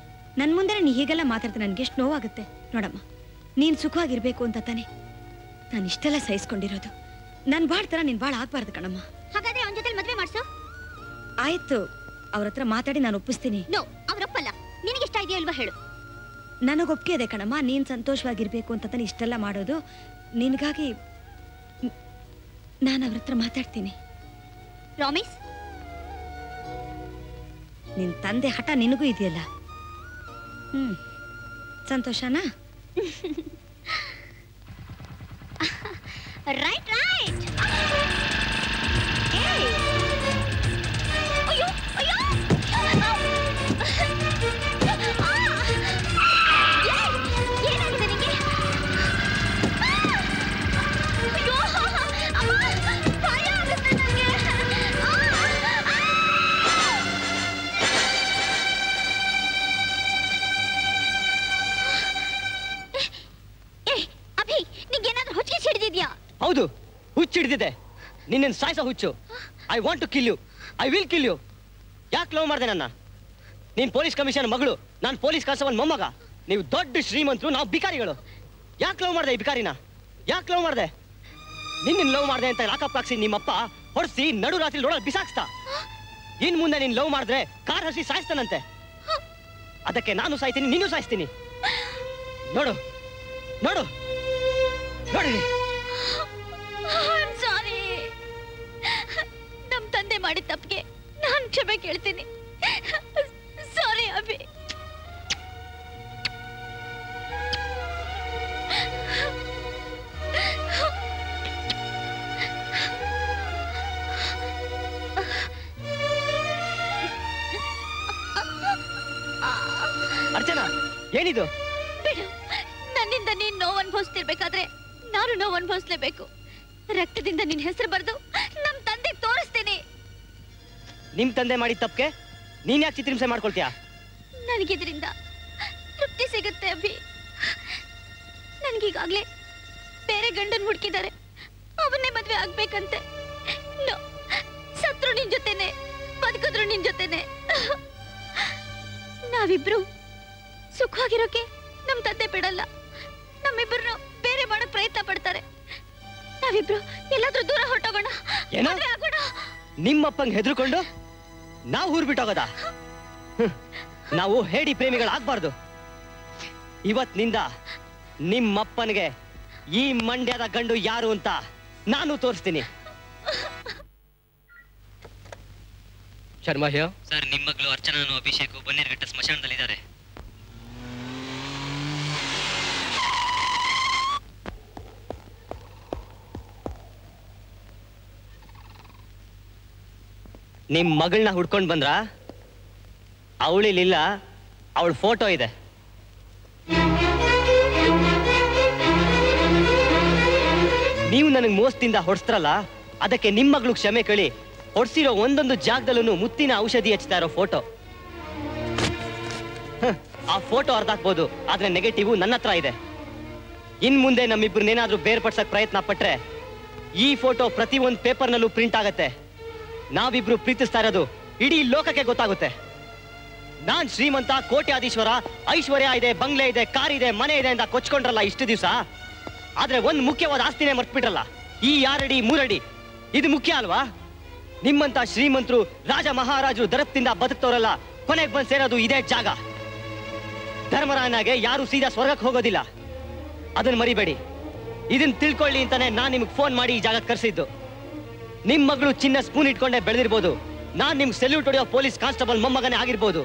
ನನ್ ಮುಂದೆ ನೀ ಹೀಗೆಲ್ಲ ಮಾತಾಡ್ತಾ ನನ್ಗೆ ಎಷ್ಟು ನೋವಾಗುತ್ತೆ. ನೋಡಮ್ಮ, ನೀನ್ ಸುಖವಾಗಿರ್ಬೇಕು ಅಂತ ತಾನೆ ನಾನು ಇಷ್ಟೆಲ್ಲ ಸಹಿಸ್ಕೊಂಡಿರೋದು. ನನ್ ಬಾಳ್ ತರ ನೀನ್ ಬಾಳ್ ಆಗ್ಬಾರ್ದು ಕಣಮ್ಮ. ಹಾಗಾದ್ರೆ ಅವನ ಜೊತೆ ಮದ್ವೆ ಮಾಡ್ಸು. ಆಯ್ತು, ಅವ್ರ ಹತ್ರ ಮಾತಾಡಿ ನಾನು ಒಪ್ಪಿಸ್ತೀನಿ. ನೋ, ಅವ್ರಪ್ಪಲ್ಲ. ನಿನಗಿಷ್ಟ ಇದೆಯೋ ಇಲ್ವಾ ಹೇಳು. ನನಗೊಪ್ಪಿಗೆ ಇದೆ ಕಣಮ್ಮ. ನೀನ್ ಸಂತೋಷವಾಗಿರ್ಬೇಕು ಅಂತ ತಾನೆ ಇಷ್ಟೆಲ್ಲ ಮಾಡೋದು. ನಿನ್ಗಾಗಿ ನಾನು ಅವ್ರ ಹತ್ರ ಮಾತಾಡ್ತೀನಿ. ಪ್ರಾಮಿಸ್? ನಿನ್ ತಂದೆ ಹಠ ನಿನಗೂ ಇದೆಯಲ್ಲ. ಸಂತೋಷನಾ? Right right. ಅಯ್ಯೋ ಅಯ್ಯೋ, ಏನಾಗಿದೆ ನಿಂಗೆ? ಅಯ್ಯೋ ಅಮ್ಮ, ಭಯ ಆಗುತ್ತೆ ನನಗೆ. ಅಭಿ, ನಿಂಗೇನಾದ್ರೂ ಹುಚ್ಚಿಗೆ ಹಿಡಿದಿದ್ಯಾ? ಹೌದು, ಹುಚ್ಚು ಹಿಡಿದಿದೆ. ನಿನ್ನೇನು ಸಾಯಿಸೋ ಹುಚ್ಚು. I want to kill you. I will kill you. ಯಾಕೆ ಲವ್ ಮಾಡಿದೆ ನನ್ನ? ನೀನ್ ಪೊಲೀಸ್ ಕಮಿಷನ್ ಮಗಳು, ನಾನು ಪೊಲೀಸ್ ಕಾನ್ಸ್ಟೇಬಲ್ ಮೊಮ್ಮಗ. ನೀವು ದೊಡ್ಡ ಶ್ರೀಮಂತರು, ನಾವು ಬಿಕಾರಿಗಳು. ಯಾಕೆ ಲವ್ ಮಾಡಿದೆ ಈ ಬಿಕಾರಿನ? ಯಾಕೆ ಲವ್ ಮಾಡಿದೆ? ನಿನ್ನ ಲವ್ ಮಾಡಿದೆ ಅಂತ ಲಾಕಪ್ ಹಾಕ್ಸಿ ನಿಮ್ಮಪ್ಪ ಹೊಡ್ಸಿ ನಡು ರಾತ್ರಿ ರೋಡಲ್ಲಿ ಬಿಸಾಕ್ಸ್ತಾ. ಇನ್ ಮುಂದೆ ನೀನ್ ಲವ್ ಮಾಡಿದ್ರೆ ಕಾರ್ ಹಸಿ ಸಾಯಿಸ್ತಾನಂತೆ. ಅದಕ್ಕೆ ನಾನು ಸಾಯ್ತೀನಿ, ನೀನು ಸಾಯಿಸ್ತೀನಿ. ನೋಡು ನೋಡು ನೋಡಿ. ಸಾರಿ, ನಮ್ ತಂದೆ ಮಾಡಿದ ತಪ್ಪಿಗೆ ನಾನು ಕ್ಷಮೆ ಕೇಳ್ತೀನಿ. ಸಾರಿ ಅಭಿ. ಅರ್ಚನಾ, ಏನಿದು? ಬಿಡು, ನನ್ನಿಂದ ನೀನ್ ನೋವು ಅನುಭವಿಸ್ತಿರ್ಬೇಕಾದ್ರೆ ನಾನು ನೋವು ಅನುಭವಿಸ್ಲೇಬೇಕು. ರಕ್ತದಿಂದ ನಿನ್ ಹೆಸರು ಬರೆದು ನಮ್ ತಂದೆ ತೋರಿಸ್ತೀನಿ. ನಿಮ್ ತಂದೆ ಮಾಡಿದ ತಪ್ಪಿಗೆ ನೀನ್ ಯಾಕೆ ಚಿತ್ರಹಿಂಸೆ ಮಾಡ್ಕೊಳ್ತೀಯಾ? ನನಗಿದ್ರಿಂದ ತೃಪ್ತಿ ಸಿಗುತ್ತೆ ಅಭಿ. ನನ್ಗೀಗಾಗ್ಲೇ ಬೇರೆ ಗಂಡನ್ ಹುಡುಕಿದ್ದಾರೆ, ಅವನ್ನೇ ಮದ್ವೆ ಆಗ್ಬೇಕಂತೆ. ಸತ್ರು ನಿನ್ ಜೊತೆನೆ, ಬದುಕಿದ್ರು ನಿನ್ ಜೊತೆನೆ. ನಾವಿಬ್ರು ಸುಖವಾಗಿರೋಕೆ ನಮ್ ತಂದೆ ಬಿಡಲ್ಲ. ನಮ್ಮಿಬ್ರು ಬೇರೆ ಮಾಡಕ್ ಪ್ರಯತ್ನ ಪಡ್ತಾರೆ. ನಾವಿಬ್ರು ಎಲ್ಲಾದ್ರೂ ದೂರ ಹೊರಟೋಗೋಣ, ಮದ್ವೆ ಆಗೋಣ. ನಿಮ್ಮಪ್ಪಂಗೆ ಹೆದರ್ಕೊಂಡು ನಾವು ಊರ್ ಬಿಟ್ಟೋಗೋದ? ನಾವು ಹೇಡಿ ಪ್ರೇಮಿಗಳಾಗ್ಬಾರ್ದು. ಇವತ್ತಿನಿಂದ ನಿಮ್ಮಪ್ಪನಿಗೆ ಈ ಮಂಡ್ಯದ ಗಂಡು ಯಾರು ಅಂತ ನಾನು ತೋರಿಸ್ತೀನಿ. ಶರ್ಮಾ ಹಿಯರ್. ಸರ್, ನಿಮ್ಮ ಮಗಳು ಅರ್ಚನಾನು ಅಭಿಷೇಕ್ ಬನ್ನೇರ್ಘಟ್ಟ ಸ್ಮಶಾನದಲ್ಲಿದ್ದಾರೆ. ನಿಮ್ ಮಗಳನ್ನ ಹುಡ್ಕೊಂಡ್ ಬಂದ್ರ? ಅವಳಿಲಿಲ್ಲ, ಅವಳ ಫೋಟೋ ಇದೆ. ನೀವು ನನಗೆ ಮೋಸದಿಂದ ಹೊಡ್ಸ್ತ್ರಲ್ಲ, ಅದಕ್ಕೆ ನಿಮ್ ಮಗಳು ಕ್ಷಮೆ ಕೇಳಿ ಹೊಡ್ಸಿರೋ ಒಂದೊಂದು ಜಾಗದಲ್ಲೂ ಮುತ್ತಿನ ಔಷಧಿ ಹಚ್ತಾ ಇರೋ ಫೋಟೋ. ಆ ಫೋಟೋ ಅರ್ಧಾಕ್ಬೋದು, ಆದ್ರೆ ನೆಗೆಟಿವ್ ನನ್ನ ಹತ್ರ ಇದೆ. ಇನ್ ಮುಂದೆ ನಮ್ಮಿಬ್ರನ್ನೇನಾದ್ರೂ ಬೇರ್ಪಡ್ಸಕ್ ಪ್ರಯತ್ನ ಪಟ್ರೆ ಈ ಫೋಟೋ ಪ್ರತಿ ಒಂದು ಪೇಪರ್ನಲ್ಲೂ ಪ್ರಿಂಟ್ ಆಗತ್ತೆ. ನಾವಿಬ್ರು ಪ್ರೀತಿಸ್ತಾ ಇರೋದು ಇಡೀ ಲೋಕಕ್ಕೆ ಗೊತ್ತಾಗುತ್ತೆ. ನಾನ್ ಶ್ರೀಮಂತ, ಕೋಟ್ಯಾಧೀಶ್ವರ, ಐಶ್ವರ್ಯ ಇದೆ, ಬಂಗ್ಲೆ ಇದೆ, ಕಾರ್ ಇದೆ, ಮನೆ ಇದೆ ಅಂತ ಕೊಚ್ಕೊಂಡ್ರಲ್ಲ ಇಷ್ಟು ದಿವಸ. ಆದ್ರೆ ಒಂದ್ ಮುಖ್ಯವಾದ ಆಸ್ತಿನೇ ಮರ್ತ್ಬಿಟ್ರಲ್ಲ, ಈ 2 ಅಡಿ 3 ಅಡಿ. ಇದು ಮುಖ್ಯ ಅಲ್ವಾ? ನಿಮ್ಮಂತ ಶ್ರೀಮಂತರು, ರಾಜ ಮಹಾರಾಜರು ದರಪ್ತಿಂದ ಬದುಕ್ತವ್ರಲ್ಲ, ಕೊನೆಗೆ ಬಂದ್ ಸೇರೋದು ಇದೇ ಜಾಗ. ಧರ್ಮರಾಯನಾಗೆ ಯಾರು ಸೀದಾ ಸ್ವರ್ಗಕ್ಕೆ ಹೋಗೋದಿಲ್ಲ. ಅದನ್ನ ಮರಿಬೇಡಿ. ಇದನ್ನ ತಿಳ್ಕೊಳ್ಳಿ ಅಂತಾನೆ ನಾನ್ ನಿಮ್ಗೆ ಫೋನ್ ಮಾಡಿ ಈ ಜಾಗಕ್ಕೆ ಕರೆಸಿದ್ದು. ನಿಮ್ ಮಗಳು ಚಿನ್ನ ಸ್ಪೂನ್ ಇಟ್ಕೊಂಡೆ ಬೆಳೆದಿರ್ಬೋದು, ನಾನ್ ನಿಮ್ಗೆ ಸೆಲ್ಯೂಟ್ ಹೊಡೆಯೋ ಪೊಲೀಸ್ ಕಾನ್ಸ್ಟೇಬಲ್ ಮೊಮ್ಮಗನೇ ಆಗಿರ್ಬೋದು.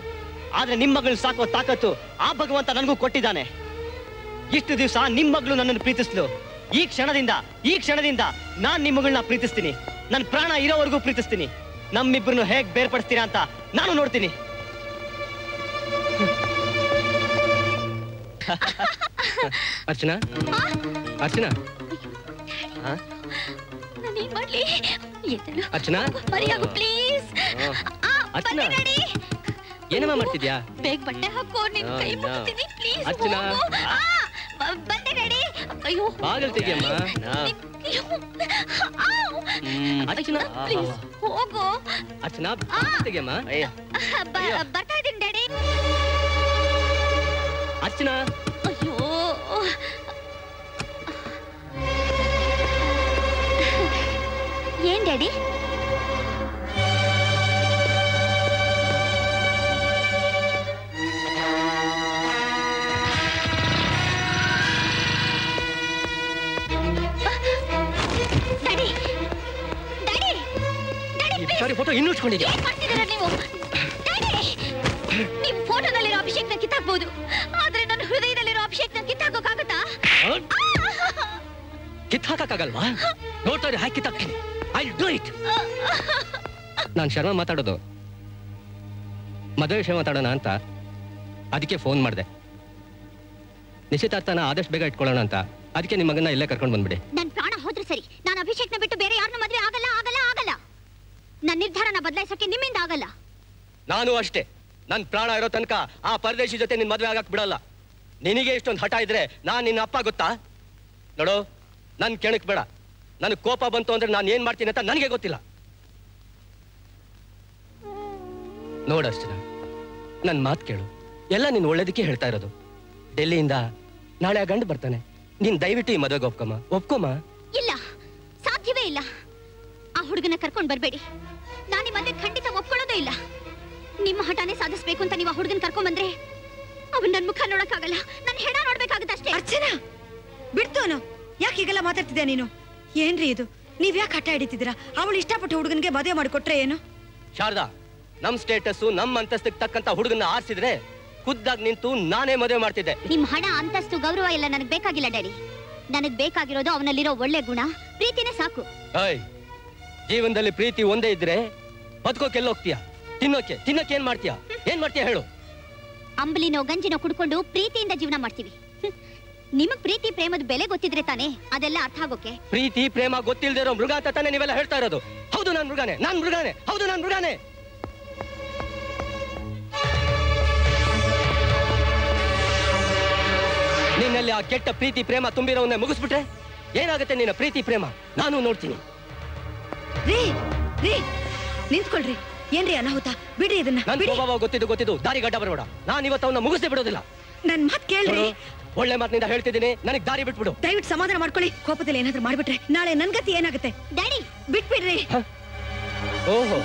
ಆದ್ರೆ ನಿಮ್ ಮಗಳನ್ನ ಸಾಕೋ ತಾಕತ್ತು ಆ ಭಗವಂತ ನನಗೂ ಕೊಟ್ಟಿದ್ದಾನೆ. ಇಷ್ಟು ದಿವಸ ನಿಮ್ ಮಗಳು ನನ್ನನ್ನು ಪ್ರೀತಿಸ್ಲು. ಈ ಕ್ಷಣದಿಂದ ನಾನ್ ನಿಮ್ ಮಗಳನ್ನ ಪ್ರೀತಿಸ್ತೀನಿ. ನನ್ನ ಪ್ರಾಣ ಇರೋವರೆಗೂ ಪ್ರೀತಿಸ್ತೀನಿ. ನಮ್ಮಿಬ್ಬರನ್ನು ಹೇಗ್ ಬೇರ್ಪಡಿಸ್ತೀರಾ ಅಂತ ನಾನು ನೋಡ್ತೀನಿ. ಅರ್ಚನಾ, ಅರ್ಚನಾ, ಅರ್ಚನಾ, ಅರ್ಚನಾ, ಏನಮ್ಮ ಮಾಡ್ತಿದ್ಯಾ? ಬೇಗ ಬಟ್ಟೆ ಹಾಕೋ, ನಿನ್ ಕೈ ಮುಗಿತೀನಿ ಪ್ಲೀಸ್. ಅರ್ಚನಾ, ಬಂದೆ ಡ್ಯಾಡಿ. ಅಯ್ಯೋ ಬಾಗಿಲು ತೆಗಿಯಮ್ಮ. ಅರ್ಚನಾ ಪ್ಲೀಸ್ ಹೋಗೋ. ಅರ್ಚನಾ ತೆಗಿಯಮ್ಮ. ಬರ್ತಾ ಇದೀನಿ ಡ್ಯಾಡಿ. ಅರ್ಚನಾ, ಅಯ್ಯೋ ಏನ್ ಡ್ಯಾಡಿ? ಫೋಟೋ ಇನ್ನೂ ಇಟ್ಕೊಂಡಿದ್ಯಾ? ಏನ್ ಮಾಡ್ತಿದ್ದೀರಾ ನೀವು? ನಿಮ್ ಫೋಟೋದಲ್ಲಿರೋ ಅಭಿಷೇಕ್ನ ಕಿತ್ತಾಕ್ಬಹುದು, ಆದ್ರೆ ನನ್ನ ಹೃದಯದಲ್ಲಿರೋ ಅಭಿಷೇಕ್ನ ಕಿತ್ತಾಕೋಕ್ಕಾಗತ್ತಾ? ಕಿತ್ತಾಕಕ್ಕಾಗಲ್ವಾ? ನೋಡ್ತಾರೆ ಹಾಕಿ ಕಿತ್ತಾಕ್ತೀನಿ. I do it. ನಾನು ಶರ್ಮಾ ಮಾತಾಡೋದು. ಮದುವೆ ವಿಷಯ ಮಾತಾಡೋಣ ಅಂತ ಅದಕ್ಕೆ ಫೋನ್ ಮಾಡಿದೆ. ನಿಶ್ಚಿತಾರ್ಥನ ಆದಷ್ಟು ಬೇಗ ಇಟ್ಕೊಳ್ಳೋಣ ಅಂತ ಅದಕ್ಕೆ ನಿಮ್ಮ ಮಗನ ಇಲ್ಲೇ ಕರ್ಕೊಂಡು ಬಂದ್ಬಿಡಿ. ನನ್ ಪ್ರಾಣ ಹೋದ್ರೆ ಸರಿ, ನಾನು ಅಭಿಷೇಕ್ನ ಬಿಟ್ಟು ಬೇರೆ ಯಾರನ್ನೂ ಮದುವೆ ಆಗಲ್ಲ ಆಗಲ್ಲ ಆಗಲ್ಲ. ನನ್ನ ನಿರ್ಧಾರನ ಬದಲಾಯಿಸೋಕೆ ನಿಮ್ಮಿಂದ ಆಗಲ್ಲ. ನಾನು ಅಷ್ಟೇ. ನನ್ನ ಪ್ರಾಣ ಇರೋ ತನಕ ಆ ಪರದೇಶಿ ಜೊತೆ ನಿನ್ ಮದುವೆ ಆಗಕ್ ಬಿಡಲ್ಲ. ನಿನಗೆ ಇಷ್ಟೊಂದು ಹಠ ಇದ್ರೆ ನಾನ್ ನಿನ್ನ ಅಪ್ಪ ಗೊತ್ತಾ? ನೋಡು, ನನ್ ಕೆಣಕ್ ಬೇಡ. ನನಗೆ ಕೋಪ ಬಂತು ಅಂದ್ರೆ ನಾನು ಏನ್ ಮಾಡ್ತೀನಿ ಅಂತ ನನಗೆ ಗೊತ್ತಿಲ್ಲ. ನೋಡಷ್ಟ ನನ್ನ ಮಾತು ಕೇಳು. ಎಲ್ಲ ನೀನ್ ಒಳ್ಳೇದಕ್ಕೆ ಹೇಳ್ತಾ ಇರೋದು. ಡೆಲ್ಲಿಯಿಂದ ನಾಳೆ ಆ ಗಂಡು ಬರ್ತಾನೆ. ನೀನ್ ದಯವಿಟ್ಟು ಈ ಮದುವೆಗೆ ಒಪ್ಕೊಮ್ಮ. ಇಲ್ಲ, ಸಾಧ್ಯವೇ ಇಲ್ಲ. ಆ ಹುಡುಗನ ಕರ್ಕೊಂಡ್ ಬರ್ಬೇಡಿ. ನಾನು ಮದುವೆ ಖಂಡಿತ ಒಪ್ಕೊಳ್ಳೋದೇ ಇಲ್ಲ. ನಿಮ್ಮ ಹಠಾನೇ ಸಾಧಿಸ್ಬೇಕು ಅಂತ ನೀವು ಆ ಹುಡುಗನ್ ಕರ್ಕೊಂಡ್ ಬಂದ್ರೆ ಅವನ್ ನನ್ ಮುಖ ನೋಡಕ್ಕಾಗಲ್ಲ, ನನ್ ಹೆಣ ನೋಡ್ಬೇಕಾಗತ್ತಷ್ಟೇ. ಅರ್ಚನಾ ಬಿಡ್ತೋನು. ಯಾಕೆ ಹೀಗೆಲ್ಲ ಮಾತಾಡ್ತಿದ್ಯಾ ನೀನು? ಏನ್ರಿ ಇದು? ನೀವ್ ಯಾಕೆ ಹಠ ಹಿಡಿತಿದ್ದೀರಾ? ಅವಳು ಇಷ್ಟಪಟ್ಟ ಹುಡುಗನ್ಗೆ ಮದುವೆ ಮಾಡಿಕೊಟ್ರೆ ಏನು? ಶಾರದಾ, ನಮ್ ಸ್ಟೇಟಸ್ ನಮ್ ಅಂತಸ್ತಕ್ಕೆ ತಕ್ಕಂತ ಹುಡುಗನ್ನ ಆರಿಸಿದ್ರೆ ಖುದ್ದಾಗಿ ನಿಂತು ನಾನೇ ಮದುವೆ ಮಾಡ್ತಿದ್ದೆ. ನಿಮ್ ಹಣ, ಅಂತಸ್ತು, ಗೌರವ ಎಲ್ಲ ನನಗ್ ಬೇಕಾಗಿಲ್ಲ ಡ್ಯಾಡಿ. ನನಗ್ ಬೇಕಾಗಿರೋದು ಅವನಲ್ಲಿರೋ ಒಳ್ಳೆ ಗುಣ, ಪ್ರೀತಿನೇ ಸಾಕು. ಜೀವನದಲ್ಲಿ ಪ್ರೀತಿ ಒಂದೇ ಇದ್ರೆ ಬದುಕೋಕೆ ಎಲ್ಲೋಗ್ತೀಯಾ? ತಿನ್ನೋಕೆ ಏನ್ ಮಾಡ್ತೀಯಾ ಹೇಳು? ಅಂಬಲಿನೋ ಗಂಜಿನೋ ಕುಡ್ಕೊಂಡು ಪ್ರೀತಿಯಿಂದ ಜೀವನ ಮಾಡ್ತೀವಿ. ನಿಮಗ್ ಪ್ರೀತಿ ಪ್ರೇಮದ ಬೆಲೆ ಗೊತ್ತಿದ್ರೆ ತಾನೇ ಅದೆಲ್ಲ ಅರ್ಥ ಆಗೋಕೆ. ಪ್ರೀತಿ ಪ್ರೇಮ ಗೊತ್ತಿಲ್ದೇ ಇರೋ ಮೃಗ ಅಂತ ತಾನೇ ನೀವೆಲ್ಲ ಹೇಳ್ತಾ ಇರೋದು. ಹೌದು, ನಾನ್ ಮೃಗನೇ. ಹೌದು, ನಾನ್ ಮೃಗನೇ. ನಿನ್ನಲ್ಲಿ ಆ ಕೆಟ್ಟ ಪ್ರೀತಿ ಪ್ರೇಮ ತುಂಬಿರೋವನ್ನೇ ಮುಗಿಸ್ಬಿಟ್ರೆ ಏನಾಗುತ್ತೆ ನಿನ್ನ ಪ್ರೀತಿ ಪ್ರೇಮ? ನಾನು ನೋಡ್ತೀನಿ. ನಿಂತ್ಕೊಳ್ರಿ. ಏನ್ರಿ ಅನಾಹುತ? ಬಿಡ್ರಿ ಇದನ್ನ. ನನ್ ಸ್ವಭಾವ ಗೊತ್ತಿದ್ದು ದಾರಿ ಗಡ್ಡ ಬರಬೇಡ. ನಾನು ಇವತ್ತು ಅವನ್ನ ಮುಗಿಸೇ ಬಿಡೋದಿಲ್ಲ. ನನ್ ಮಾತ್ ಕೇಳ್ರಿ. ಒಳ್ಳೆ ಮಾತಿನಿಂದ ಹೇಳ್ತಿದ್ದೀನಿ, ನನಗ್ ದಾರಿ ಬಿಟ್ಬಿಡು. ದಯವಿಟ್ಟು ಸಮಾಧಾನ ಮಾಡ್ಕೊಳ್ಳಿ. ಕೋಪದಲ್ಲಿ ಏನಾದ್ರೂ ಮಾಡ್ಬಿಟ್ರೆ ನಾಳೆ ನನ್ ಗತಿ ಏನಾಗುತ್ತೆ? ಡ್ಯಾಡಿ ಬಿಟ್ಬಿಡ್ರಿ. ಓಹೋ,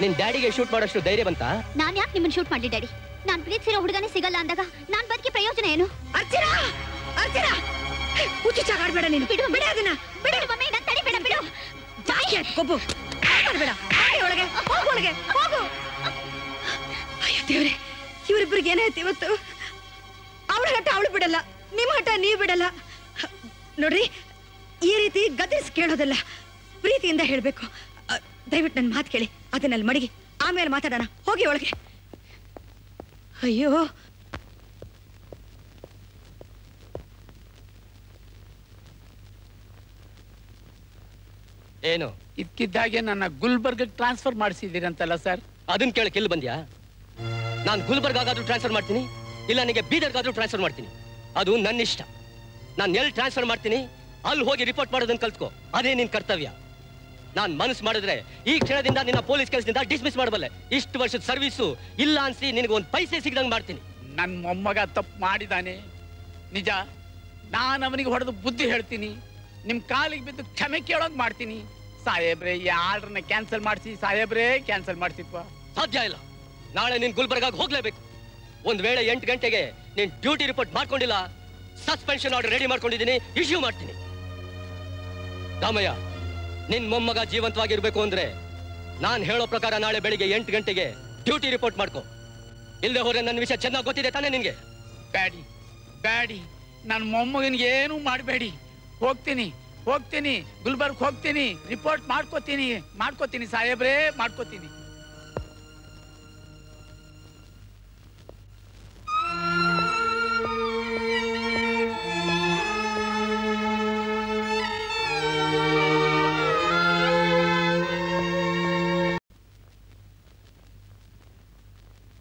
ನಿನ್ ಡ್ಯಾಡಿಗೆ ಶೂಟ್ ಮಾಡೋಷ್ಟು ಧೈರ್ಯ ಬಂತಾ? ನಾನ್ ಯಾಕೆ ನಿಮ್ಮನ್ನ ಶೂಟ್ ಮಾಡ್ಲಿ ಡ್ಯಾಡಿ? ನಾನ್ ಪ್ರೀತಿಸಿರೋ ಹುಡುಗನೇ ಸಿಗಲ್ಲ ಅಂದಾಗ ನಾನ್ ಬದುಕಿ ಪ್ರಯೋಜನ ಏನು? ಅರ್ಚನಾ, ಹುಚ್ಚಾಡ್ಬೇಡ ನೀನು. ಬಿಡು ಅದನ್ನ. ಬಿಡು ಮಮ್ಮಿ, ನನ್ ತಡಿ. ಬಿಡು ಜಾಸ್ತಿ ಆಯ್ತು ಕೊಬ್ಬು. ಬೇಡ, ಒಳಗೆ ಹೋಗು. ಅಯ್ಯೋ ದೇವ್ರೆ, ಇವರಿಬ್ಬರಿಗೆ ಏನಾಯ್ತು ಇವತ್ತು? ಅವಳ ಹಠ ಅವಳು ಬಿಡಲ್ಲ, ನಿಮ್ಮ ಹಠ ನೀವು ಬಿಡಲ್ಲ. ನೋಡ್ರಿ, ಈ ರೀತಿ ಗದರಿಸಿ ಕೇಳೋದಲ್ಲ, ಪ್ರೀತಿಯಿಂದ ಹೇಳ್ಬೇಕು. ದಯವಿಟ್ಟು ನನ್ನ ಮಾತು ಕೇಳಿ. ಅದನ್ನಲ್ಲಿ ಮಡಗಿ ಆಮೇಲೆ ಮಾತಾಡೋಣ. ಹೋಗಿ ಒಳಗೆ. ಅಯ್ಯೋ, ಏನು ಇದ್ಕಿದ್ದಾಗೆ ನನ್ನ ಗುಲ್ಬರ್ಗ್ ಟ್ರಾನ್ಸ್ಫರ್ ಮಾಡಿಸಿದ್ದೀರಂತಲ್ಲ ಸರ್? ಅದನ್ನ ಕೇಳಕ್ಕೆ ಎಲ್ಲಿ ಬಂದ್ಯಾ? ನಾನು ಗುಲ್ಬರ್ಗ್ ಆಗಾದ್ರೂ ಟ್ರಾನ್ಸ್ಫರ್ ಮಾಡ್ತೀನಿ, ಇಲ್ಲ ನಿಮಗೆ ಬೀದರ್ಗಾದ್ರೂ ಟ್ರಾನ್ಸ್ಫರ್ ಮಾಡ್ತೀನಿ. ಅದು ನನ್ನ ಇಷ್ಟ. ನಾನು ಎಲ್ಲಿ ಟ್ರಾನ್ಸ್ಫರ್ ಮಾಡ್ತೀನಿ ಅಲ್ಲಿ ಹೋಗಿ ರಿಪೋರ್ಟ್ ಮಾಡೋದನ್ನ ಕಲ್ತ್ಕೋ. ಅದೇ ನಿನ್ ಕರ್ತವ್ಯ. ನಾನ್ ಮನಸ್ಸು ಮಾಡಿದ್ರೆ ಈ ಕ್ಷಣದಿಂದ ನಿನ್ನ ಪೊಲೀಸ್ ಕೆಲಸದಿಂದ ಡಿಸ್ಮಿಸ್ ಮಾಡಬಲ್ಲೆ. ಇಷ್ಟು ವರ್ಷದ ಸರ್ವಿಸು ಇಲ್ಲ ಅನ್ಸಿ ನಿನಗೆ ಒಂದು ಪೈಸೆ ಸಿಗದಂಗ್ ಮಾಡ್ತೀನಿ. ನನ್ನ ಮೊಮ್ಮಗ ತಪ್ಪು ಮಾಡಿದಾನೆ ನಿಜ. ನಾನು ಅವನಿಗೆ ಹೊಡೆದು ಬುದ್ಧಿ ಹೇಳ್ತೀನಿ. ನಿಮ್ ಕಾಲಿಗೆ ಬಿದ್ದು ಕ್ಷಮೆ ಕೇಳೋಂಗ್ ಮಾಡ್ತೀನಿ. ಸಾಹೇಬ್ರೆ, ಈ ಆರ್ಡರ್ನ ಕ್ಯಾನ್ಸಲ್ ಮಾಡಿಸಿ ಸಾಹೇಬ್ರೆ, ಕ್ಯಾನ್ಸಲ್ ಮಾಡಿಸಿಪ್ಪ. ಸಾಧ್ಯ ಇಲ್ಲ. ನಾಳೆ ನೀನ್ ಗುಲ್ಬರ್ಗಾಗ್ ಹೋಗ್ಲೇಬೇಕು. ಒಂದ್ ವೇಳೆ 8 ಗಂಟೆಗೆ ನೀನ್ ಡ್ಯೂಟಿ ರಿಪೋರ್ಟ್ ಮಾಡ್ಕೊಂಡಿಲ್ಲ, ಸಸ್ಪೆನ್ಷನ್ ಆರ್ಡರ್ ರೆಡಿ ಮಾಡ್ಕೊಂಡಿದ್ದೀನಿ, ಇಶ್ಯೂ ಮಾಡ್ತೀನಿ. ರಾಮಯ್ಯ, ನಿನ್ ಮೊಮ್ಮಗ ಜೀವಂತವಾಗಿರ್ಬೇಕು ಅಂದ್ರೆ ನಾನ್ ಹೇಳೋ ಪ್ರಕಾರ ನಾಳೆ ಬೆಳಿಗ್ಗೆ 8 ಗಂಟೆಗೆ ಡ್ಯೂಟಿ ರಿಪೋರ್ಟ್ ಮಾಡ್ಕೋ. ಇಲ್ಲದೆ ಹೋದ್ರೆ ನನ್ನ ವಿಷಯ ಚೆನ್ನಾಗಿ ಗೊತ್ತಿದೆ ತಾನೇ ನಿನ್ಗೆ? ಬ್ಯಾಡಿ ಬ್ಯಾಡಿ, ನನ್ನ ಮೊಮ್ಮಗನಿಗೆ ಏನು ಮಾಡಬೇಡಿ. ಹೋಗ್ತೀನಿ ಗುಲ್ಬರ್ಗ್ ಹೋಗ್ತೀನಿ, ರಿಪೋರ್ಟ್ ಮಾಡ್ಕೋತೀನಿ ಸಾಹೇಬ್ರೇ, ಮಾಡ್ಕೋತೀನಿ.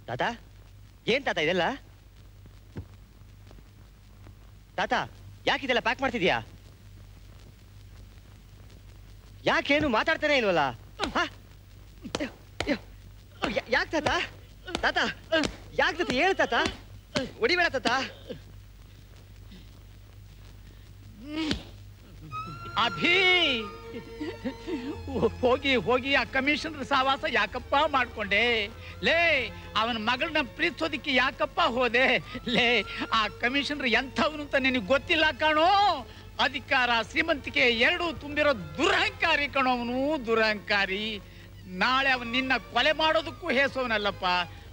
ತಾತ, ಏನ್ ತಾತ ಇದೆಲ್ಲ? ತಾತ, ಯಾಕಿದೆಲ್ಲ ಪ್ಯಾಕ್ ಮಾಡ್ತಿದ್ಯಾ? ಯಾಕೇನು ಮಾತಾಡ್ತಾನೆ ಇಲ್ವಲ್ಲ? ಯಾಕೆ ತಾತ? ತಾತ ಯಾಕೆ ತಾತ? ಹೇಳು ತಾತ, ಹೊಡಿಬೇಡ ತಾತ. ಅಭಿ, ಹೋಗಿ ಆ ಕಮಿಷನರ್ ಸಹವಾಸ ಯಾಕಪ್ಪ ಮಾಡ್ಕೊಂಡೆ? ಲೇ, ಅವನ ಮಗಳನ್ನ ಪ್ರೀತಿಸೋದಿಕ್ಕೆ ಯಾಕಪ್ಪ ಹೋದೆ? ಲೇ, ಆ ಕಮಿಷನರ್ ಎಂಥವನು ಅಂತ ನಿನಗೆ ಗೊತ್ತಿಲ್ಲ ಕಾಣೋ. ಅಧಿಕಾರ ಶ್ರೀಮಂತಿಕೆ ಎರಡೂ ತುಂಬಿರೋ ದುರಹಂಕಾರಿ ಕಣೋ ಅವನು, ದುರಹಂಕಾರಿ. ನಾಳೆ ಅವನು ನಿನ್ನ ಕೊಲೆ ಮಾಡೋದಕ್ಕೂ ಹೇಸೋನಲ್ಲಪ್ಪ.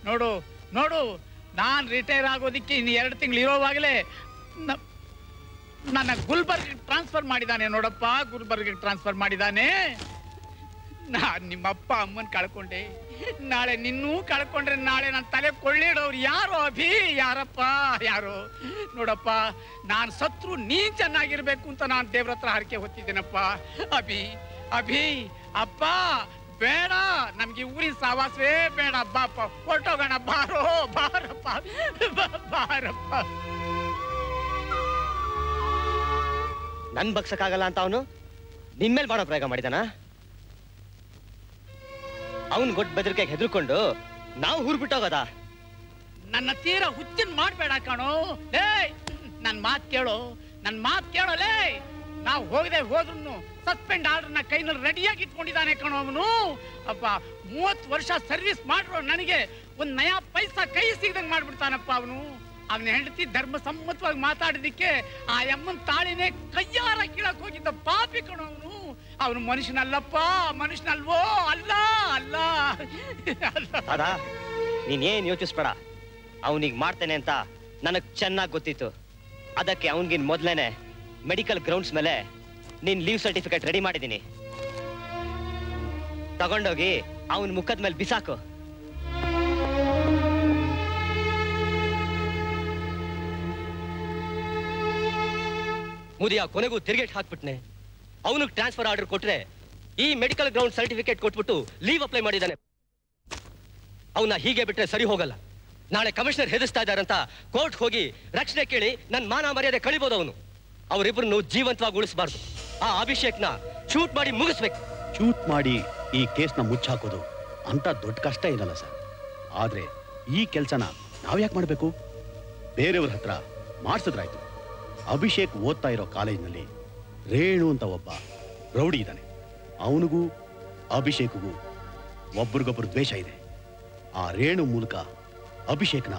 ನೋಡು, ನಾನು ರಿಟೈರ್ ಆಗೋದಿಕ್ಕೆ ಇನ್ನು 2 ತಿಂಗಳು ಇರೋವಾಗಲೇ ನನ್ನ ಗುಲ್ಬರ್ಗ್ ಟ್ರಾನ್ಸ್ಫರ್ ಮಾಡಿದ್ದಾನೆ. ನೋಡಪ್ಪ, ಗುಲ್ಬರ್ಗ್ ಟ್ರಾನ್ಸ್ಫರ್ ಮಾಡಿದ್ದಾನೆ. ನಾನು ನಿಮ್ಮಪ್ಪ ಅಮ್ಮನ್ ಕಳ್ಕೊಂಡೆ, ನಾಳೆ ನಿನ್ನೂ ಕಳ್ಕೊಂಡ್ರೆ ನಾಳೆ ನನ್ನ ತಲೆ ಕೊಳ್ಳಿಡೋರು ಯಾರು? ಅಭಿ, ಯಾರಪ್ಪ? ಯಾರು? ನೋಡಪ್ಪ, ನಾನು ಸತ್ರು ನೀನ್ ಚೆನ್ನಾಗಿರ್ಬೇಕು ಅಂತ ನಾನು ದೇವ್ರ ಹತ್ರ ಹರಕೆ ಹೊತ್ತಿದ್ದೇನಪ್ಪ. ಅಭಿ ಅಪ್ಪ, ಬೇಡ, ನಮ್ಗೆ ಊರಿನ ಸಹವಾಸವೇ ಬೇಡ. ಬಾಪ, ಹೊರಟೋಗೋಣ, ಬಾರಪ್ಪ. ನನ್ ಬಗ್ಸಕ್ಕಾಗಲ್ಲ ಅಂತ ಅವನು ನಿನ್ಮೇಲೆ ಮಾಡೋ ಪ್ರಯೋಗ ಮಾಡಿದಾನ? ಅವನ್ ಗೊಟ್ಟು ಬೆದರಿಕೆಗೆ ಹೆದರ್ಕೊಂಡು ನಾವು ಊರ್ ಬಿಟ್ಟೋಗದ? ನನ್ನ ತೀರ ಹುಚ್ಚಿನ ಮಾಡ್ಬೇಡ ಕಣೋ. ಲೇ, ನನ್ ಮಾತ್ ಕೇಳೋ ಲೇ. ನಾವು ಹೋದ್ರು ಸಸ್ಪೆಂಡ್ ಆರ್ಡರ್ನ ಕೈನಲ್ಲಿ ರೆಡಿಯಾಗಿ ಇಟ್ಕೊಂಡಿದ್ದಾನೆ ಕಣೋ ಅವನು. ಅಪ್ಪ, 30 ವರ್ಷ ಸರ್ವಿಸ್ ಮಾಡ್ರೋ ನನಗೆ ಒಂದ್ ನಯಾ ಪೈಸಾ ಕೈ ಸಿಗದಂಗ್ ಮಾಡ್ಬಿಡ್ತಾನಪ್ಪ ಅವನು. ಅವನ ಹೆಂಡತಿ ಧರ್ಮ ಸಮ್ಮತವಾಗಿ ಮಾತಾಡಿದಕ್ಕೆ ಆ ಅಮ್ಮನ್ ತಾಳಿನೇ ಕೈಯಾರ ಕೀಳಕ್ ಹೋಗಿದ್ದ ಪಾಪಿ ಕಣೋ ಅವನು. ಅವನು ಮನುಷ್ಯನಲ್ಲಪ್ಪ, ಮನುಷ್ಯನಲ್ವೋ? ಅಲ್ಲ. ನೀನೇನ್ ಯೋಚಿಸ್ಬೇಡ, ಅವನಿಗೆ ಮಾಡ್ತೇನೆ ಅಂತ ನನಗ್ ಚೆನ್ನಾಗಿ ಗೊತ್ತಿತ್ತು. ಅದಕ್ಕೆ ಅವನಿಗಿನ್ ಮೊದ್ಲೇನೆ ಮೆಡಿಕಲ್ ಗ್ರೌಂಡ್ಸ್ ಮೇಲೆ ನೀನ್ ಲೀವ್ ಸರ್ಟಿಫಿಕೇಟ್ ರೆಡಿ ಮಾಡಿದ್ದೀನಿ. ತಗೊಂಡೋಗಿ ಅವನ್ ಮುಖದ ಮೇಲೆ ಬಿಸಾಕು. ಮುದಿಯ ಕೊನೆಗೂ ತಿರುಗೇಟ್ ಹಾಕ್ಬಿಟ್ನೆ. ಅವನಿಗೆ ಟ್ರಾನ್ಸ್ಫರ್ ಆರ್ಡರ್ ಕೊಟ್ರೆ ಈ ಮೆಡಿಕಲ್ ಗ್ರೌಂಡ್ ಸರ್ಟಿಫಿಕೇಟ್ ಕೊಟ್ಬಿಟ್ಟು ಲೀವ್ ಅಪ್ಲೈ ಮಾಡಿದ್ದಾನೆ. ಅವನ್ನ ಹೀಗೆ ಬಿಟ್ರೆ ಸರಿ ಹೋಗಲ್ಲ. ನಾಳೆ ಕಮಿಷನರ್ ಹೆದರ್ಸ್ತಾ ಇದ್ದಾರಂತ ಕೋರ್ಟ್ ಹೋಗಿ ರಕ್ಷಣೆ ಕೇಳಿ ನನ್ನ ಮಾನ ಮರ್ಯಾದೆ ಕಳಿಬಹುದು. ಅವನು ಅವರಿಬ್ಬರನ್ನು ಜೀವಂತವಾಗಿ ಉಳಿಸಬಾರ್ದು. ಆ ಅಭಿಷೇಕ್ನ ಶೂಟ್ ಮಾಡಿ ಮುಗಿಸ್ಬೇಕು. ಶೂಟ್ ಮಾಡಿ ಈ ಕೇಸ್ನ ಮುಚ್ಚಾಕೋದು ಅಂತ ದೊಡ್ಡ ಕಷ್ಟ ಏನಲ್ಲ ಸರ್. ಆದ್ರೆ ಈ ಕೆಲಸನ ನಾವ್ಯಾಕೆ ಮಾಡಬೇಕು? ಬೇರೆಯವ್ರ ಹತ್ರ ಮಾಡಿಸಿದ್ರಾಯ್ತು. ಅಭಿಷೇಕ್ ಓದ್ತಾ ಇರೋ ಕಾಲೇಜಿನಲ್ಲಿ ರೇಣು ಅಂತ ಒಬ್ಬ ರೌಡಿ ಇದ್ದಾನೆ. ಅವನಿಗೂ ಅಭಿಷೇಕ್ಗೂ ಒಬ್ರಿಗೊಬ್ರು ದ್ವೇಷ ಇದೆ. ಆ ರೇಣು ಮೂಲಕ ಅಭಿಷೇಕ್ನ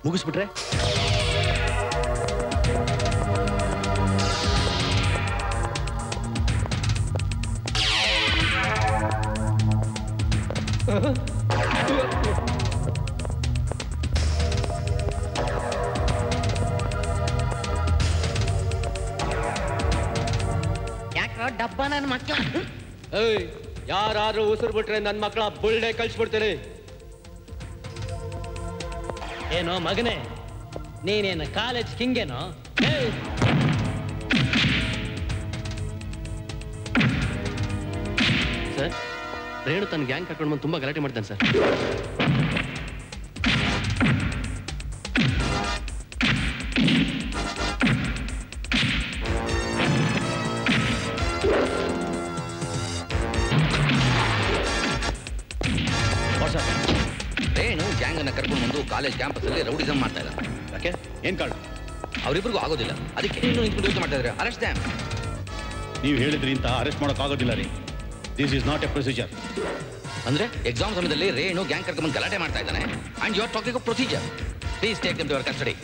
ಮುಗಿಸ್ಬಿಟ್ರೆ ಡಬ್ಬ ನನ್ನ ಮಕ್ಕಳ. ಯಾರು ಉಸಿರು ಬಿಟ್ರೆ ನನ್ನ ಮಕ್ಕಳ ಬುಳ್ಳೆ ಕಳ್ಸ್ಬಿಡ್ತೀನಿ. ಏನೋ ಮಗನೇ, ನೀನೇನು ಕಾಲೇಜ್ ಕಿಂಗೇನೋ? ಸರ್, ರೇಣು ತನ್ನ ಗ್ಯಾಂಗ್ ಕರ್ಕೊಂಡು ಬಂದು ತುಂಬಾ ಗಲಾಟೆ ಮಾಡ್ತಾನೆ ಸರ್. ರೇಣು ಗ್ಯಾಂಗ್ ಅನ್ನ ಕರ್ಕೊಂಡು ಬಂದು ಕಾಲೇಜ್ ಕ್ಯಾಂಪಸ್ ಅಲ್ಲಿ ರೌಡಿಸಮ್ ಮಾಡ್ತಾ ಇದ್ದಾರೆ. ಯಾಕೆ? ಏನ್ ಕಾರಣ? ಅವರಿಬ್ಬರಿಗೂ ಆಗೋದಿಲ್ಲ, ಅದಕ್ಕೆ ನಿಂತ್ಕೊಂಡು ಮಾಡ್ತಾ ಇದ್ದಾರೆ. Arrest damn. ನೀವು ಹೇಳಿದ್ರಿ ಅಂತ ಅರೆಸ್ಟ್ ಮಾಡೋಕ್ಕಾಗೋದಿಲ್ಲ ರೀ. This is not a procedure. ಅಂದ್ರೆ ಎಕ್ಸಾಮ್ ಸಮಯದಲ್ಲಿ ರೇಣು ಗ್ಯಾಂಗ್ ಕರ್ಕೊಂಡು ಬಂದು ಗಲಾಟೆ ಮಾಡ್ತಾ ಇದ್ದಾನೆ. And you are talking of procedure. Please take them to your custody.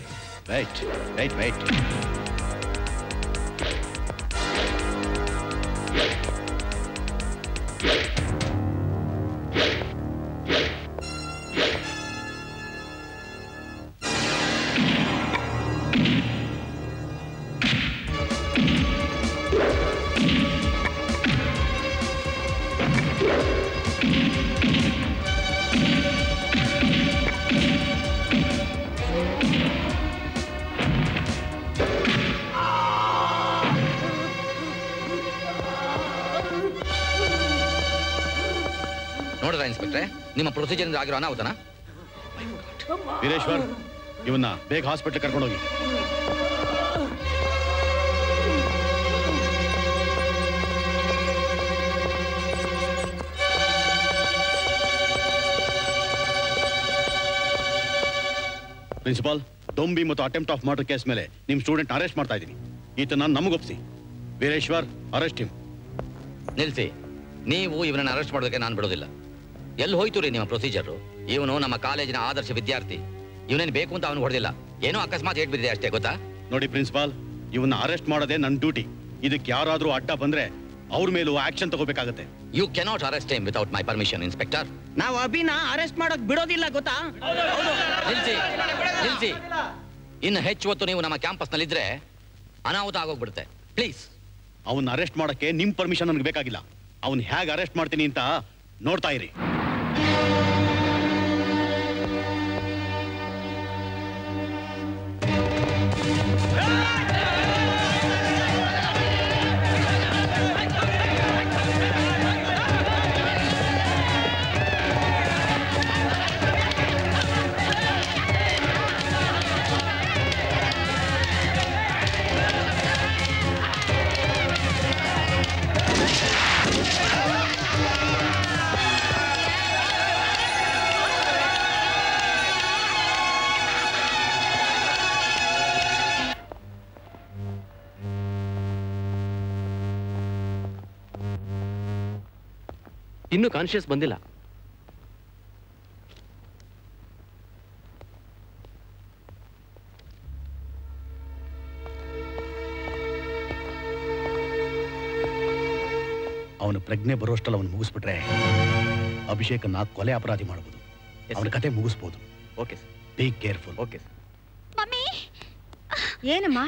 Wait wait wait. ನೋಡಿದ್ರ ಇನ್ಸ್ಪೆಕ್ಟ್ರೆ, ನಿಮ್ಮ ಪ್ರೊಸೀಜರ್ ಇಂದ ಆಗಿರೋ ಅನಾಹುತನ? ವೀರೇಶ್ವರ್, ಇವನ್ನ ಬೇಗ ಹಾಸ್ಪಿಟಲ್ ಕರ್ಕೊಂಡೋಗಿ. ಪ್ರಿನ್ಸಿಪಾಲ್, ದೊಂಬಿ ಮತ್ತು ಅಟೆಂಪ್ಟ್ ಆಫ್ ಮರ್ಡರ್ ಕೇಸ್ ಮೇಲೆ ನಿಮ್ ಸ್ಟೂಡೆಂಟ್ ಅರೆಸ್ಟ್ ಮಾಡ್ತಾ ಇದ್ದೀನಿ. ಈತನ ನಮಗೊಪ್ಸಿ. Veereshwar, arrest him. ನಿಲ್ಸಿ. ನೀವು ಇವನನ್ನು ಅರೆಸ್ಟ್ ಮಾಡೋದಕ್ಕೆ ನಾನು ಬಿಡೋದಿಲ್ಲ. ಎಲ್ಲಿ ಹೋಯ್ತು ರೀ ನಿಮ್ಮ ಪ್ರೊಸೀಜರು? ಇವನು ನಮ್ಮ ಕಾಲೇಜಿನ ಆದರ್ಶ ವಿದ್ಯಾರ್ಥಿ. ಇವನೇನು ಬೇಕು ಅಂತ ಅವನು ಹೊಡೆದಿಲ್ಲ, ಏನೋ ಅಕಸ್ಮಾತ್ ಏಟ್ ಬಿದ್ದಿದೆ ಅಷ್ಟೇ, ಗೊತ್ತಾ? ನೋಡಿ ಪ್ರಿನ್ಸಿಪಾಲ್, ಇವನ್ನ ಅರೆಸ್ಟ್ ಮಾಡೋದೇ ನನ್ನ ಡ್ಯೂಟಿ. ಇದಕ್ಕೆ ಯಾರಾದ್ರೂ ಅಡ್ಡ ಬಂದ್ರೆ ಅವ್ರ ಮೇಲೂ ಆಕ್ಷನ್ ತಗೋಬೇಕಾಗತ್ತೆ. You cannot arrest him without my permission, inspector. ನಾವು ಅಭಿನ ಅರೆಸ್ಟ್ ಮಾಡೋಕ್ ಬಿಡೋದಿಲ್ಲ, ಗೊತ್ತಾ? ನಿಲ್ಸಿ, ನಿಲ್ಸಿ. ಇನ್ನು ಹೆಚ್ಚು ಹೊತ್ತು ನೀವು ನಮ್ಮ ಕ್ಯಾಂಪಸ್ ನಲ್ಲಿದ್ರೆ ಅನಾಹುತ ಆಗೋಗ್ಬಿಡುತ್ತೆ. ಪ್ಲೀಸ್. ಅವನ್ನ ಅರೆಸ್ಟ್ ಮಾಡಕ್ಕೆ ನಿಮ್ ಪರ್ಮಿಷನ್ ನನಗೆ ಬೇಕಾಗಿಲ್ಲ. ಅವನ್ ಹೇಗೆ ಅರೆಸ್ಟ್ ಮಾಡ್ತೀನಿ ಅಂತ ನೋಡ್ತಾ ಇರಿ. ಇನ್ನೂ ಕಾನ್ಶಿಯಸ್ ಬಂದಿಲ್ಲ. ಅವನು ಪ್ರಜ್ಞೆ ಬರೋಷ್ಟಲ್ಲ ಅವನು ಮುಗಿಸ್ಬಿಟ್ರೆ ಅಭಿಷೇಕನ್ನ ಕೊಲೆ ಅಪರಾಧಿ ಮಾಡಬಹುದು. ಅವನ ಕತೆ ಮುಗಿಸ್ಬೋದು. Okay sir, be careful. Okay sir. Mummy, ಏನಮ್ಮ?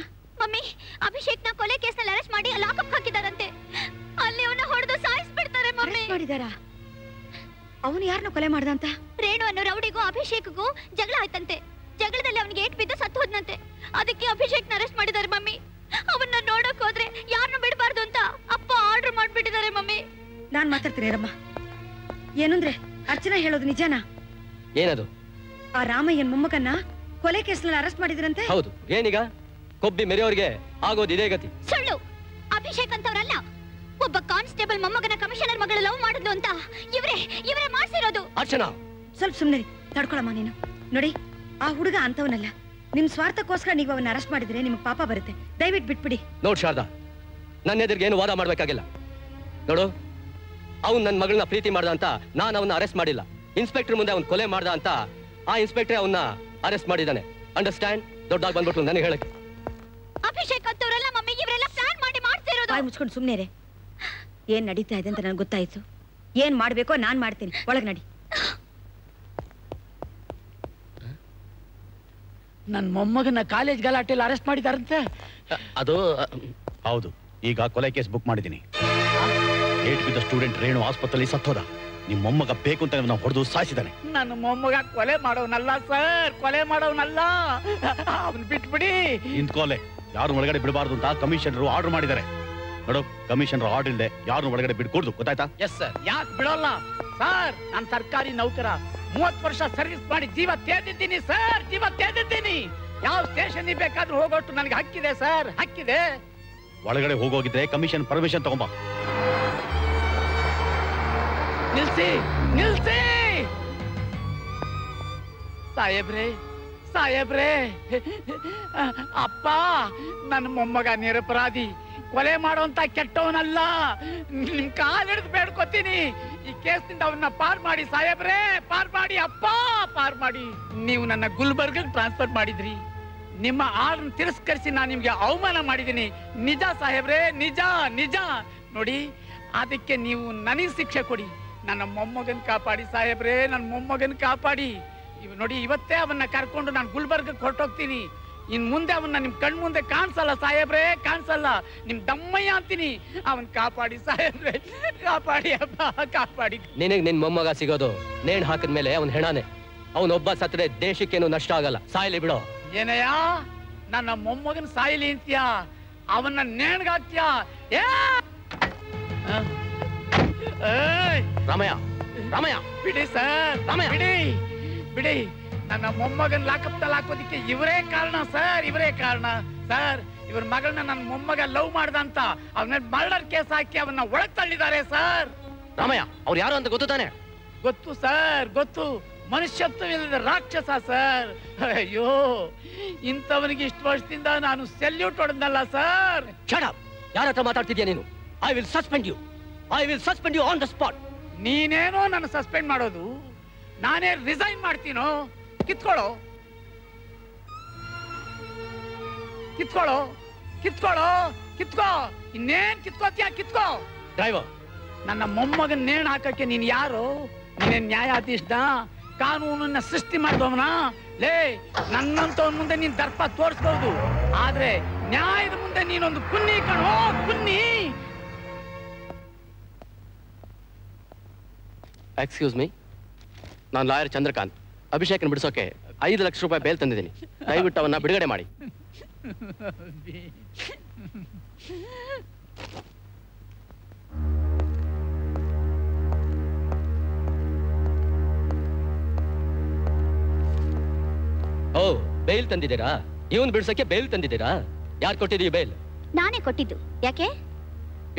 ಮಮ್ಮಿ, ಅಭಿಷೇಕ್ನ ಕೊಲೆ ಕೇಸ್ನಲ್ಲಿ ಅರೆಸ್ಟ್ ಮಾಡಿ ಲಾಕಪ್ ಹಾಕಿದಾರಂತೆ. ಅಲ್ಲಿ ಅವನ ಹೊಡೆದು ಸಾಯಿಸ್ಬಿಡ್ತಾರೆ ಮಮ್ಮಿ. ಮಾಡಿದಾರಾ? ಅವನು ಯಾರನ್ನ ಕೊಲೆ ಮಾಡ್ದಂತ? ರೇಣು ಅನ್ನೋ ರೌಡಿಗೂ ಅಭಿಷೇಕ್ಗೂ ಜಗಳ ಆಯ್ತಂತೆ. ಜಗಳದಲ್ಲಿ ಅವನಿಗೆ ಏಟ್ ಬಿದ್ದು ಸತ್ತು ಹೋದ್ನಂತೆ. ಅದಕ್ಕೆ ಅಭಿಷೇಕ್ನ ಅರೆಸ್ಟ್ ಮಾಡಿದ್ದಾರೆ ಮಮ್ಮಿ. ಅವನ್ನ ನೋಡಕ್ ಹೋದ್ರೆ ಯಾರನ್ನು ಬಿಡಬಾರ್ದು ಅಂತ ಅಪ್ಪ ಆರ್ಡರ್ ಮಾಡ್ಬಿಟ್ಟಿದ್ದಾರೆ ಮಮ್ಮಿ. ನಾನ್ ಮಾತಾಡ್ತೀನಿ ರಮ್ಮ. ಏನಂದ್ರೆ ಅರ್ಚನಾ ಹೇಳೋದು ನಿಜನಾ? ಏನದು? ಆ ರಾಮಯ್ಯನ್ ಮೊಮ್ಮಗನ್ನ ಕೊಲೆ ಕೇಸ್ನಲ್ಲಿ ಅರೆಸ್ಟ್ ಮಾಡಿದ್ರಂತೆ. ಹೌದು. ಏನೀಗ ಕೊಬ್ಬಿ ಮೆರೆಯೋರಿಗೆ ಆಗೋದು ಇದೇ ಗತಿ. ಸುಳ್ಳು. ಅಭಿಷೇಕ್ ಅಂತವ್ರಲ್ಲ, ಒಬ್ಬ ಕಾನ್ಸ್ಟೇಬಲ್ ಮೊಮ್ಮಗನ ಕಮಿಷನರ್ ಮಗಳು ಲವ್ ಮಾಡಿದ್ಲು ಅಂತ ಇವರೇ ಮಾಡ್ಸಿರೋದು. ಅರ್ಚನಾ, ಸ್ವಲ್ಪ ಸುಮ್ನೆ ತಡ್ಕೊಳಮ್ಮ ನೀನು. ನೋಡಿ, ಆ ಹುಡುಗ ಅಂತವನಲ್ಲ. ನಿಮ್ ಸ್ವಾರ್ಥಕ್ಕೋಸ್ಕರ ನೀವು ಅವನ್ನ ಅರೆಸ್ಟ್ ಮಾಡಿದ್ರೆ ನಿಮ್ಗೆ ಪಾಪ ಬರುತ್ತೆ. ದಯವಿಟ್ಟು ಬಿಟ್ಬಿಡಿ. ನೋಡ್ ಶಾರದಾ, ನನ್ನ ಎದುರಿಗೆ ಏನು ವಾದ ಮಾಡ್ಬೇಕಾಗಿಲ್ಲ. ನೋಡು, ಅವ್ನು ನನ್ನ ಮಗಳನ್ನ ಪ್ರೀತಿ ಮಾಡ್ದ ಅಂತ ನಾನು ಅವನ್ನ ಅರೆಸ್ಟ್ ಮಾಡಿಲ್ಲ. ಇನ್ಸ್ಪೆಕ್ಟರ್ ಮುಂದೆ ಅವ್ನು ಕೊಲೆ ಮಾಡ್ದ ಅಂತ ಆ ಇನ್ಸ್ಪೆಕ್ಟರ್ ಅವನ್ನ ಅರೆಸ್ಟ್ ಮಾಡಿದ್ದಾನೆ. ಅಂಡರ್ಸ್ಟ್ಯಾಂಡ್? ದೊಡ್ಡಾಗಿ ಬಂದ್ಬಿಟ್ರು ನನಗೆ ಹೇಳಕ್ಕೆ. ಅಭಿಷೇಕ್ ಅಂತವ್ರಲ್ಲ ಮಮ್ಮಿ, ಇವರೆಲ್ಲ ಪ್ಲಾನ್ ಮಾಡಿ ಮಾಡ್ತಿರೋದು. ಬಾಯ್ ಮುಚ್ಕೊಂಡು ಸುಮ್ನೆ ರೇ. ಏನ್ ನಡೀತಾ ಇದೆ ಅಂತ ನನಗೆ ಗೊತ್ತಾಯ್ತು. ಏನ್ ಮಾಡ್ಬೇಕೋ ನಾನ್ ಮಾಡ್ತೀನಿ. ಒಳಗ್ ನಡಿ. ನನ್ನ ಮೊಮ್ಮಗನ ಕಾಲೇಜ್ ಗಲಾಟೆಯಲ್ಲಿ ಅರೆಸ್ಟ್ ಮಾಡಿದಾರಂತೆ. ಅದು ಹೌದು. ಈಗ ಕೊಲೆ ಕೇಸ್ ಬುಕ್ ಮಾಡಿದ್ದೀನಿ. ಏಟ್ ಬಿದ್ದ ಸ್ಟೂಡೆಂಟ್ ರೇಣು ಆಸ್ಪತ್ರೆಯಲ್ಲಿ ಸತ್ತೋದ. ನಿಮ್ಮ ಮೊಮ್ಮಗ ಬೇಕು ಅಂತ ನಾವು ಹೊಡೆದು ಸಾಯಿಸಿದ್ದಾನೆ. ನನ್ನ ಮೊಮ್ಮಗ ಕೊಲೆ ಮಾಡೋನಲ್ಲ ಸರ್, ಕೊಲೆ ಮಾಡೋನಲ್ಲ. ಅವನ್ ಬಿಟ್ಬಿಡಿ. ಇಂತ್ಕೋಲೆ ಯಾರು ಒಳಗಡೆ ಬಿಡಬಾರ್ದು ಅಂತ ಕಮಿಷನರ್ ಆರ್ಡರ್ ಮಾಡಿದ್ದಾರೆ. ನೋಡು, ಕಮಿಷನರ್ ಆರ್ಡರ್ ಇಲ್ಲದೆ ಯಾರು ಒಳಗಡೆ ಬಿಡ್ಕೊಡ್ದು, ಗೊತ್ತಾಯ್ತಾ? Yes sir. ಯಾಕೆ ಬಿಡೋಲ್ಲ ಸರ್? ನಾನು ಸರ್ಕಾರಿ ನೌಕರ, 30 ವರ್ಷ ಸರ್ವಿಸ್ ಮಾಡಿ ಜೀವ ತೇದಿದ್ದೀನಿ ಸರ್, ಜೀವ ತೇದಿದ್ದೀನಿ. ಯಾವ ಸ್ಟೇಷನ್ ಬೇಕಾದ್ರೂ ಹೋಗೋಷ್ಟು ನನಗೆ ಹಕ್ಕಿದೆ ಸರ್, ಹಕ್ಕಿದೆ. ಒಳಗಡೆ ಹೋಗೋಗಿದ್ರೆ ಕಮಿಷನ್ ಪರ್ಮಿಷನ್ ತಗೊಂಬ. ನಿಲ್ಸಿ, ನಿಲ್ಸಿ ಸಾಹೇಬ್ರೆ, ಸಾಹೇಬ್ರೆ. ಅಪ್ಪ, ನನ್ನ ಮೊಮ್ಮಗ ನಿರಪರಾಧಿ, ಕೊಲೆ ಮಾಡುವಂತ ಕೆಟ್ಟವನಲ್ಲ. ನಿಮ್ ಕಾಲ್ ಹಿಡಿದು ಬೇಡ್ಕೊತೀನಿ, ಈ ಕೇಸ್ನಿಂದ ಅವನ್ನ ಪಾರ್ ಮಾಡಿ ಸಾಹೇಬ್ರೆ, ಪಾರ್ ಮಾಡಿ ಅಪ್ಪ, ಪಾರ್ ಮಾಡಿ. ನೀವು ನನ್ನ ಗುಲ್ಬರ್ಗ್ ಟ್ರಾನ್ಸ್ಫರ್ ಮಾಡಿದ್ರಿ, ನಿಮ್ಮ ಆರ್ಡರ್ ತಿರಸ್ಕರಿಸಿ ನಾನು ನಿಮ್ಗೆ ಅವಮಾನ ಮಾಡಿದ್ದೀನಿ. ನಿಜ ಸಾಹೇಬ್ರೆ, ನಿಜ ನಿಜ. ನೋಡಿ, ಅದಕ್ಕೆ ನೀವು ನನಗೆ ಶಿಕ್ಷೆ ಕೊಡಿ. ನನ್ನ ಮೊಮ್ಮಗನ್ ಕಾಪಾಡಿ ಸಾಹೇಬ್ರೆ, ನನ್ನ ಮೊಮ್ಮಗನ್ ಕಾಪಾಡಿ. ನೋಡಿ, ಇವತ್ತೇ ಅವನ್ನ ಕರ್ಕೊಂಡು ನಾನು ಗುಲ್ಬರ್ಗಕ್ಕೆ ಹೊರಟೋಗ್ತೀನಿ. ಇನ್ ಮುಂದೆ ಅವನ್ನ ನಿಮ್ ಕಣ್ ಮುಂದೆ ಕಾಣಿಸಲ್ಲ ಸಾಹೇಬ್ರೆ, ಕಾಣಿಸಲ್ಲ. ನಿಮ್ ದಮ್ಮಯ್ಯ ಅಂತೀನಿ. ಅವನ್ ಕಾಪಾಡಿ ಸಾಹೇಬ್ರೆ, ಕಾಪಾಡಿ ಅಪ್ಪ, ಕಾಪಾಡಿ. ನಿನಗ್ ನಿನ್ ಮೊಮ್ಮಗ ಸಿಗೋದು ನೇಣ್ ಹಾಕಿದ್ಮೇಲೆ ಅವನ್ ಹೆಣಾನೆ. ಅವನೊಬ್ಬ ಸತ್ರೆ ದೇಶಕ್ಕೇನು ನಷ್ಟ ಆಗಲ್ಲ, ಸಾಯ್ಲಿ ಬಿಡೋ. ಏನಯ್ಯ, ನನ್ನ ಮೊಮ್ಮಗನ್ ಸಾಯಿಲಿ ಅಂತೀಯ? ಅವನ್ನ ನೇಣ್ಗಾಕ್ತೀಯ? ರಾಮಯ್ಯ, ರಾಮಯ್ಯ ಬಿಡಿ ಸರ್, ರಾಮಯ್ಯ ಬಿಡಿ ಬಿಡಿ. ನನ್ನ ಮೊಮ್ಮಗನ್ ಲಾಕಪ್ನಲ್ಲಿ ಹಾಕೋದಿಕ್ಕೆ ಇವರೇ ಕಾರಣ ಸರ್, ಇವರೇ ಕಾರಣ ಸರ್. ಇವ್ರ ಮಗಳನ್ನ ನನ್ನ ಮೊಮ್ಮಗ ಲವ್ ಮಾಡ್ದ ಅಂತ ಅವನ ಮರ್ಡರ್ ಕೇಸ್ ಹಾಕಿ ಅವನ್ನ ಒಳಗ್ ತಳ್ಳಿದ್ದಾರೆ ಸರ್. ರಾಮಯ್ಯ, ಅವ್ರು ಯಾರು ಅಂತ ಗೊತ್ತು ತಾನೆ? ಗೊತ್ತು ಸರ್, ಗೊತ್ತು. ಮನುಷ್ಯತ್ವವಿಲ್ಲದ ರಾಕ್ಷಸ ಸರ್. ಅಯ್ಯೋ, ಇಂಥವನಿಗೆ ಇಷ್ಟು ವರ್ಷದಿಂದ ನಾನು ಸೆಲ್ಯೂಟ್ ಹೊಡೆದ್ನಲ್ಲ ಸರ್. ಯಾರ ಹತ್ರ ಮಾತಾಡ್ತಿದ್ಯಾ ನೀನು? I will suspend you. I will suspend you on the spot. ನೀನೇನೋ ನನ್ನ ಸಸ್ಪೆಂಡ್ ಮಾಡೋದು, ನಾನೇ ರಿಸೈನ್ ಮಾಡ್ತೀನೋ? ಕಿತ್ಕೊಳ್ಳೋ, ಕಿತ್ಕೊಳ್ಳೋ, ಕಿತ್ಕೊಳ್ಳೋ, ಕಿತ್ಕೋ. ಇನ್ನೇನ್ ಕಿತ್ಕೋತ್ಯಾ? ಕಿತ್ಕೋ. ಡ್ರೈವರ್, ನನ್ನ ಮೊಮ್ಮಗನ್ ನೇಣು ಹಾಕಕ್ಕೆ ನೀನ್ ಯಾರು? ನೀನೇನ್ ನ್ಯಾಯಾಧೀಶನ? ಕಾನೂನನ್ನ ಸೃಷ್ಟಿ ಮಾಡಿದವನ? ಲೇ, ನನ್ನಂತವನ್ ಮುಂದೆ ನೀನ್ ದರ್ಪ ತೋರಿಸ್ಬಹುದು, ಆದ್ರೆ ನ್ಯಾಯದ ಮುಂದೆ ನೀನೊಂದು ಕುನ್ನಿ ಕಣೋ, ಕುನ್ನಿ. ಎಕ್ಸ್ಕ್ಯೂಸ್ ಮೀ, ನಾನು ಲಾಯರ್ ಚಂದ್ರಕಾಂತ್. ಅಭಿಷೇಕನ್ ಬಿಡಿಸೋಕೆ 5 ಲಕ್ಷ ರೂಪಾಯಿ ಬೇಲ್ ತಂದಿದ್ದೀನಿ. ದಯವಿಟ್ಟು ಅವನ್ನ ಬಿಡುಗಡೆ ಮಾಡಿ. ಓ, ಬೇಲ್ ತಂದಿದ್ದೀರಾ? ಇವನ್ ಬಿಡ್ಸಕ್ಕೆ ಬೇಲ್ ತಂದಿದ್ದೀರಾ? ಯಾರು ಕೊಟ್ಟಿದ್ದೀವಿ ಬೇಲ್? ನಾನೇ ಕೊಟ್ಟಿದ್ದು. ಯಾಕೆ?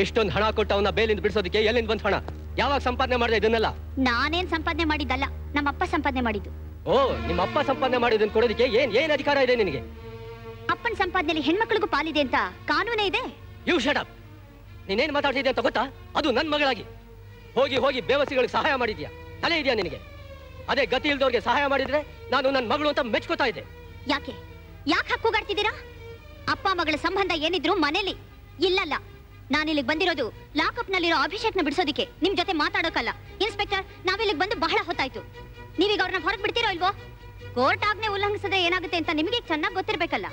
ಇಷ್ಟೊಂದು ಹಣ ಕೊಟ್ಟು ಅವನ್ನ ಬೇಲಿಂದ ಬಿಡಿಸೋದಕ್ಕೆ ಎಲ್ಲಿಂದ ಬಂತ ಹಣ? ಯಾವಾಗ ಸಂಪಾದನೆ ಮಾಡಿದೆ ಇದನ್ನೆಲ್ಲ? ನಾನೇನ್ ಸಂಪಾದನೆ ಮಾಡಿದ್ದಲ್ಲ, ನಮ್ಮಪ್ಪ ಸಂಪಾದನೆ ಮಾಡಿದ್ದು. ಓ, ನಿಮ್ಮ ಅಪ್ಪ ಸಂಪಾದನೆ ಮಾಡಿದ್ದನ್ನು ಕೊಡೋದಕ್ಕೆ ಏನ್ ಅಧಿಕಾರ ಇದೆ ನಿನಗೆ? ಅಪ್ಪನ ಸಂಪಾದನೆಯಲ್ಲಿ ಹೆಣ್ಮಕ್ಳಿಗೂ ಪಾಲಿದೆ ಅಂತ ಕಾನೂನೇ ಇದೆ. You shut up. ನೀನೇನ್ ಮಾತಾಡ್ತಿದ್ಯಾ ಅಂತ ಗೊತ್ತಾ? ಅದು ನನ್ ಮಗಳಾಗಿ ಹೋಗಿ ಹೋಗಿ ಬೇವಸಿಗಳಿಗೆ ಸಹಾಯ ಮಾಡಿದ್ಯಾ? ತಲೆ ಇದೆಯಾ ನಿನಗೆ? ಅದೇ ಗತಿ ಇಲ್ದವ್ರಿಗೆ ಸಹಾಯ ಮಾಡಿದ್ರೆ ನಾನು ನನ್ನ ಮಗಳು ಅಂತ ಮೆಚ್ಕೋತಾ ಇದ್ದೆ. ಯಾಕೆ ಹಕ್ಕುಗಾಡ್ತಿದ್ದೀರಾ? ಅಪ್ಪ ಮಗಳ ಸಂಬಂಧ ಏನಿದ್ರು ಮನೇಲಿ ಇಲ್ಲಲ್ಲ. ನಾನಿಲ್ಲಿಗೆ ಬಂದಿರೋದು ಲಾಕಪ್ ನಲ್ಲಿರೋ ಅಭಿಷೇಕ್ನ ಬಿಡಿಸೋದಿಕ್ಕೆ, ನಿಮ್ ಜೊತೆ ಮಾತಾಡೋಕಲ್ಲ. ಇನ್ಸ್ಪೆಕ್ಟರ್, ನಾವಿಲ್ಲಿಗೆ ಬಂದು ಬಹಳ ಹೊತ್ತಾಯ್ತು. ನೀವೀಗ ಅವ್ರನ್ನ ಹೊರಗೆ ಬಿಡ್ತೀರೋ ಇಲ್ವೋ? ಕೋರ್ಟ್ ಆಜ್ಞೆ ಉಲ್ಲಂಘಿಸದೆ ಏನಾಗುತ್ತೆ ಅಂತ ನಿಮಗೆ ಚೆನ್ನಾಗಿ ಗೊತ್ತಿರ್ಬೇಕಲ್ಲ.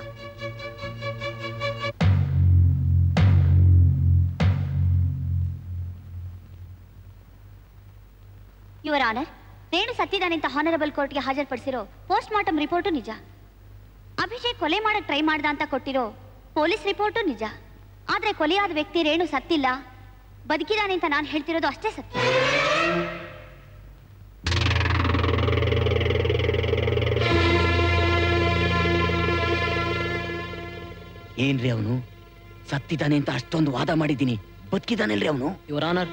ಯುವರ್ ಆನರ್, ರೇಣು ಸತ್ತಿದ್ದಾನೆ ಅಂತ ಹಾನರಬಲ್ ಕೋರ್ಟ್ಗೆ ಹಾಜರುಪಡಿಸಿರೋ ಪೋಸ್ಟ್ ಮಾರ್ಟಮ್ ರಿಪೋರ್ಟು ನಿಜ. ಅಭಿಷೇಕ್ ಕೊಲೆ ಮಾಡಕ್ ಟ್ರೈ ಮಾಡ್ದ ಅಂತ ಕೊಟ್ಟಿರೋ ಪೊಲೀಸ್ ರಿಪೋರ್ಟು ನಿಜ. ಆದ್ರೆ ಕೊಲೆಯಾದ ವ್ಯಕ್ತಿ ರೇಣು ಸತ್ತಿಲ್ಲ, ಬದುಕಿದಾನೆ ಅಂತ ನಾನು ಹೇಳ್ತಿರೋದು ಅಷ್ಟೇ ಸತ್ಯ. ಏನ್ರಿ ಅವನು ಸತ್ತಿದ್ದಾನೆ ಅಂತ ಅಷ್ಟೊಂದು ವಾದ ಮಾಡಿದ್ದೀನಿ, ಬದುಕಿದಾನಲ್ರಿ ಅವನು? ಯುವರ್ ಆನರ್,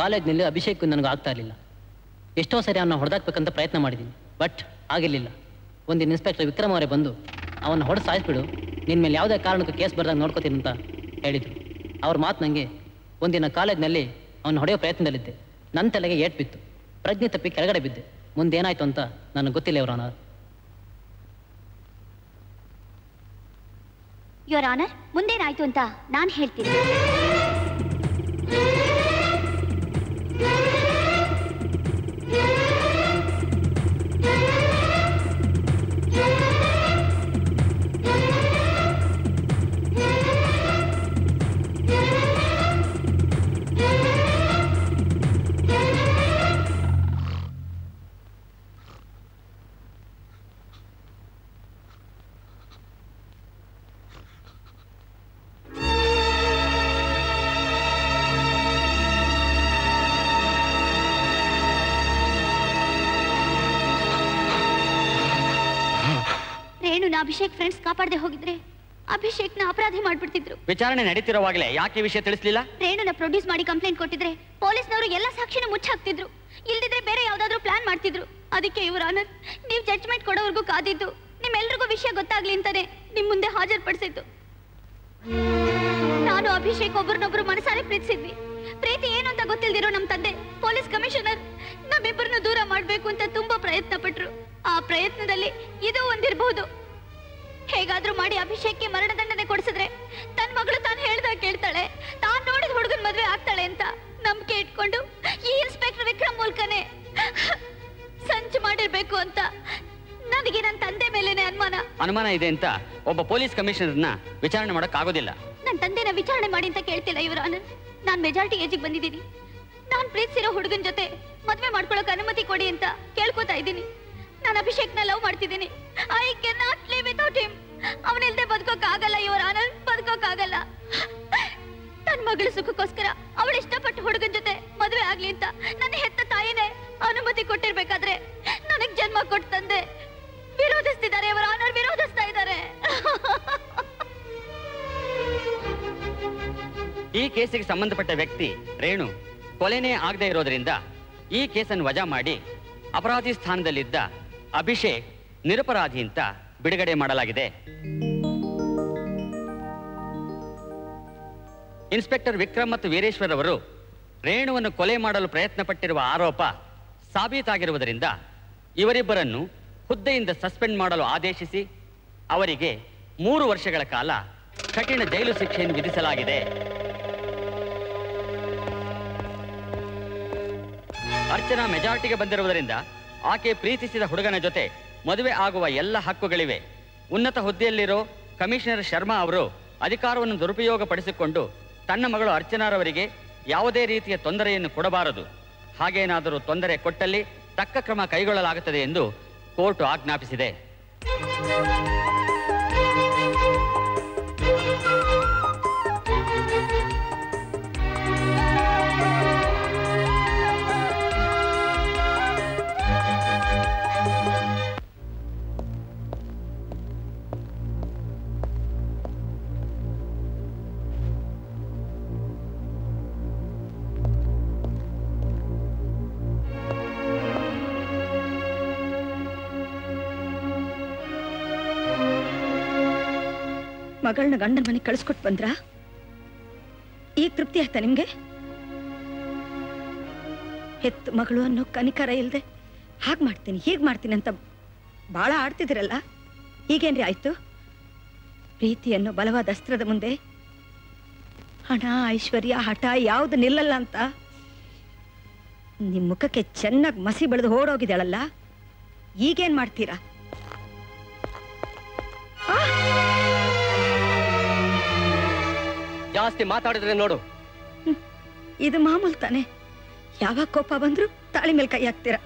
ಕಾಲೇಜ್ನಲ್ಲಿ ಅಭಿಷೇಕ್ ನನಗೆ ಆಗ್ತಾ ಇರಲಿಲ್ಲ. ಎಷ್ಟೋ ಸರಿ ಅವನ್ನ ಹೊಡೆದಾಕ್ಬೇಕಂತ ಪ್ರಯತ್ನ ಮಾಡಿದ್ದೀನಿ, ಬಟ್ ಆಗಿರಲಿಲ್ಲ. ಒಂದಿನ ಇನ್ಸ್ಪೆಕ್ಟರ್ ವಿಕ್ರಮ್ ಅವರೇ ಬಂದು ಅವನ್ನ ಹೊಡೆದು ಸಾಯಿಸ್ಬಿಡು, ನಿನ್ನ ಮೇಲೆ ಯಾವುದೇ ಕಾರಣಕ್ಕೂ ಕೇಸ್ ಬರ್ದಾಗ ನೋಡ್ಕೋತೀನಿ ಅಂತ ಹೇಳಿದರು. ಅವ್ರ ಮಾತು ನನಗೆ ಒಂದಿನ ಕಾಲೇಜ್ನಲ್ಲಿ ಅವನ್ನ ಹೊಡೆಯೋ ಪ್ರಯತ್ನದಲ್ಲಿದ್ದೆ. ನನ್ನ ತಲೆಗೆ ಏಟ್ ಬಿತ್ತು, ಪ್ರಜ್ಞೆ ತಪ್ಪಿ ಕೆಳಗಡೆ ಬಿದ್ದೆ. ಮುಂದೇನಾಯ್ತು ಅಂತ ನನಗೆ ಗೊತ್ತಿಲ್ಲ ಯುವರ್ ಆನರ್. ಯುವರ್ ಆನರ್, ಮುಂದೇನಾಯ್ತು ಅಂತ ನಾನು ಹೇಳ್ತೀನಿ. ರೇಣುನ ಅಭಿಷೇಕ್ ಫ್ರೆಂಡ್ಸ್ ಕಾಪಾಡದೆ ಹೋಗಿದ್ರೆ ಅಭಿಷೇಕ್ನ ಅಪರಾಧಿ ಮಾಡ್ಬಿಡ್ತಿದ್ರು. ವಿಚಾರಣೆ ನಡೀತಿರುವಾಗಲೇ ಯಾಕೆ ವಿಷಯ ತಿಳಿಸ್ಲಿಲ್ಲ? ರೇಣುನ ಪ್ರೊಡ್ಯೂಸ್ ಮಾಡಿ ಕಂಪ್ಲೇಂಟ್ ಕೊಟ್ಟಿದ್ರೆ ಪೊಲೀಸ್ನವರು ಎಲ್ಲ ಸಾಕ್ಷಿನ ಮುಚ್ಚಾಕ್ತಿದ್ರು, ಇಲ್ದಿದ್ರೆ ಬೇರೆ ಯಾವ್ದಾದ್ರು ಪ್ಲಾನ್ ಮಾಡ್ತಿದ್ರು. ಅದಕ್ಕೆ ಯುವರ್ ಆನರ್, ನೀವು ಜಡ್ಜ್ಮೆಂಟ್ ಕೊಡೋವರೆಗೂ ಕಾದಿದ್ದು ನಿಮ್ಮೆಲ್ರಿಗೂ ವಿಷಯ ಗೊತ್ತಾಗ್ಲಿ ಅಂತಾನೆ ನಿಮ್ ಮುಂದೆ ಹಾಜರುಪಡಿಸಿದ್ದು. ನಾನು ಅಭಿಷೇಕ್ ಒಬ್ಬರನ್ನೊಬ್ರು ಮನಸಾರೆ ಪ್ರೀತಿಸಿದ್ವಿ. ಪ್ರೀತಿ ಏನು ಅಂತ ಗೊತ್ತಿಲ್ದಿರೋ ನಮ್ ತಂದೆ ಪೊಲೀಸ್ ಕಮಿಷನರ್ ನಮ್ಮಿಬ್ಬರನ್ನು ದೂರ ಮಾಡ್ಬೇಕು ಅಂತ ತುಂಬಾ ಪ್ರಯತ್ನ ಪಟ್ರು. ಆ ಪ್ರಯತ್ನದಲ್ಲಿ ಇದು ಒಂದಿರಬಹುದು. ಹೇಗಾದ್ರೂ ಮಾಡಿ ಅಭಿಷೇಕ್ಗೆ ಮರಣದಂಡನೆ ಕೊಡಿಸಿದ್ರೆ ತನ್ನ ಮಗಳು ತಾನು ಹೇಳ್ದಾಗ ಕೇಳ್ತಾಳೆ, ತಾನು ನೋಡಿದ ಹುಡುಗನ ಮದ್ವೆ ಆಗ್ತಾಳೆ ಅಂತ ನಂಬಿಕೆ ಇಟ್ಕೊಂಡು ಈ ಇನ್ಸ್ಪೆಕ್ಟರ್ ವಿಕ್ರಮ್ ಮೂಲಕನೇ ಸಂಚು ಮಾಡಿರ್ಬೇಕು ಅಂತ ನನಗೆ ನನ್ನ ತಂದೆ ಮೇಲೇನೆ ಅನುಮಾನ ಇದೆ ಅಂತ ಒಬ್ಬ ಪೊಲೀಸ್ ಕಮಿಷನರ್ನ ವಿಚಾರಣೆ ಮಾಡಕ್ ಆಗೋದಿಲ್ಲ. ನನ್ನ ತಂದೆನ ವಿಚಾರಣೆ ಮಾಡಿ ಅಂತ ಕೇಳ್ತಿಲ್ಲ ಇವರು ಆನಂದ್. ನಾನ್ ಮೆಜಾರಿಟಿ ಏಜಿಗೆ ಬಂದಿದ್ದೀನಿ. ನಾನ್ ಪ್ರೀತಿಸಿರೋ ಹುಡುಗನ ಜೊತೆ ಮದ್ವೆ ಮಾಡ್ಕೊಳಕ್ ಅನುಮತಿ ಕೊಡಿ ಅಂತ ಕೇಳ್ಕೊತಾ ಇದ್ದೀನಿ. ನಾನು ಅಭಿಷೇಕ್ನ ಲವ್ ಮಾಡ್ತಿದ್ದೀನಿ. I can not live without him. ಅವನಿಲ್ದೆ ಬದುಕೋಕ್ ಆಗಲ್ಲ ಇವರ ಆನಂದ್, ಬದುಕೋಕ್ ಆಗಲ್ಲ. ನನ್ನ ಮಗಳ ಸುಖಕ್ಕೋಸ್ಕರ ಅವಳು ಇಷ್ಟಪಟ್ಟು ಹುಡುಗನ ಜೊತೆ ಮದುವೆ ಆಗ್ಲಿ ಅಂತ ನನ್ನ ಹೆತ್ತ ತಾಯಿನೇ ಅನುಮತಿ ಕೊಟ್ಟಿರ್ಬೇಕಾದ್ರೆ ನನಗ್ ಜನ್ಮ ಕೊಟ್ಟು ತಂದೆ ವಿರೋಧಿಸ್ತಿದ್ದಾರೆ. ಇವರ ಆನರ್ ವಿರೋಧಿಸ್ತಾ ಇದ್ದಾರೆ. ಈ ಕೇಸಿಗೆ ಸಂಬಂಧಪಟ್ಟ ವ್ಯಕ್ತಿ ರೇಣು ಕೊಲೆನೇ ಆಗದೆ ಇರೋದ್ರಿಂದ ಈ ಕೇಸನ್ನು ವಜಾ ಮಾಡಿ ಅಪರಾಧಿ ಸ್ಥಾನದಲ್ಲಿದ್ದ ಅಭಿಷೇಕ್ ನಿರಪರಾಧಿ ಅಂತ ಬಿಡುಗಡೆ ಮಾಡಲಾಗಿದೆ. ಇನ್ಸ್ಪೆಕ್ಟರ್ ವಿಕ್ರಮ್ ಮತ್ತು ವೀರೇಶ್ವರ್ ಅವರು ರೇಣುವನ್ನು ಕೊಲೆ ಮಾಡಲು ಪ್ರಯತ್ನ ಪಟ್ಟಿರುವ ಆರೋಪ ಸಾಬೀತಾಗಿರುವುದರಿಂದ ಇವರಿಬ್ಬರನ್ನು ಹುದ್ದೆಯಿಂದ ಸಸ್ಪೆಂಡ್ ಮಾಡಲು ಆದೇಶಿಸಿ ಅವರಿಗೆ 3 ವರ್ಷಗಳ ಕಾಲ ಕಠಿಣ ಜೈಲು ಶಿಕ್ಷೆಯನ್ನು ವಿಧಿಸಲಾಗಿದೆ. ಅರ್ಚನಾ ಮೆಜಾರಿಟಿಗೆ ಬಂದಿರುವುದರಿಂದ ಆಕೆ ಪ್ರೀತಿಸಿದ ಹುಡುಗನ ಜೊತೆ ಮದುವೆ ಆಗುವ ಎಲ್ಲ ಹಕ್ಕುಗಳಿವೆ. ಉನ್ನತ ಹುದ್ದೆಯಲ್ಲಿರೋ ಕಮಿಷನರ್ ಶರ್ಮಾ ಅವರು ಅಧಿಕಾರವನ್ನು ದುರುಪಯೋಗ ಪಡಿಸಿಕೊಂಡು ತನ್ನ ಮಗಳು ಅರ್ಚನಾರವರಿಗೆ ಯಾವುದೇ ರೀತಿಯ ತೊಂದರೆಯನ್ನು ಕೊಡಬಾರದು. ಹಾಗೇನಾದರೂ ತೊಂದರೆ ಕೊಟ್ಟಲ್ಲಿ ತಕ್ಕ ಕ್ರಮ ಕೈಗೊಳ್ಳಲಾಗುತ್ತದೆ ಎಂದು ಕೋರ್ಟ್ ಆಜ್ಞಾಪಿಸಿದೆ. ಮಗಳನ್ನ ಗಂಡನ ಮನೆ ಕಳಿಸ್ಕೊಟ್ ಬಂದ್ರ? ಈಗ ತೃಪ್ತಿ ಆಯ್ತಾ ನಿಮ್ಗೆ? ಹೆತ್ತು ಮಗಳು ಅನ್ನೋ ಕನಿಕರ ಇಲ್ದೆ ಹಾಗೆ ಮಾಡ್ತೀನಿ ಹೀಗೆ ಮಾಡ್ತೀನಿ ಅಂತ ಬಾಳ ಆಡ್ತಿದ್ರಲ್ಲ, ಈಗೇನ್ರಿ ಆಯ್ತು? ಪ್ರೀತಿ ಅನ್ನೋ ಬಲವಾದ ಅಸ್ತ್ರದ ಮುಂದೆ ಹಣ ಐಶ್ವರ್ಯ ಹಠ ಯಾವ್ದು ನಿಲ್ಲಲ್ಲ ಅಂತ ನಿಮ್ ಮುಖಕ್ಕೆ ಚೆನ್ನಾಗಿ ಮಸಿ ಬೆಳೆದು ಓಡೋಗಿದ್ದಾಳಲ್ಲ, ಈಗೇನ್ ಮಾಡ್ತೀರಾ? ಜಾಸ್ತಿ ಮಾತಾಡಿದ್ರೆ ನೋಡು. ಇದು ಮಾಮೂಲ್ ತಾನೆ. ಯಾವಾಗ ಕೋಪ ಬಂದ್ರು ತಾಳಿ ಮೇಲೆ ಕೈ ಹಾಕ್ತೀರಾ.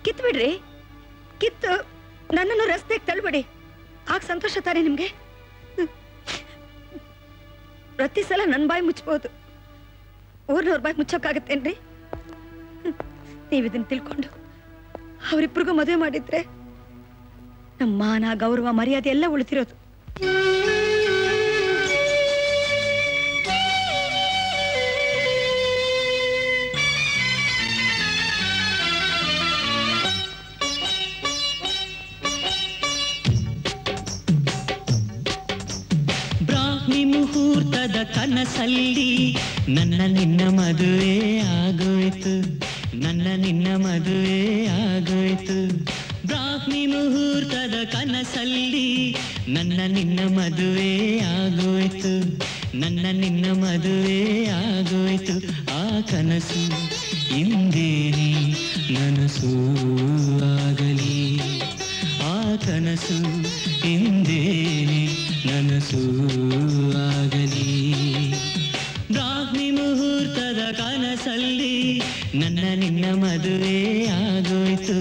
ಕಿತ್ ಬಿಡ್ರಿ, ಕಿತ್ತು ನನ್ನನ್ನು ರಸ್ತೆಗೆ ತಳ್ಬಿಡಿ. ಆಗ ಸಂತೋಷ ತಾನೆ ನಿಮ್ಗೆ? ಪ್ರತಿ ಸಲ ನನ್ನ ಬಾಯಿ ಮುಚ್ಚಬಹುದು, ಊರ್ನವ್ರ ಬಾಯಿ ಮುಚ್ಚೋಕ್ಕಾಗತ್ತೇನ್ರಿ? ನೀವಿದನ್ನ ತಿಳ್ಕೊಂಡು ಅವರಿಬ್ರಿಗೂ ಮದುವೆ ಮಾಡಿದ್ರೆ ನಮ್ಮ ಮಾನ ಗೌರವ ಮರ್ಯಾದೆ ಎಲ್ಲ ಉಳಿತಿರೋದು. ಮುಹೂರ್ತದ ಕನಸಲ್ಲಿ ನನ್ನ ನಿನ್ನ ಮದುವೆ ಆಗೋಯ್ತು, ನನ್ನ ನಿನ್ನ ಮದುವೆ ಆಗೋಯ್ತು. ಬ್ರಾಹ್ಮಿ ಮುಹೂರ್ತದ ಕನಸಲ್ಲಿ ನನ್ನ ನಿನ್ನ ಮದುವೆ ಆಗೋಯ್ತು, ನನ್ನ ನಿನ್ನ ಮದುವೆ ಆಗೋಯ್ತು. ಆ ಕನಸು ಇಂದೇನೆ ನನಸು ಆಗಲಿ, ಆ ಕನಸು ಇಂದೇನೆ ನನಸು ಆಗಲಿ. ಬ್ರಾಹ್ಮಿ ಮುಹೂರ್ತದ ಕನಸಲ್ಲಿ ನನ್ನ ನಿನ್ನ ಮದುವೆ ಆಗೋಯ್ತು,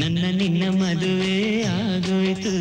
ನನ್ನ ನಿನ್ನ ಮದುವೆ ಆಗೋಯ್ತು.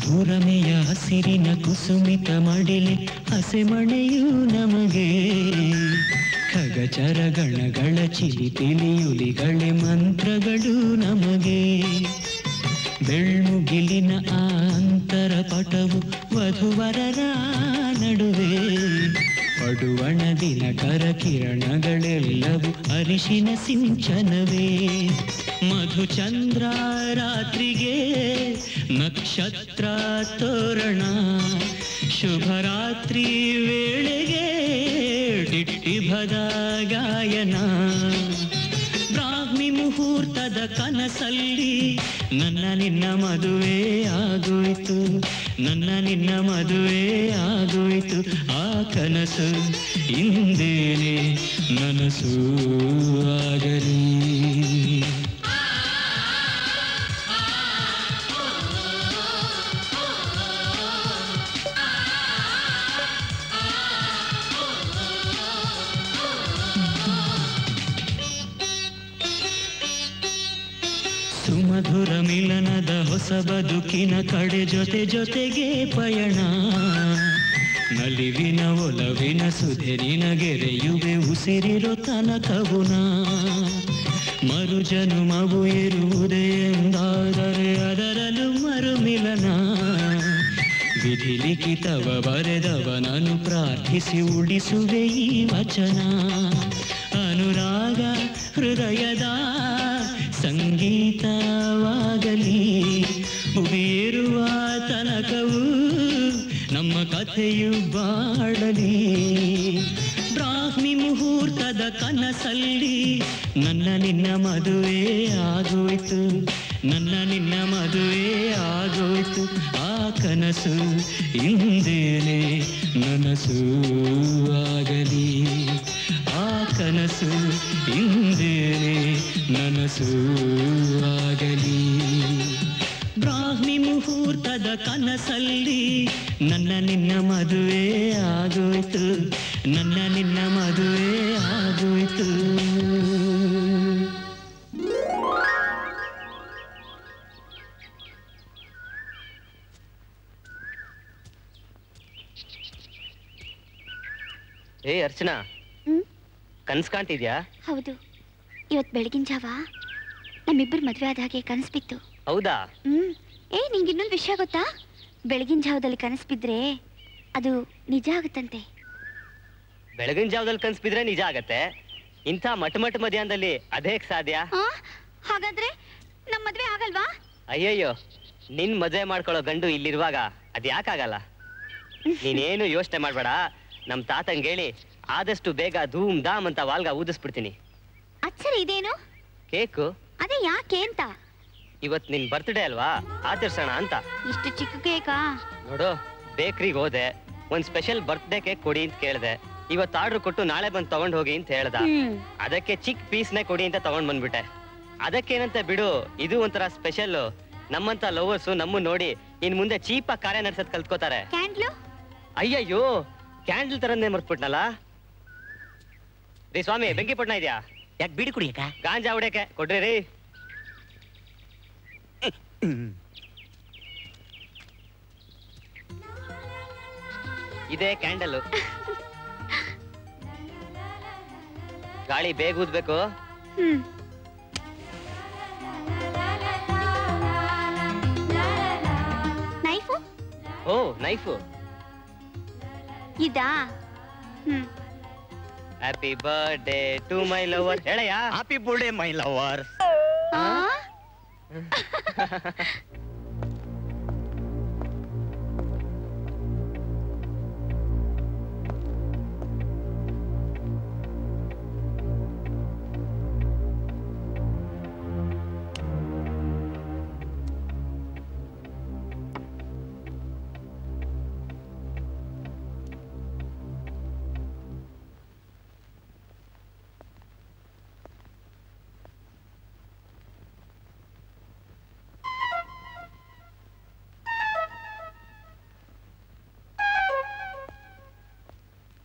ಭೂರಮೆಯ ಹಸಿರಿನ ಕುಸುಮಿತ ಮಡಿಲೆ ಹಸೆಮಣೆಯೂ ನಮಗೆ, ಖಗಚರ ಗಣಗಳ ಚಿಲಿಪಿಲಿಯುಲಿಗಳೆ ಮಂತ್ರಗಳು ನಮಗೆ. ಬೆಳ್ಮುಗಿಲಿನ ಆ ಅಂತರ ಪಟವು ವಧುವರರ ನಡುವೆ ಪಡುವಣ ದಿನ ಕರಕಿರಣಗಳೆಲ್ಲವೂ ಅರಿಶಿನ ಸಿಂಚನವೇ. ಮಧುಚಂದ್ರ ರಾತ್ರಿಗೆ ನಕ್ಷತ್ರ ತೋರಣ, ಶುಭರಾತ್ರಿ ವೇಳೆಗೆ ಡಿಟ್ಟಿಭದ ಗಾಯನ. ಬ್ರಾಹ್ಮಿ ಮುಹೂರ್ತದ ಕನಸಲ್ಲಿ ನನ್ನ ನಿನ್ನ ಮದುವೆ ಆಗೋಯ್ತು, ನನ್ನ ನಿನ್ನ ಮದುವೆ ಆಗೋಯ್ತು. ಆ ಕನಸು ಇಂದೇನೆ ನನಸು ಆಗಲಿ. ಸುಮಧುರ ಮಿಲನದ ಹೊಸ ಬದುಕಿನ ಕಡೆ ಜೊತೆ ಜೊತೆಗೆ ಪಯಣ. ನಲಿವಿನ ಒಲವಿನ ಸುಧೆ ನಿನಗೆರೆಯುವೆ ಉಸಿರಿರೋ ತನಕವುನ. ಮರುಜನುಮವು ಇರುವುದೇ ಎಂದಾದರೆ ಅದರಲ್ಲೂ ಮರುಮಿಲನ. ವಿಧಿ ಲಿಖಿತವ ಬರೆದವನನ್ನು ಪ್ರಾರ್ಥಿಸಿ ಉಳಿಸುವೆ ಈ ವಚನ. ಅನುರಾಗ ಹೃದಯದ ಸಂಗೀತವಾಗಲಿ, ಉಗಿರುವ ತನಕವು ನಮ್ಮ ಕಥೆಯು ಬಾಳಲಿ. ಬ್ರಾಹ್ಮಿ ಮುಹೂರ್ತದ ಕನಸಲ್ಲಿ ನನ್ನ ನಿನ್ನ ಮದುವೆ ಆಗೋಯ್ತು, ನನ್ನ ನಿನ್ನ ಮದುವೆ ಆಗೋಯ್ತು. ಆ ಕನಸು ಇಂದೇನೆ ನನಸು ಆಗಲಿ, ಆ ಕನಸು ಇಂದೇನೆ ನನಸು ಆಗಲಿ. ಬ್ರಾಹ್ಮಿ ಮುಹೂರ್ತದ ಕನಸಲ್ಲಿ ನನ್ನ ನಿನ್ನ ಮದುವೆ ಆಗೋಯ್ತು, ನನ್ನ ನಿನ್ನ ಮದುವೆ ಆಗೋಯ್ತು. ಏ ಅರ್ಚನಾ, ಕನ್ಸ್ ಕಾಣ್ತಿದ್ಯಾ? ಹೌದು, ಇವತ್ ಬೆಳಗಿನ ಜಾವ ನಮ್ಮಿಬ್ಬರು ಮದ್ವೆ ಆದ ಹಾಗೆ ಕನಸು ಬಿತ್ತು. ಹೌದಾ? ನಿಂಗೆ ಇನ್ನೊಂದು ವಿಷಯ ಗೊತ್ತಾ? ಬೆಳಗಿನ ಜಾವದಲ್ಲಿ ಕನಸು ಬಿದ್ರೆ ಅದು ನಿಜ ಆಗುತ್ತಂತೆ. ಬೆಳಗಿನ ಜಾವದಲ್ಲಿ ಕನ್ಸ್ ಬಿದ್ರೆ ನಿಜ ಆಗತ್ತೆ. ಇಂಥ ಮಠ ಮಧ್ಯಾಹ್ನದಲ್ಲಿ ಅದೇ ಸಾಧ್ಯ? ಹಾಗಾದ್ರೆ ನಮ್ಮ ಮದ್ವೆ ಆಗಲ್ವಾ? ಅಯ್ಯಯ್ಯೋ, ನಿನ್ ಮದ್ವೆ ಮಾಡ್ಕೊಳ್ಳೋ ಗಂಡು ಇಲ್ಲಿರುವಾಗ ಅದ್ ಯಾಕಾಗಲ್ಲ? ನೀನೇನು ಯೋಚನೆ ಮಾಡ್ಬೇಡ. ನಮ್ ತಾತಂಗ್ ಹೇಳಿ ಆದಷ್ಟು ಬೇಗ ಧೂಮ್ ಧಾಮ್ ಅಂತ ವಾಲ್ಗ ಊದಿಸ್ಬಿಡ್ತೀನಿ. ಅಚ್ಚರಿ, ಇದೇನು? ಕೇಕು. ಅದೇ ಯಾಕೆ ಅಂತ? ಇವತ್ ನಿನ್ ಬರ್ತ್ಡೇ ಅಲ್ವಾ, ಆಚರಿಸೋಣ ಅಂತ. ಇಷ್ಟು ಚಿಕ್ಕ ಕೇಕಾ? ನೋಡು, ಬೇಕ್ರಿಗೆ ಹೋದೆ, ಒಂದ್ ಸ್ಪೆಷಲ್ ಬರ್ತ್ಡೇ ಕೇಕ್ ಕೊಡಿ ಅಂತ ಕೇಳ್ದೆ. ಇವತ್ತು ಆರ್ಡರ್ ಕೊಟ್ಟು ನಾಳೆ ಬಂದು ತಗೊಂಡ್ ಹೋಗಿ ಅಂತ ಹೇಳ್ದ. ಅದಕ್ಕೆ ಚಿಕ್ಕ ಪೀಸ್ನೇ ಕೊಡಿ ಅಂತ ತಗೊಂಡ್ ಬಂದ್ಬಿಟ್ಟೆ. ಅದಕ್ಕೇನಂತ ಬಿಡು, ಇದು ಒಂಥರ ಸ್ಪೆಷಲ್. ನಮ್ಮಂತ ಲವರ್ಸು ನಮ್ಮನ್ನ ನೋಡಿ ಇನ್ ಮುಂದೆ ಚೀಪಾಗಿ ಕಾರ್ಯ ನಡ್ಸೋದ್ ಕಲ್ತ್ಕೋತಾರೆ. ಅಯ್ಯಯ್ಯೋ, ಕ್ಯಾಂಡಲ್ ತರನ್ನೇ ಮರ್ತ್ಬಿಟ್ನಲ್ಲ. ರೀ ಸ್ವಾಮಿ, ಬೆಂಕಿ ಪಟ್ನ ಇದ್ಯಾ? ಯಾಕೆ ಬೀಡಿ ಕುಡಿಯಕ? ಗಾಂಜಾ ಹೊಡ್ಯಕ್ಕೆ ಕೊಡ್ರಿ ರೀ. ಇದೇ ಕ್ಯಾಂಡಲ್. ಗಾಳಿ ಬೇಗ ಊದ್ಬೇಕು. ನೈಫು? ಓ, ನೈಫು ಇದಾ? Happy birthday to my lover. ಹೇಳಯ್ಯ. Happy birthday my lover.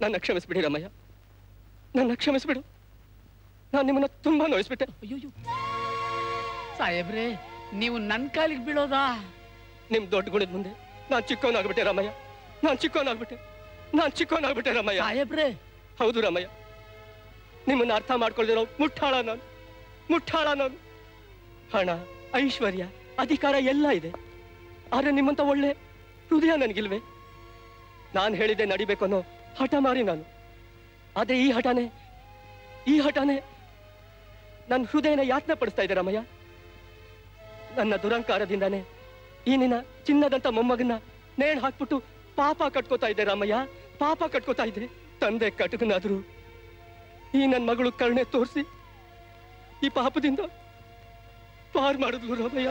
ನನ್ನ ಕ್ಷಮಿಸ್ಬಿಡಿ ರಮಯ್ಯ, ನನ್ನ ಕ್ಷಮಿಸ್ಬಿಡು. ನಾನು ನಿಮ್ಮನ್ನ ತುಂಬಾ ನೋಯಿಸ್ಬಿಟ್ಟೆ. ಅಯ್ಯೋ ಸಾಹೇಬ್ರೆ, ನೀವು ನನ್ನ ಕಾಲಿಗೆ ಬೀಳೋದಾ? ನಿಮ್ ದೊಡ್ಡ ಗುಣದ ಮುಂದೆ ನಾನ್ ಚಿಕ್ಕವನಾಗ್ಬಿಟ್ಟೆ ರಮಯ್ಯ, ನಾನ್ ಚಿಕ್ಕವನಾಗ್ಬಿಟ್ಟೆ ರಮಯ್ಯ. ಸಾಹೇಬ್ರೆ? ಹೌದು ರಮಯ್ಯ, ನಿಮ್ಮನ್ನ ಅರ್ಥ ಮಾಡ್ಕೊಳ್ದಿರೋ ಮುಟ್ಟಾಳ ನಾನು. ಹಣ, ಐಶ್ವರ್ಯ, ಅಧಿಕಾರ ಎಲ್ಲ ಇದೆ, ಆದ್ರೆ ನಿಮ್ಮಂತ ಒಳ್ಳೆ ಹೃದಯ ನನಗಿಲ್ವೇ? ನಾನು ಹೇಳಿದ್ದೆ ನಡಿಬೇಕು ಅನ್ನೋ ಹಠ ಮಾರಿ ನಾನು. ಆದ್ರೆ ಈ ಹಠಾನೆ ನನ್ನ ಹೃದಯನ ಯಾತನೆ ಪಡಿಸ್ತಾ ಇದೆ ರಾಮಯ್ಯ. ನನ್ನ ದುರಂಕಾರದಿಂದಾನೆ ಈ ನಿನ್ನ ಚಿನ್ನದಂತ ಮೊಮ್ಮಗನ್ನ ನೇಣು ಹಾಕ್ಬಿಟ್ಟು ಪಾಪ ಕಟ್ಕೋತಾ ಇದ್ದೆ ರಾಮಯ್ಯ, ಪಾಪ ಕಟ್ಕೋತಾ ಇದ್ದೆ. ತಂದೆ ಕಟಕನಾದ್ರು ಈ ನನ್ನ ಮಗಳು ಕರುಣೆ ತೋರಿಸಿ ಈ ಪಾಪದಿಂದ ಪಾರ್ ಮಾಡಿದ್ಲು ರಾಮಯ್ಯ.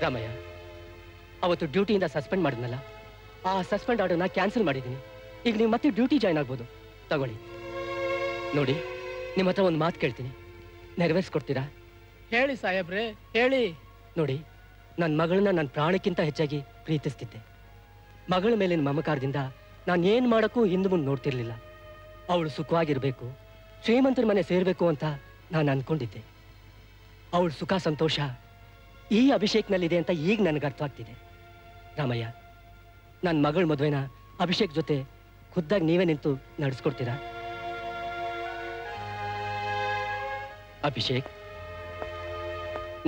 ರಾಮಯ್ಯ, ಅವತ್ತು ಡ್ಯೂಟಿಯಿಂದ ಸಸ್ಪೆಂಡ್ ಮಾಡಿದ್ನಲ್ಲ, ಆ ಸಸ್ಪೆಂಡ್ ಆರ್ಡರ್ನ ಕ್ಯಾನ್ಸಲ್ ಮಾಡಿದ್ದೀನಿ. ಈಗ ನೀವು ಮತ್ತೆ ಡ್ಯೂಟಿ ಜಾಯ್ನ್ ಆಗ್ಬೋದು. ತಗೊಳ್ಳಿ ನೋಡಿ, ನಿಮ್ಮ ಹತ್ರ ಒಂದು ಮಾತು ಕೇಳ್ತೀನಿ, ನೆರವೇರಿಸ್ಕೊಡ್ತೀರಾ? ಹೇಳಿ ಸಾಹೇಬ್ರೆ, ಹೇಳಿ. ನೋಡಿ, ನನ್ನ ಮಗಳನ್ನ ನನ್ನ ಪ್ರಾಣಕ್ಕಿಂತ ಹೆಚ್ಚಾಗಿ ಪ್ರೀತಿಸ್ತಿದ್ದೆ. ಮಗಳ ಮೇಲಿನ ಮಮಕಾರದಿಂದ ನಾನು ಏನ್ ಮಾಡಕ್ಕೂ ಹಿಂದೆ ಮುಂದೆ ನೋಡ್ತಿರ್ಲಿಲ್ಲ. ಅವಳು ಸುಖವಾಗಿರ್ಬೇಕು, ಶ್ರೀಮಂತರ ಮನೆ ಸೇರ್ಬೇಕು ಅಂತ ನಾನು ಅನ್ಕೊಂಡಿದ್ದೆ. ಅವಳ ಸುಖ ಸಂತೋಷ ಈ ಅಭಿಷೇಕ್ನಲ್ಲಿದೆ ಅಂತ ಈಗ ನನಗೆ ಅರ್ಥವಾಗ್ತಿದೆ. ರಾಮಯ್ಯ, ನನ್ನ ಮಗಳ ಮದುವೆನ ಅಭಿಷೇಕ್ ಜೊತೆ ಖುದ್ದಾಗಿ ನೀವೇ ನಿಂತು ನಡೆಸ್ಕೊಡ್ತೀರಾ? ಅಭಿಷೇಕ್,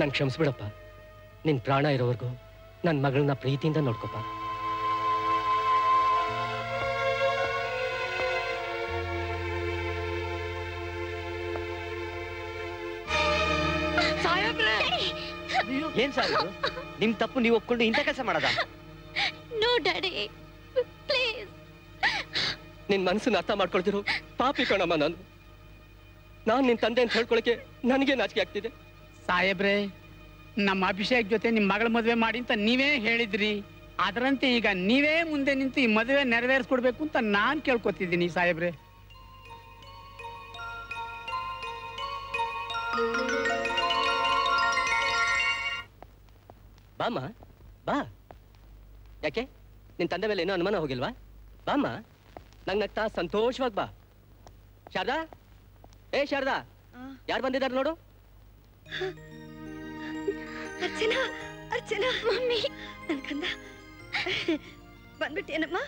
ನನ್ ಕ್ಷಮಿಸ್ಬಿಡಪ್ಪ. ನಿನ್ ಪ್ರಾಣ ಇರೋವರೆಗೂ ನನ್ನ ಮಗಳನ್ನ ಪ್ರೀತಿಯಿಂದ ನೋಡ್ಕೊಪ್ಪ. ಏನ್ ಸಾರ್ ಇದು? ನಿಮ್ ತಪ್ಪು ನೀವು ಒಪ್ಕೊಂಡು ಇಂಥ ಕೆಲಸ ಮಾಡದ? No daddy, please. ನಿನ್ ಮನಸ್ಸನ್ನ ಅರ್ಥ ಮಾಡ್ಕೊಳ್ತಿರೋ ಪಾಪಿ ಕಣಮ್ಮ ನಾನು ನಿನ್ ತಂದೆ ಅಂತ ಹೇಳ್ಕೊಳಕ್ಕೆ ನನಗೆ ನಾಚಿಕೆ ಆಗ್ತಿದೆ. ಸಾಹೇಬ್ರೆ, ನಮ್ಮ ಅಭಿಷೇಕ್ ಜೊತೆ ನಿಮ್ ಮಗಳ ಮದುವೆ ಮಾಡಿ ಅಂತ ನೀವೇ ಹೇಳಿದ್ರಿ. ಅದರಂತೆ ಈಗ ನೀವೇ ಮುಂದೆ ನಿಂತು ಈ ಮದುವೆ ನೆರವೇರಿಸ್ಕೊಡ್ಬೇಕು ಅಂತ ನಾನ್ ಕೇಳ್ಕೊತಿದ್ದೀನಿ ಸಾಹೇಬ್ರೆ. ಬಾಮ್ಮ, ಬಾ. ಯಾಕೆ ನಿನ್ ತಂದೆ ಮೇಲೆ ಏನೋ ಅನುಮಾನ ಹೋಗಿಲ್ವಾ? ಬಾಮ್ಮ, ನಂಗ್ ನಗ್ತಾ ಸಂತೋಷವಾಗಿ ಬಾ. ಶಾರದಾ, ಏ ಶಾರದಾ, ಯಾರು ಬಂದಿದ್ದಾರೆ ನೋಡು. ಅರ್ಚನಾ, ಅರ್ಚನಾ, ಮಮ್ಮಿ, ನನ್ ಕಂದ ಬಂದ್ಬಿಟ್ಟೇನಮ್ಮ?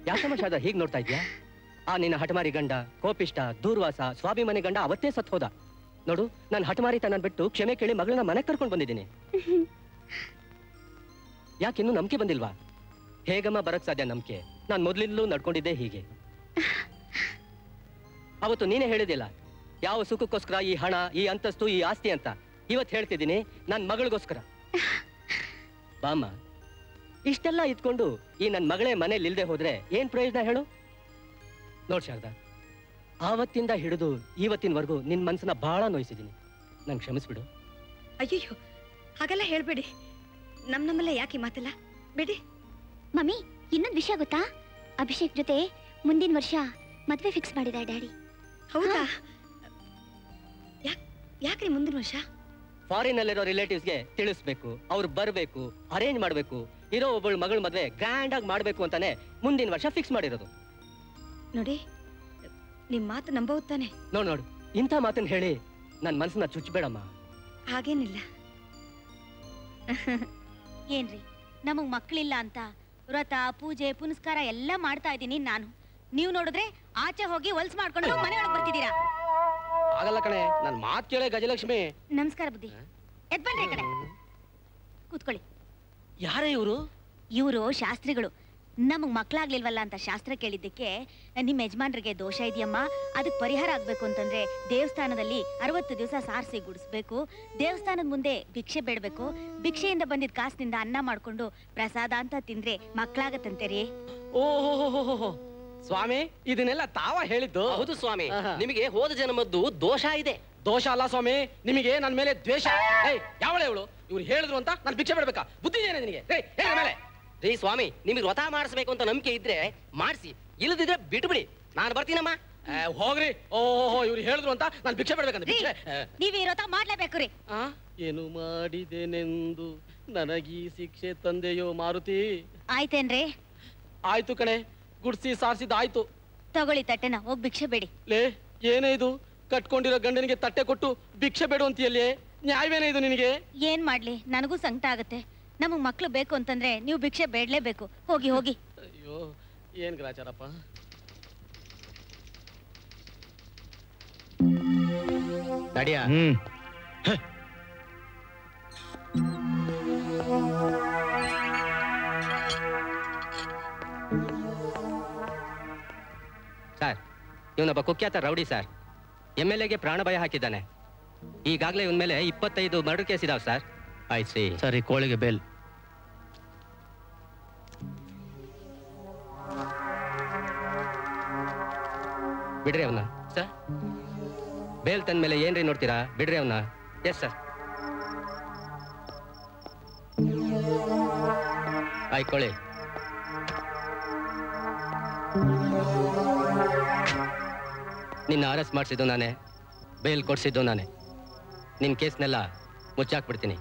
ಯಾಕಮ್ಮ ಶಾರದಾ ಹೀಗ್ ನೋಡ್ತಾ ಇದ್ಯಾ? ಆ ನಿನ್ನ ಹಠಮಾರಿ ಗಂಡ, ಕೋಪಿಷ್ಟ, ದೂರ್ವಾಸ, ಸ್ವಾಭಿಮಾನಿ ಗಂಡ ಅವತ್ತೇ ಸತ್ ಹೋದ. ನೋಡು, ನಾನು ಹಠಮಾರಿತನ ಬಿಟ್ಟು ಕ್ಷಮೆ ಕೇಳಿ ಮಗಳನ್ನ ಮನೆಗೆ ಕರ್ಕೊಂಡು ಬಂದಿದ್ದೀನಿ. ಯಾಕಿನ್ನೂ ನಂಬಿಕೆ ಬಂದಿಲ್ವಾ? ಹೇಗಮ್ಮ ಬರಕ್ ಸಾಧ್ಯ ನಂಬಿಕೆ? ನಾನು ಮೊದ್ಲಿಂದಲೂ ನಡ್ಕೊಂಡಿದ್ದೆ ಹೀಗೆ. ಅವತ್ತು ನೀನೇ ಹೇಳಿದಿಲ್ಲ ಯಾವ ಸುಖಕ್ಕೋಸ್ಕರ ಈ ಹಣ, ಈ ಅಂತಸ್ತು, ಈ ಆಸ್ತಿ ಅಂತ. ಇವತ್ತು ಹೇಳ್ತಿದ್ದೀನಿ, ನನ್ನ ಮಗಳಿಗೋಸ್ಕರ. ಬಾಮ್ಮ, ಇಷ್ಟೆಲ್ಲ ಇದ್ಕೊಂಡು ಈ ನನ್ನ ಮಗಳೇ ಮನೇಲಿ ಇಲ್ದೆ ಹೋದ್ರೆ ಏನ್ ಪ್ರಯೋಜನ ಹೇಳು? ನೋಡ್ ಶಾರದಾ, ಆವತ್ತಿಂದ ಹಿಡಿದು ಇವತ್ತಿನವರೆಗೂ ನಿನ್ ಮನ್ಸನ್ನ ಬಹಳ ನೋಯಿಸಿದ್ದೀನಿ. ನಂಗೆ ಕ್ಷಮಿಸ್ಬಿಡು. ಅಯ್ಯೋ, ಹಾಗೆಲ್ಲ ಹೇಳ್ಬೇಡಿ. ನಮ್ಮಲ್ಲೇ ಯಾಕೆ ಮಾತಲ್ಲ ಬಿಡಿ. ಮಮ್ಮಿ, ಇನ್ನೊಂದು ವಿಷಯ ಗೊತ್ತಾ? ಅಭಿಷೇಕ್ ಜೊತೆ ಮುಂದಿನ ವರ್ಷ ಮದ್ವೆ ಫಿಕ್ಸ್ ಮಾಡಿದ್ದಾರೆ ಡ್ಯಾಡಿ. ಹೌದಾ? ಯಾಕ್ರಿ ಮುಂದಿನ ವರ್ಷ? ಫಾರಿನ್ ಅಲ್ಲಿರೋ ರಿಲೇಟಿವ್ಸ್ಗೆ ತಿಳಿಸ್ಬೇಕು, ಅವ್ರು ಬರ್ಬೇಕು, ಅರೇಂಜ್ ಮಾಡ್ಬೇಕು. ಇರೋ ಒಬ್ಬಳು ಮಗಳ ಮದ್ವೆ ಗ್ರ್ಯಾಂಡ್ ಆಗಿ ಮಾಡ್ಬೇಕು ಅಂತಾನೆ ಮುಂದಿನ ವರ್ಷ ಫಿಕ್ಸ್ ಮಾಡಿರೋದು. ನೋಡಿ, ನಿಮ್ ಮಾತು ನಂಬಹುದು ತಾನೆ? ನೋಡು, ಇಂಥ ಮಾತನ್ನ ಹೇಳಿ ನನ್ ಮನ್ಸನ್ನ ಚುಚ್ಚಬೇಡಮ್ಮ. ಹಾಗೇನಿಲ್ಲ. ಏನ್ರಿ, ನಮಗ್ ಮಕ್ಕಳಿಲ್ಲ ಅಂತ ವ್ರತ, ಪೂಜೆ, ಪುನಸ್ಕಾರ ಎಲ್ಲ ಮಾಡ್ತಾ ಇದ್ದೀನಿ ನಾನು. ನೀವು ನೋಡಿದ್ರೆ ಆಚೆ ಹೋಗಿ ಹೊಲ್ಸ್ ಮಾಡ್ಕೊಂಡು ಮನೆಯೊಳಗೆ ಬರ್ತಿದ್ದೀರಾ. ಆಗಲ್ಲ ಕಣೆ, ನನ್ ಮಾತ್ ಕೇಳೆ ಗಜಲಕ್ಷ್ಮಿ. ನಮಸ್ಕಾರ ಬುದ್ಧಿ. ಎದ್ ಬನ್ರಿ ಕಡೆ, ಕೂತ್ಕೊಳ್ಳಿ. ಯಾರೇ ಇವರು? ಇವರು ಶಾಸ್ತ್ರಿಗಳು. ನಮಗ್ ಮಕ್ಳಾಗ್ಲಿಲ್ವಲ್ಲ ಅಂತ ಶಾಸ್ತ್ರ ಕೇಳಿದ್ದಕ್ಕೆ ನಿಮ್ ಯಜಮಾನ್ರಿಗೆ ದೋಷ ಇದೆಯಮ್ಮ, ಅದಕ್ಕೆ ಪರಿಹಾರ ಆಗ್ಬೇಕು ಅಂತಂದ್ರೆ ದೇವಸ್ಥಾನದಲ್ಲಿ 60 ದಿವಸ ಸಾರಿಸಿ ಗುಡಿಸ್ಬೇಕು, ದೇವಸ್ಥಾನದ ಮುಂದೆ ಭಿಕ್ಷೆ ಬೇಡ್ಬೇಕು, ಭಿಕ್ಷೆಯಿಂದ ಬಂದಿದ್ ಕಾಸಿನಿಂದ ಅನ್ನ ಮಾಡ್ಕೊಂಡು ಪ್ರಸಾದ ಅಂತ ತಿಂದ್ರೆ ಮಕ್ಳಾಗತ್ತಂತೆ ರೀ. ಓಹೋ ಸ್ವಾಮಿ, ಇದನ್ನೆಲ್ಲ ತಾವ ಹೇಳಿದ್ದು? ಹೌದು ಸ್ವಾಮಿ, ನಿಮಗೆ ಹೋದ ಜನ್ಮದ್ದು ದೋಷ ಇದೆ. ದೋಷ ಅಲ್ಲ ಸ್ವಾಮಿ, ನಿಮಗೆ ನನ್ನ ಮೇಲೆ ದ್ವೇಷ. ಯಾವಳೆ ಇವಳು? ಇವ್ರು ಹೇಳಿದ್ರು ಅಂತ ನಾನು ಭಿಕ್ಷೆ ಬೇಡ್ಬೇಕಾ? ಬುದ್ಧಿ ಏನೇ ನಿನಗೆ? ಮೇಲೆ ರೀ ಸ್ವಾಮಿ, ನಿಮಗೆ ವ್ರತ ಮಾಡಿಸ್ಬೇಕು ಅಂತ ನಂಬಿಕೆ ಇದ್ರೆ ಮಾಡಿಸಿ, ಇಲ್ಲದಿದ್ರೆ ಬಿಟ್ಬಿಡಿ. ನಾನು ಬರ್ತೀನಮ್ಮ. ಹೋಗ್ರಿ. ಓಹೋ, ಇವ್ರು ಹೇಳಿದ್ರು ಅಂತ ನಾನು ಭಿಕ್ಷೆ ಬೇಡ್ಬೇಕಂತ. ಭಿಕ್ಷೆ ನೀವ್ ಈ ವ್ರತ ಮಾಡ್ಲೇಬೇಕು ರೀ. ಏನು ಮಾಡಿದೆನೆಂದು ನನಗೀ ಶಿಕ್ಷೆ ತಂದೆಯೋ ಮಾರುತಿ? ಆಯ್ತೇನ್ರಿ? ಆಯ್ತು ಕಣೆ, ಗುಡ್ಸಿ ಸಾರಿಸಿದ ಆಯ್ತು. ತಗೊಳ್ಳಿ ತಟ್ಟೆನ, ಹೋಗ್ ಭಿಕ್ಷೆ ಬೇಡಿ. ಲೇ, ಏನೇ ಇದು? ಕಟ್ಕೊಂಡಿರೋ ಗಂಡನಿಗೆ ತಟ್ಟೆ ಕೊಟ್ಟು ಭಿಕ್ಷೆ ಬೇಡು ಅಂತೀಯಲ್ಲೇ, ನ್ಯಾಯವೇನೇ ಇದು ನಿನಗೆ? ಏನ್ ಮಾಡ್ಲಿ, ನನಗೂ ಸಂಕಟ ಆಗತ್ತೆ. ನಮಗ್ ಮಕ್ಳು ಬೇಕು ಅಂತಂದ್ರೆ ನೀವು ಭಿಕ್ಷೆ ಬೇಡ್ಲೇಬೇಕು. ಹೋಗಿ ಹೋಗಿ. ಅಯ್ಯೋ, ಏನ್ ಗ್ರಾಚಾರಪ್ಪ. ನಡಿಯಾ. ಇವನೊಬ್ಬ ಕುಖ್ಯಾತ ರೌಡಿ ಸರ್. MLAಗೆ ಪ್ರಾಣ ಭಯ ಹಾಕಿದ್ದಾನೆ. ಈಗಾಗಲೇ ಇವನ ಮೇಲೆ 25 ಮರ್ಡರ್ ಕೇಸ್ ಇದಾವೆ ಸರ್. ಆಯ್ತು ಸರಿ, ಕೋಳಿಗೆ ಬೇಲ್. ಬಿಡ್ರಿ ಅವನ್ನ ಸರ್. ಬೇಲ್ ತಂದ ಮೇಲೆ ಏನ್ರಿ ನೋಡ್ತೀರಾ? ಬಿಡ್ರಿ ಅವನ್ನ. Yes sir. ಆಯ್ಕೊಳ್ಳಿ. ನಿನ್ನ ಅರೆಸ್ಟ್ ಮಾಡಿಸಿದ್ದು ನಾನೇ, ಬೇಲ್ ಕೊಡಿಸಿದ್ದು ನಾನೇ. ನಿನ್ನ ಕೇಸ್ನೆಲ್ಲ ಮುಚ್ಚಾಕ್ಬಿಡ್ತೀನಿ.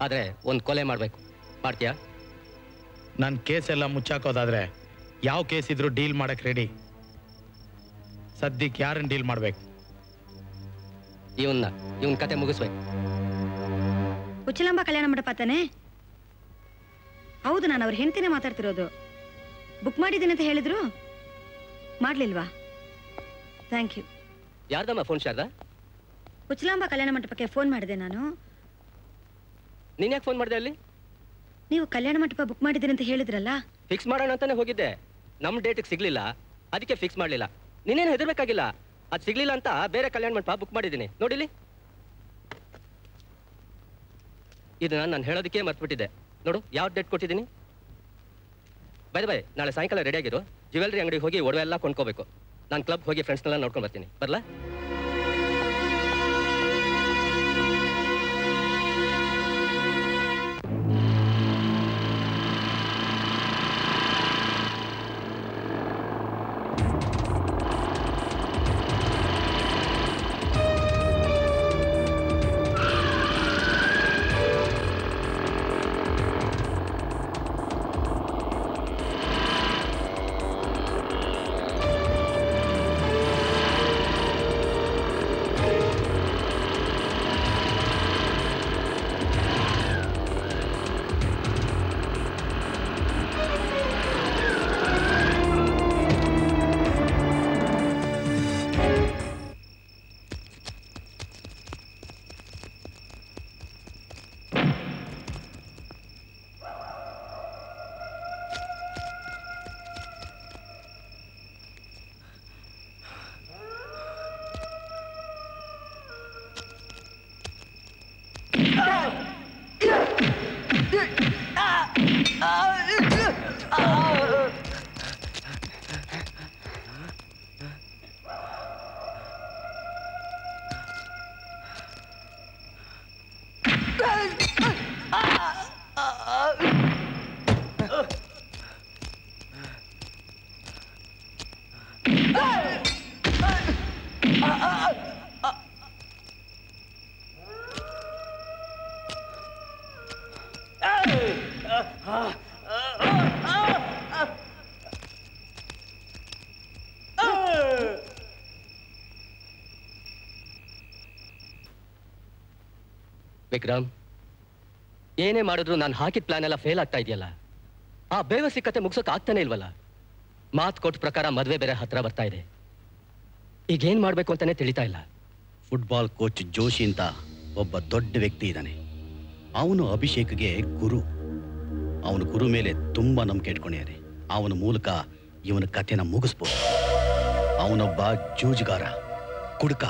ಆದರೆ ಒಂದು ಕೊಲೆ ಮಾಡಬೇಕು. ಮಾಡ್ತೀಯಾ? ನನ್ನ ಕೇಸ್ ಎಲ್ಲ ಮುಚ್ಚಾಕೋದಾದ್ರೆ ಯಾವ ಕೇಸ್ ಇದ್ರೂ ಡೀಲ್ ಮಾಡಕ್ ರೆಡಿ. ಸದ್ಯಕ್ಕೆ ಯಾರನ್ನ ಡೀಲ್ ಮಾಡ್ಬೇಕು? ಇವನ್ ಕತೆ ಮುಗಿಸ್ಬೇಕು. ಕುಚ್ಚಲಾಂಬ ಕಲ್ಯಾಣ ಮಂಟಪ ತಾನೆ? ಹೌದು, ನಾನು ಅವ್ರ ಹೆಂಡತಿನೇ ಮಾತಾಡ್ತಿರೋದು. ಬುಕ್ ಮಾಡಿದ್ದೀನಿ ಅಂತ ಹೇಳಿದ್ರು, ಮಾಡ್ಲಿಲ್ವಾ? Thank you. ಯಾರ್ದಮ್ಮ ಫೋನ್ ಶಾರದಾ? ಕುಚ್ಚಲಾಂಬ ಕಲ್ಯಾಣ ಮಂಟಪಕ್ಕೆ ಫೋನ್ ಮಾಡಿದೆ ನಾನು. ನೀನ್ ಯಾಕೆ ಫೋನ್ ಮಾಡಿದೆ ಅಲ್ಲಿ? ನೀವು ಕಲ್ಯಾಣ ಮಂಟಪ ಬುಕ್ ಮಾಡಿದ್ದೀನಿ ಅಂತ ಹೇಳಿದ್ರಲ್ಲ. ಫಿಕ್ಸ್ ಮಾಡೋಣ ಅಂತಾನೆ ಹೋಗಿದ್ದೆ. ನಮ್ಮ ಡೇಟಿಗೆ ಸಿಗ್ಲಿಲ್ಲ, ಅದಕ್ಕೆ ಫಿಕ್ಸ್ ಮಾಡ್ಲಿಲ್ಲ. ನೀನೇನು ಹೆದರ್ಬೇಕಾಗಿಲ್ಲ. ಅದು ಸಿಗ್ಲಿಲ್ಲ ಅಂತ ಬೇರೆ ಕಲ್ಯಾಣ ಮಂಟಪ ಬುಕ್ ಮಾಡಿದ್ದೀನಿ. ನೋಡಿಲಿ, ಇದನ್ನ ನಾನು ಹೇಳೋದಕ್ಕೆ ಮರ್ತ್ಬಿಟ್ಟಿದ್ದೆ. ನೋಡು, ಯಾವ ಡೇಟ್ ಕೊಟ್ಟಿದ್ದೀನಿ. ಬೈ ನಾಳೆ ಸಾಯಂಕಾಲ ರೆಡಿ ಆಗಿರು. ಜ್ಯುವೆಲ್ರಿ ಅಂಗಡಿಗೆ ಹೋಗಿ ಒಡವೆ ಎಲ್ಲ ಕೊಂಡ್ಕೋಬೇಕು. ನಾನು ಕ್ಲಬ್ ಹೋಗಿ ಫ್ರೆಂಡ್ಸ್ನೆಲ್ಲ ನೋಡ್ಕೊಂಡು ಬರ್ತೀನಿ. ಬರ್ಲಾ? ವಿಕ್ರಮ್, ಏನೇ ಮಾಡಿದ್ರು ನಾನು ಹಾಕಿದ ಪ್ಲಾನ್ ಎಲ್ಲ ಫೇಲ್ ಆಗ್ತಾ ಇದೆಯಲ್ಲ. ಆ ಬೇವಸಿ ಕತೆ ಮುಗಿಸೋಕೆ ಆಗ್ತಾನೆ ಇಲ್ವಲ್ಲ. ಮಾತು ಕೊಟ್ಟ ಪ್ರಕಾರ ಮದುವೆ ಬೇರೆ ಹತ್ರ ಬರ್ತಾ ಇದೆ. ಈಗೇನ್ ಮಾಡ್ಬೇಕು ಅಂತಾನೆ ತಿಳಿತಾ ಇಲ್ಲ. ಫುಟ್ಬಾಲ್ ಕೋಚ್ ಜೋಶಿ ಅಂತ ಒಬ್ಬ ದೊಡ್ಡ ವ್ಯಕ್ತಿ ಇದ್ದಾನೆ. ಅವನು ಅಭಿಷೇಕ್ಗೆ ಗುರು. ಅವನು ಗುರು ಮೇಲೆ ತುಂಬಾ ನಂಬಿಕೆ ಇಟ್ಕೊಂಡಿದ್ದಾನೆ. ಅವನ ಮೂಲಕ ಇವನ ಕಥೆನ ಮುಗಿಸ್ಬೋದು. ಅವನೊಬ್ಬ ಜೂಜುಗಾರ, ಕುಡುಕ.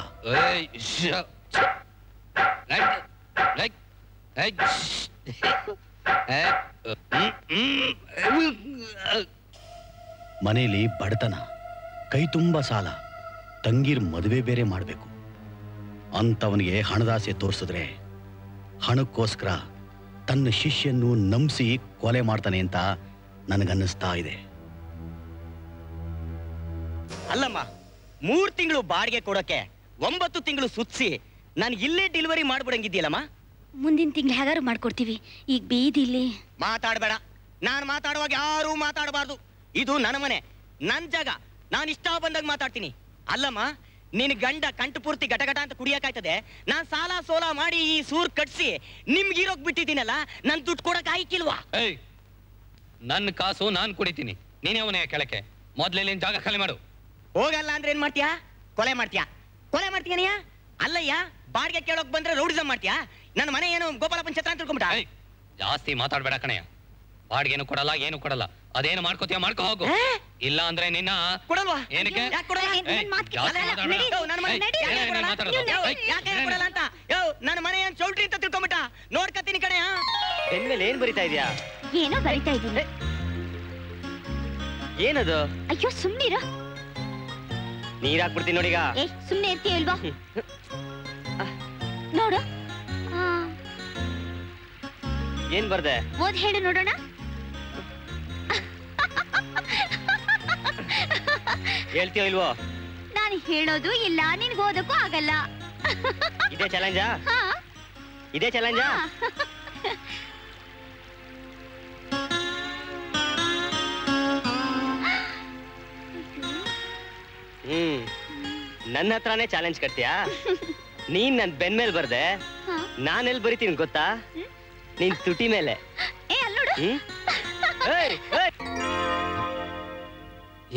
ಮನೆಯಲ್ಲಿ ಬಡತನ, ಕೈ ತುಂಬಾ ಸಾಲ, ತಂಗಿರ್ ಮದುವೆ ಬೇರೆ ಮಾಡಬೇಕು. ಅಂತವನಿಗೆ ಹಣದಾಸೆ ತೋರಿಸಿದ್ರೆ ಹಣಕ್ಕೋಸ್ಕರ ತನ್ನ ಶಿಷ್ಯನ್ನು ನಂಬಿಸಿ ಕೊಲೆ ಮಾಡ್ತಾನೆ ಅಂತ ನನಗನ್ನಿಸ್ತಾ ಇದೆ. ಅಲ್ಲಮ್ಮ, 3 ತಿಂಗಳು ಬಾಡಿಗೆ ಕೊಡೋಕೆ 9 ತಿಂಗಳು ಸುತ್ಸಿ ನಾನು ಇಲ್ಲೇ ಡೆಲಿವರಿ ಮಾಡ್ಬಿಡಂಗಿದ್ದೀಯಲ್ಲಮ್ಮ. ಮುಂದಿನ ತಿಂಗಳು ಹೇಗಾರು ಮಾಡ್ಕೊಡ್ತೀವಿ. ಈಗ ಬೀದಿಲಿ ಮಾತಾಡಬೇಡ. ನಾನು ಮಾತಾಡುವಾಗ ಯಾರೂ ಮಾತಾಡಬಾರ್ದು. ಇದು ನನ್ನ ಮನೆ, ನನ್ನ ಜಾಗ. ನಾನು ಇಷ್ಟ ಬಂದಾಗ ಮಾತಾಡ್ತೀನಿ. ಅಲ್ಲಮ್ಮ, ನಿನ್ ಗಂಡ ಕಂಟು ಪೂರ್ತಿ ಗಟಗಟ ಅಂತ ಕುಡಿಯಕ್ಕಾಯ್ತದೆ. ನಾನು ಸಾಲ ಸೋಲ ಮಾಡಿ ಈ ಸೂರ್ ಕಟ್ಸಿ ನಿಮ್ಗಿರೋಕ್ ಬಿಟ್ಟಿದ್ದೀನಲ್ಲ, ನನ್ ದುಡ್ಡು ಕೊಡಕ್ ಆಯ್ಕಿಲ್ವಾ? ನನ್ನ ಕಾಸು ನಾನು ಕುಡಿತೀನಿ. ನೀನೇ ಅವನೇ ಕೆಳಕ್ಕೆ. ಮೊದ್ಲೇ ಜಾಗ ಖಾಲಿ ಮಾಡು. ಹೋಗಲ್ಲ ಅಂದ್ರೆ ಏನ್ ಮಾಡ್ತೀಯಾ? ಕೊಲೆ ಮಾಡ್ತೀಯಾ? ಕೊಲೆ ಮಾಡ್ತೀಯನಯ್ಯ? ಅಲ್ಲಯ್ಯ, ಬಾಡಿಗೆ ಕೇಳೋಕ್ ಬಂದ್ರೆ ರೌಡಿಸಂ ಮಾಡ್ತೀಯಾ? ನನ್ನ ಮನೆ ಏನು ಗೋಪಾಲಪ್ಪನ ಛತ್ರ ಅಂತ ತಿಳ್ಕೊಂಬಿಟ್ಟ? ಜಾಸ್ತಿ ಮಾತಾಡ್ಬೇಡ ಕಣಯ್ಯ. ಬಾಡ್ಗೇನು ಕೊಡಲ್ಲ ಏನು ಕೊಡಲ್ಲ. ಅದೇನು ಮಾಡ್ಕೋತೀಯ ಮಾಡ್ಕೊ ಹೋಗು. ಇಲ್ಲ ಅಂದ್ರೆ ನಿನ್ನ ಕೊಡಲ್ವಾ? ಏನಕ್ಕೆ ನನ್ನ ಮನೆ ಏನ್ ಚೌಲ್ಟ್ರಿ ಅಂತ ತಿಳ್ಕೊಂಬಿಟ್ಟ. ನೋಡ್ಕತ್ತೀನಿ ಕಣೆ. ಬೆನ್ಮೇಲೆ ಏನ್ ಬರಿತಾ ಇದೀಯಾ? ಏನೋ ಬರಿತಾ ಇದ್ದೀನಿ. ಏನದು? ಅಯ್ಯೋ ಸುಮ್ನಿರ. ನೀರ್ ಹಾಕ್ಬಿಡ್ತೀನಿ ನೋಡೀಗ. ಸುಮ್ನೆ ಇರ್ತೀಯ ಇಲ್ವಾ? ನೋಡು. ಏನ್ ಬರ್ದೆ? ಓದ್ ಹೇಳು ನೋಡೋಣ. ಹೇಳ್ತೀಯೋ ಇಲ್ವೋ? ನಾನು ಹೇಳೋದು ಇಲ್ಲ, ನಿನ್ಗೆ ಓದಕ್ಕೂ ಆಗಲ್ಲ. ಇದೇ ಚಾಲೆಂಜಾ? ಇದೇ ಚಾಲೆಂಜಾ? ನನ್ನ ಹತ್ರನೇ ಚಾಲೆಂಜ್ ಕಟ್ತೀಯಾ? ನೀನ್ ನನ್ ಬೆನ್ ಮೇಲೆ ಬರ್ದೆ, ನಾನೆಲ್ಲಿ ಬರಿತೀನಿ ಗೊತ್ತಾ? ನೀನ್ ತುಟಿ ಮೇಲೆ.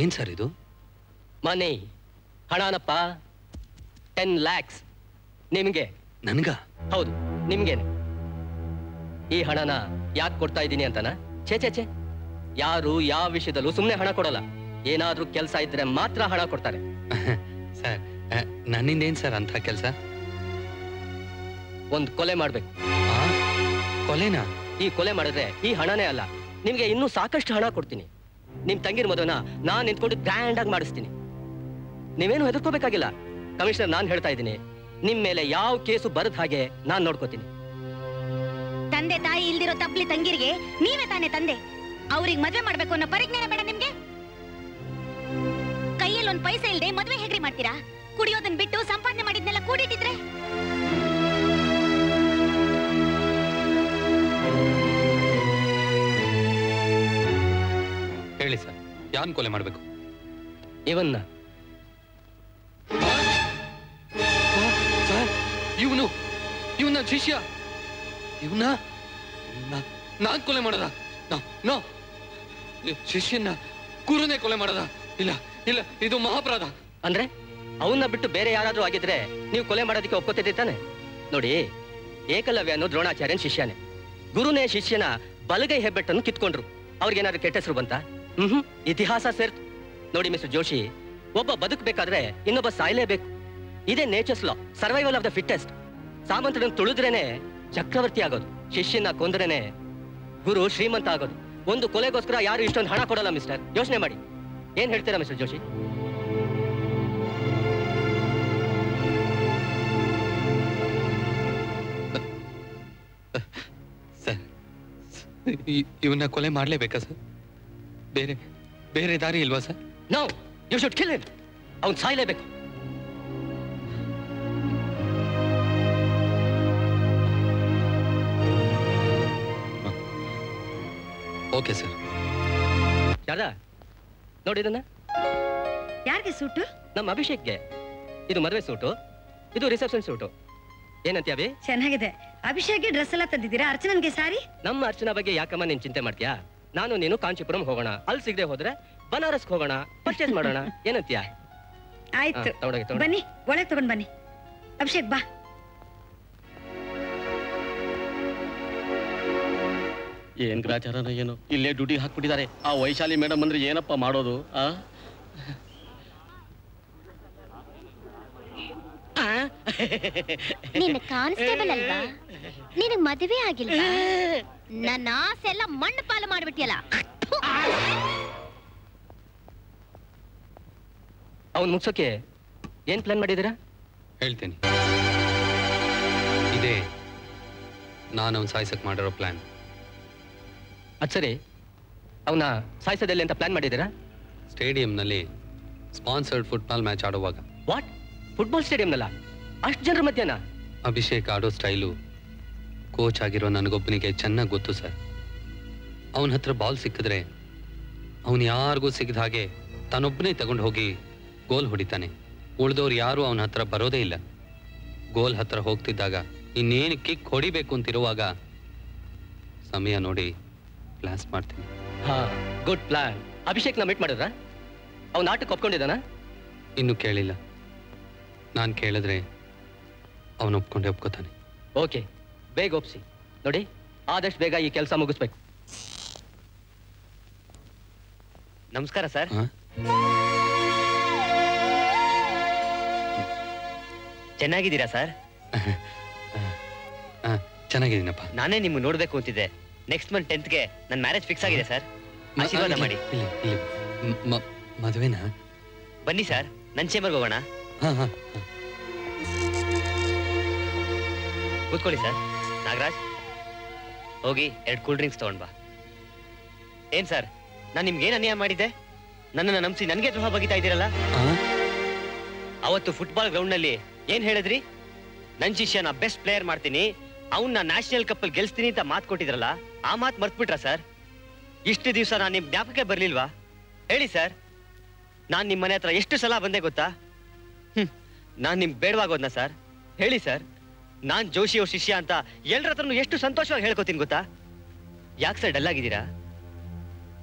ಏನ್ ಸರ್ ಇದು? ಮನಿ ಹಣನಪ್ಪ. 10 lakhs ನಿಮ್ಗೆ. ನನ್ಗ? ಹೌದು ನಿಮ್ಗೇನೆ. ಈ ಹಣನ ಯಾಕೆ ಕೊಡ್ತಾ ಇದ್ದೀನಿ ಅಂತನ? ಛೇ ಛೇ ಛೇ, ಯಾರು ಯಾವ ವಿಷಯದಲ್ಲೂ ಸುಮ್ನೆ ಹಣ ಕೊಡಲ್ಲ. ಏನಾದ್ರೂ ಕೆಲಸ ಇದ್ರೆ ಮಾತ್ರ ಹಣ ಕೊಡ್ತಾರೆ. ಸರ್ ನನ್ನಿಂದ ಏನ್ ಸರ್ ಅಂತ ಕೆಲಸ? ಒಂದ್ ಕೊಲೆ ಮಾಡ್ಬೇಕು. ಕೊಲೆನಾ? ಈ ಕೊಲೆ ಮಾಡಿದ್ರೆ ಈ ಹಣನೇ ಅಲ್ಲ, ನಿಮ್ಗೆ ಇನ್ನೂ ಸಾಕಷ್ಟು ಹಣ ಕೊಡ್ತೀನಿ. ನಿಮ್ ತಂಗಿರ ಮದುವೆನ ನಾನ್ ನಿಂತ್ಕೊಂಡು ಗ್ರ್ಯಾಂಡ್ ಆಗಿ ಮಾಡಿಸ್ತೀನಿ. ನೀವೇನು ಹೆದರ್ಕೋಬೇಕಾಗಿಲ್ಲ. ಕಮಿಷನರ್ ನಾನ್ ಹೇಳ್ತಾ ಇದ್ದೀನಿ, ನಿಮ್ ಮೇಲೆ ಯಾವ ಕೇಸು ಬರದ ಹಾಗೆ ನಾನ್ ನೋಡ್ಕೋತೀನಿ. ತಂದೆ ತಾಯಿ ಇಲ್ದಿರೋ ತಪ್ಲಿ ತಂಗಿರಿಗೆ ನೀವೇ ತಾನೇ ತಂದೆ. ಅವ್ರಿಗೆ ಮದ್ವೆ ಮಾಡ್ಬೇಕು ಅನ್ನೋ ಪರಿಜ್ಞಾನ ಬೇಡ ನಿಮ್ಗೆ? ಕೈಯಲ್ಲಿ ಒಂದ್ ಪೈಸೆ ಇಲ್ದೆ ಮದ್ವೆ ಹೇಗ್ರಿ ಮಾಡ್ತೀರಾ? ಕುಡಿಯೋದನ್ ಬಿಟ್ಟು ಸಂಪಾದನೆ ಮಾಡಿದ್ನೆಲ್ಲ ಕೂಡಿಟ್ಟಿದ್ರೆ? ಹೇಳಿ ಸರ್, ಯಾನ್ ಕೊಲೆ ಮಾಡ್ಬೇಕು? ಇವನ್ನ. ಇವನ್ನ ಶಿಷ್ಯ? ಇವನ್ನ ನಾನ್ ಕೊಲೆ ಮಾಡದ? ನೋ, ಶಿಷ್ಯನ್ನ ಗುರುನೇ ಕೊಲೆ ಮಾಡದ? ಇಲ್ಲ ಇಲ್ಲ, ಇದು ಮಹಾಪರಾಧ. ಅಂದ್ರೆ ಅವನ್ನ ಬಿಟ್ಟು ಬೇರೆ ಯಾರಾದ್ರೂ ಆಗಿದ್ರೆ ನೀವು ಕೊಲೆ ಮಾಡೋದಕ್ಕೆ ಒಪ್ಕೋತಿದ್ದೆ ತಾನೆ? ನೋಡಿ, ಏಕಲವ್ಯನು ದ್ರೋಣಾಚಾರ್ಯನ್ ಶಿಷ್ಯನೇ. ಗುರುನೇ ಶಿಷ್ಯನ ಬಲಗೈ ಹೆಬ್ಬೆಟ್ಟನ್ನು ಕಿತ್ಕೊಂಡ್ರು. ಅವ್ರಿಗೇನಾದ್ರು ಕೆಟ್ಟ ಹೆಸರು ಬಂತ? ಇತಿಹಾಸ ಸೇರ್ತು. ನೋಡಿ ಮಿಸ್ಟರ್ ಜೋಶಿ, ಒಬ್ಬ ಬದುಕಬೇಕಾದ್ರೆ ಇನ್ನೊಬ್ಬ ಸಾಯ್ಲೇಬೇಕು. ಇದೇ nature's law, survival of the fittest. ಸಾಮಂತರನ್ನು ತುಳಿದ್ರೇನೆ ಚಕ್ರವರ್ತಿ ಆಗೋದು, ಶಿಷ್ಯನ ಕೊಂದ್ರೇನೆ ಗುರು ಶ್ರೀಮಂತ ಆಗೋದು. ಒಂದು ಕೊಲೆಗೋಸ್ಕರ ಯಾರು ಇಷ್ಟೊಂದು ಹಣ ಕೊಡಲ್ಲ ಮಿಸ್ಟರ್. ಯೋಚನೆ ಮಾಡಿ. ಏನ್ ಹೇಳ್ತೀರಾ ಮಿಸ್ಟರ್ ಜೋಶಿ? ಸರ್, ಇವನ್ನ ಕೊಲೆ ಮಾಡ್ಲೇಬೇಕಾ ಸರ್? ಬೇರೆ ಬೇರೆ ದಾರಿ ಇಲ್ವಾ sir? No, you should kill him. ಅವ್ನು ಸಾಯ್ಲೇಬೇಕು. Okay sir. ಯಾರ ನೋಡಿದನ್ನ? ಯಾರಿಗೆ ಸೂಟು? ನಮ್ಮ ಅಭಿಷೇಕ್ಗೆ. ಇದು ಮದುವೆ ಸೂಟು, ಇದು ರಿಸೆಪ್ಷನ್ ಸೂಟು. ಏನಂತೀಯ ಅಭಿ? ಚೆನ್ನಾಗಿದೆ. ಅಭಿಷೇಕ್ಗೆ ಡ್ರೆಸ್ ಎಲ್ಲ ತಂದಿದ್ದೀರಾ? ಅರ್ಚನನ್ಗೆ ಸಾರಿ? ನಮ್ಮ ಅರ್ಚನಾ ಬಗ್ಗೆ ಯಾಕಮ್ಮ ನೀನ್ ಚಿಂತೆ ಮಾಡ್ತೀಯಾ? ನಾನು ನೀನು ಕಾಂಚೀಪುರಂ ಹೋಗೋಣ, ಅಲ್ಲಿ ಸಿಗದೆ ಹೋದ್ರೆ ಬನಾರಸ್ ಹೋಗೋಣ, ಪರ್ಚೇಸ್ ಮಾಡೋಣ. ಏನಂತೀಯ? ಆಯ್ತು, ಬನ್ನಿ ಒಳಗೆ ತಗೊಂಡ್ ಬನ್ನಿ. ಅಭಿಷೇಕ್ ಬಾ. ಏನ್ ಗ್ರಾಚಾರನ ಏನು, ಇಲ್ಲೇ ಡ್ಯೂಟಿ ಹಾಕ್ಬಿಟ್ಟಿದ್ದಾರೆ. ಆ ವೈಶಾಲಿ ಮೇಡಮ್ ಅಂದ್ರೆ ಏನಪ್ಪ ಮಾಡೋದು? ನೀನು ಕಾನ್ಸ್ಟೇಬಲ್ ಅಲ್ವಾ? ನಿನಗ್ ಮದುವೆ ಆಗಿಲ್ವಾ? ನನ್ನ ಆಸೆ ಎಲ್ಲ ಮಣ್ಣು ಪಾಲು ಮಾಡ್ಬಿಟ್ಟಿಯಲ್ಲ. ಅವನ್ ಮುಗ್ಸೋಕೆ ಏನ್ ಪ್ಲಾನ್ ಮಾಡಿದೀರಾ? ಹೇಳ್ತೀನಿ. ಇದೇ ನಾನು ಅವ್ನು ಸಾಯ್ಸಕ್ ಮಾಡಿರೋ ಪ್ಲಾನ್. ಅದ್ ಸರಿ, ಅವನ ಸಾಯಿಸೋದೆಲ್ಲಿ ಅಂತ ಪ್ಲಾನ್ ಮಾಡಿದ್ದೀರಾ? ಸ್ಟೇಡಿಯಂನಲ್ಲಿ ಸ್ಪಾನ್ಸರ್ಡ್ ಫುಟ್ಬಾಲ್ ಮ್ಯಾಚ್ ಆಡುವಾಗ. ವಾಟ್? ಫುಟ್ಬಾಲ್ ಸ್ಟೇಡಿಯಂನಲ್ಲ? ಅಷ್ಟು ಜನರ ಮಧ್ಯನಾ? ಅಭಿಷೇಕ್ ಆಡೋ ಸ್ಟೈಲು ಕೋಚ್ ಆಗಿರೋ ನನಗೊಬ್ಬನಿಗೆ ಚೆನ್ನಾಗಿ ಗೊತ್ತು ಸರ್. ಅವನ ಹತ್ರ ಬಾಲ್ ಸಿಕ್ಕಿದ್ರೆ ಅವನು ಯಾರಿಗೂ ಸಿಗದ ಹಾಗೆ ತಾನೊಬ್ಬನೇ ತಗೊಂಡು ಹೋಗಿ ಗೋಲ್ ಹೊಡಿತಾನೆ. ಉಳಿದವ್ರು ಯಾರು ಅವನ ಹತ್ರ ಬರೋದೇ ಇಲ್ಲ. ಗೋಲ್ ಹತ್ರ ಹೋಗ್ತಿದ್ದಾಗ ಇನ್ನೇನು ಕಿಕ್ ಹೊಡಿಬೇಕು ಅಂತಿರುವಾಗ ಸಮಯ ನೋಡಿ ಕ್ಲಾಸ್ ಮಾಡ್ತೀನಿ. ಹಾ, ಗುಡ್ ಪ್ಲಾನ್. ಅಭಿಷೇಕ್ನ ಮೀಟ್ ಮಾಡಿದ್ರ? ಅವ್ನ ಆಟಕ್ಕೆ ಒಪ್ಕೊಂಡಿದ್ದಾನ? ಇನ್ನು ಕೇಳಿಲ್ಲ. ನಾನು ಕೇಳಿದ್ರೆ ಅವನು ಒಪ್ಕೊಂಡೇ ಒಪ್ಕೋತಾನೆ. ಓಕೆ, ಬೇಗ ಒಪ್ಸಿ. ನೋಡಿ, ಆದಷ್ಟು ಬೇಗ ಈ ಕೆಲಸ ಮುಗಿಸ್ಬೇಕು. ನಮಸ್ಕಾರ ಸರ್. ಚೆನ್ನಾಗಿದ್ದೀರಾ ಸರ್? ಚೆನ್ನಾಗಿದ್ದೀನಪ್ಪ. ನಾನೇ ನಿಮ್ಮ ನೋಡ್ಬೇಕು ಅಂತಿದ್ದೆ. ನೆಕ್ಸ್ಟ್ ಮಂತ್ 10th ನನ್ನ ಮ್ಯಾರೇಜ್ ಫಿಕ್ಸ್ ಆಗಿದೆ ಸರ್. ಆಶೀರ್ವಾದ ಮಾಡಿ. ಮದುವೆನಾ? ಬನ್ನಿ ಸರ್, ನನ್ನ ಚೇಂಬರ್ಗೆ ಹೋಗೋಣ. ಕೂತ್ಕೊಳ್ಳಿ ಸರ್. ನಾಗರಾಜ್, ಹೋಗಿ 2 ಕೂಲ್ ಡ್ರಿಂಕ್ಸ್ ತಗೊಂಡ್ ಬಾ. ಏನ್ ಸರ್, ನಾನು ನಿಮ್ಗೇನು ಅನ್ಯಾಯ ಮಾಡಿದ್ದೆ? ನನ್ನನ್ನು ನಂಬಿಸಿ ನನಗೆ ದ್ರೋಹ ಬಗಿತಾ ಇದ್ದೀರಲ್ಲ. ಅವತ್ತು ಫುಟ್ಬಾಲ್ ಗ್ರೌಂಡ್ ನಲ್ಲಿ ಏನ್ ಹೇಳಿದ್ರಿ? ನನ್ ಶಿಷ್ಯನ ಬೆಸ್ಟ್ ಪ್ಲೇಯರ್ ಮಾಡ್ತೀನಿ, ಅವನ್ನ ನ್ಯಾಷನಲ್ ಕಪ್ ಅಲ್ಲಿ ಗೆಲ್ಸ್ತೀನಿ ಅಂತ ಮಾತು ಕೊಟ್ಟಿದ್ರಲ್ಲ, ಆ ಮಾತು ಮರ್ತ್ಬಿಟ್ರ ಸರ್? ಇಷ್ಟು ದಿವಸ ನಾನು ನಿಮ್ ಜ್ಞಾಪಕ ಬರ್ಲಿಲ್ವಾ? ಹೇಳಿ ಸರ್. ನಾನ್ ನಿಮ್ ಮನೆ ಹತ್ರ ಎಷ್ಟು ಸಲ ಬಂದೆ ಗೊತ್ತಾ? ನಾನ್ ನಿಮ್ಗೆ ಬೇಡವಾಗೋದ್ನ ಸರ್? ಹೇಳಿ ಸರ್. ನಾನ್ ಜೋಶಿ ಅವ್ರ ಶಿಷ್ಯ ಅಂತ ಎಲ್ರ ಹತ್ರನು ಎಷ್ಟು ಸಂತೋಷವಾಗಿ ಹೇಳ್ಕೊತೀನಿ ಗೊತ್ತಾ? ಯಾಕೆ ಸರ್ ಡಲ್ ಆಗಿದ್ದೀರಾ?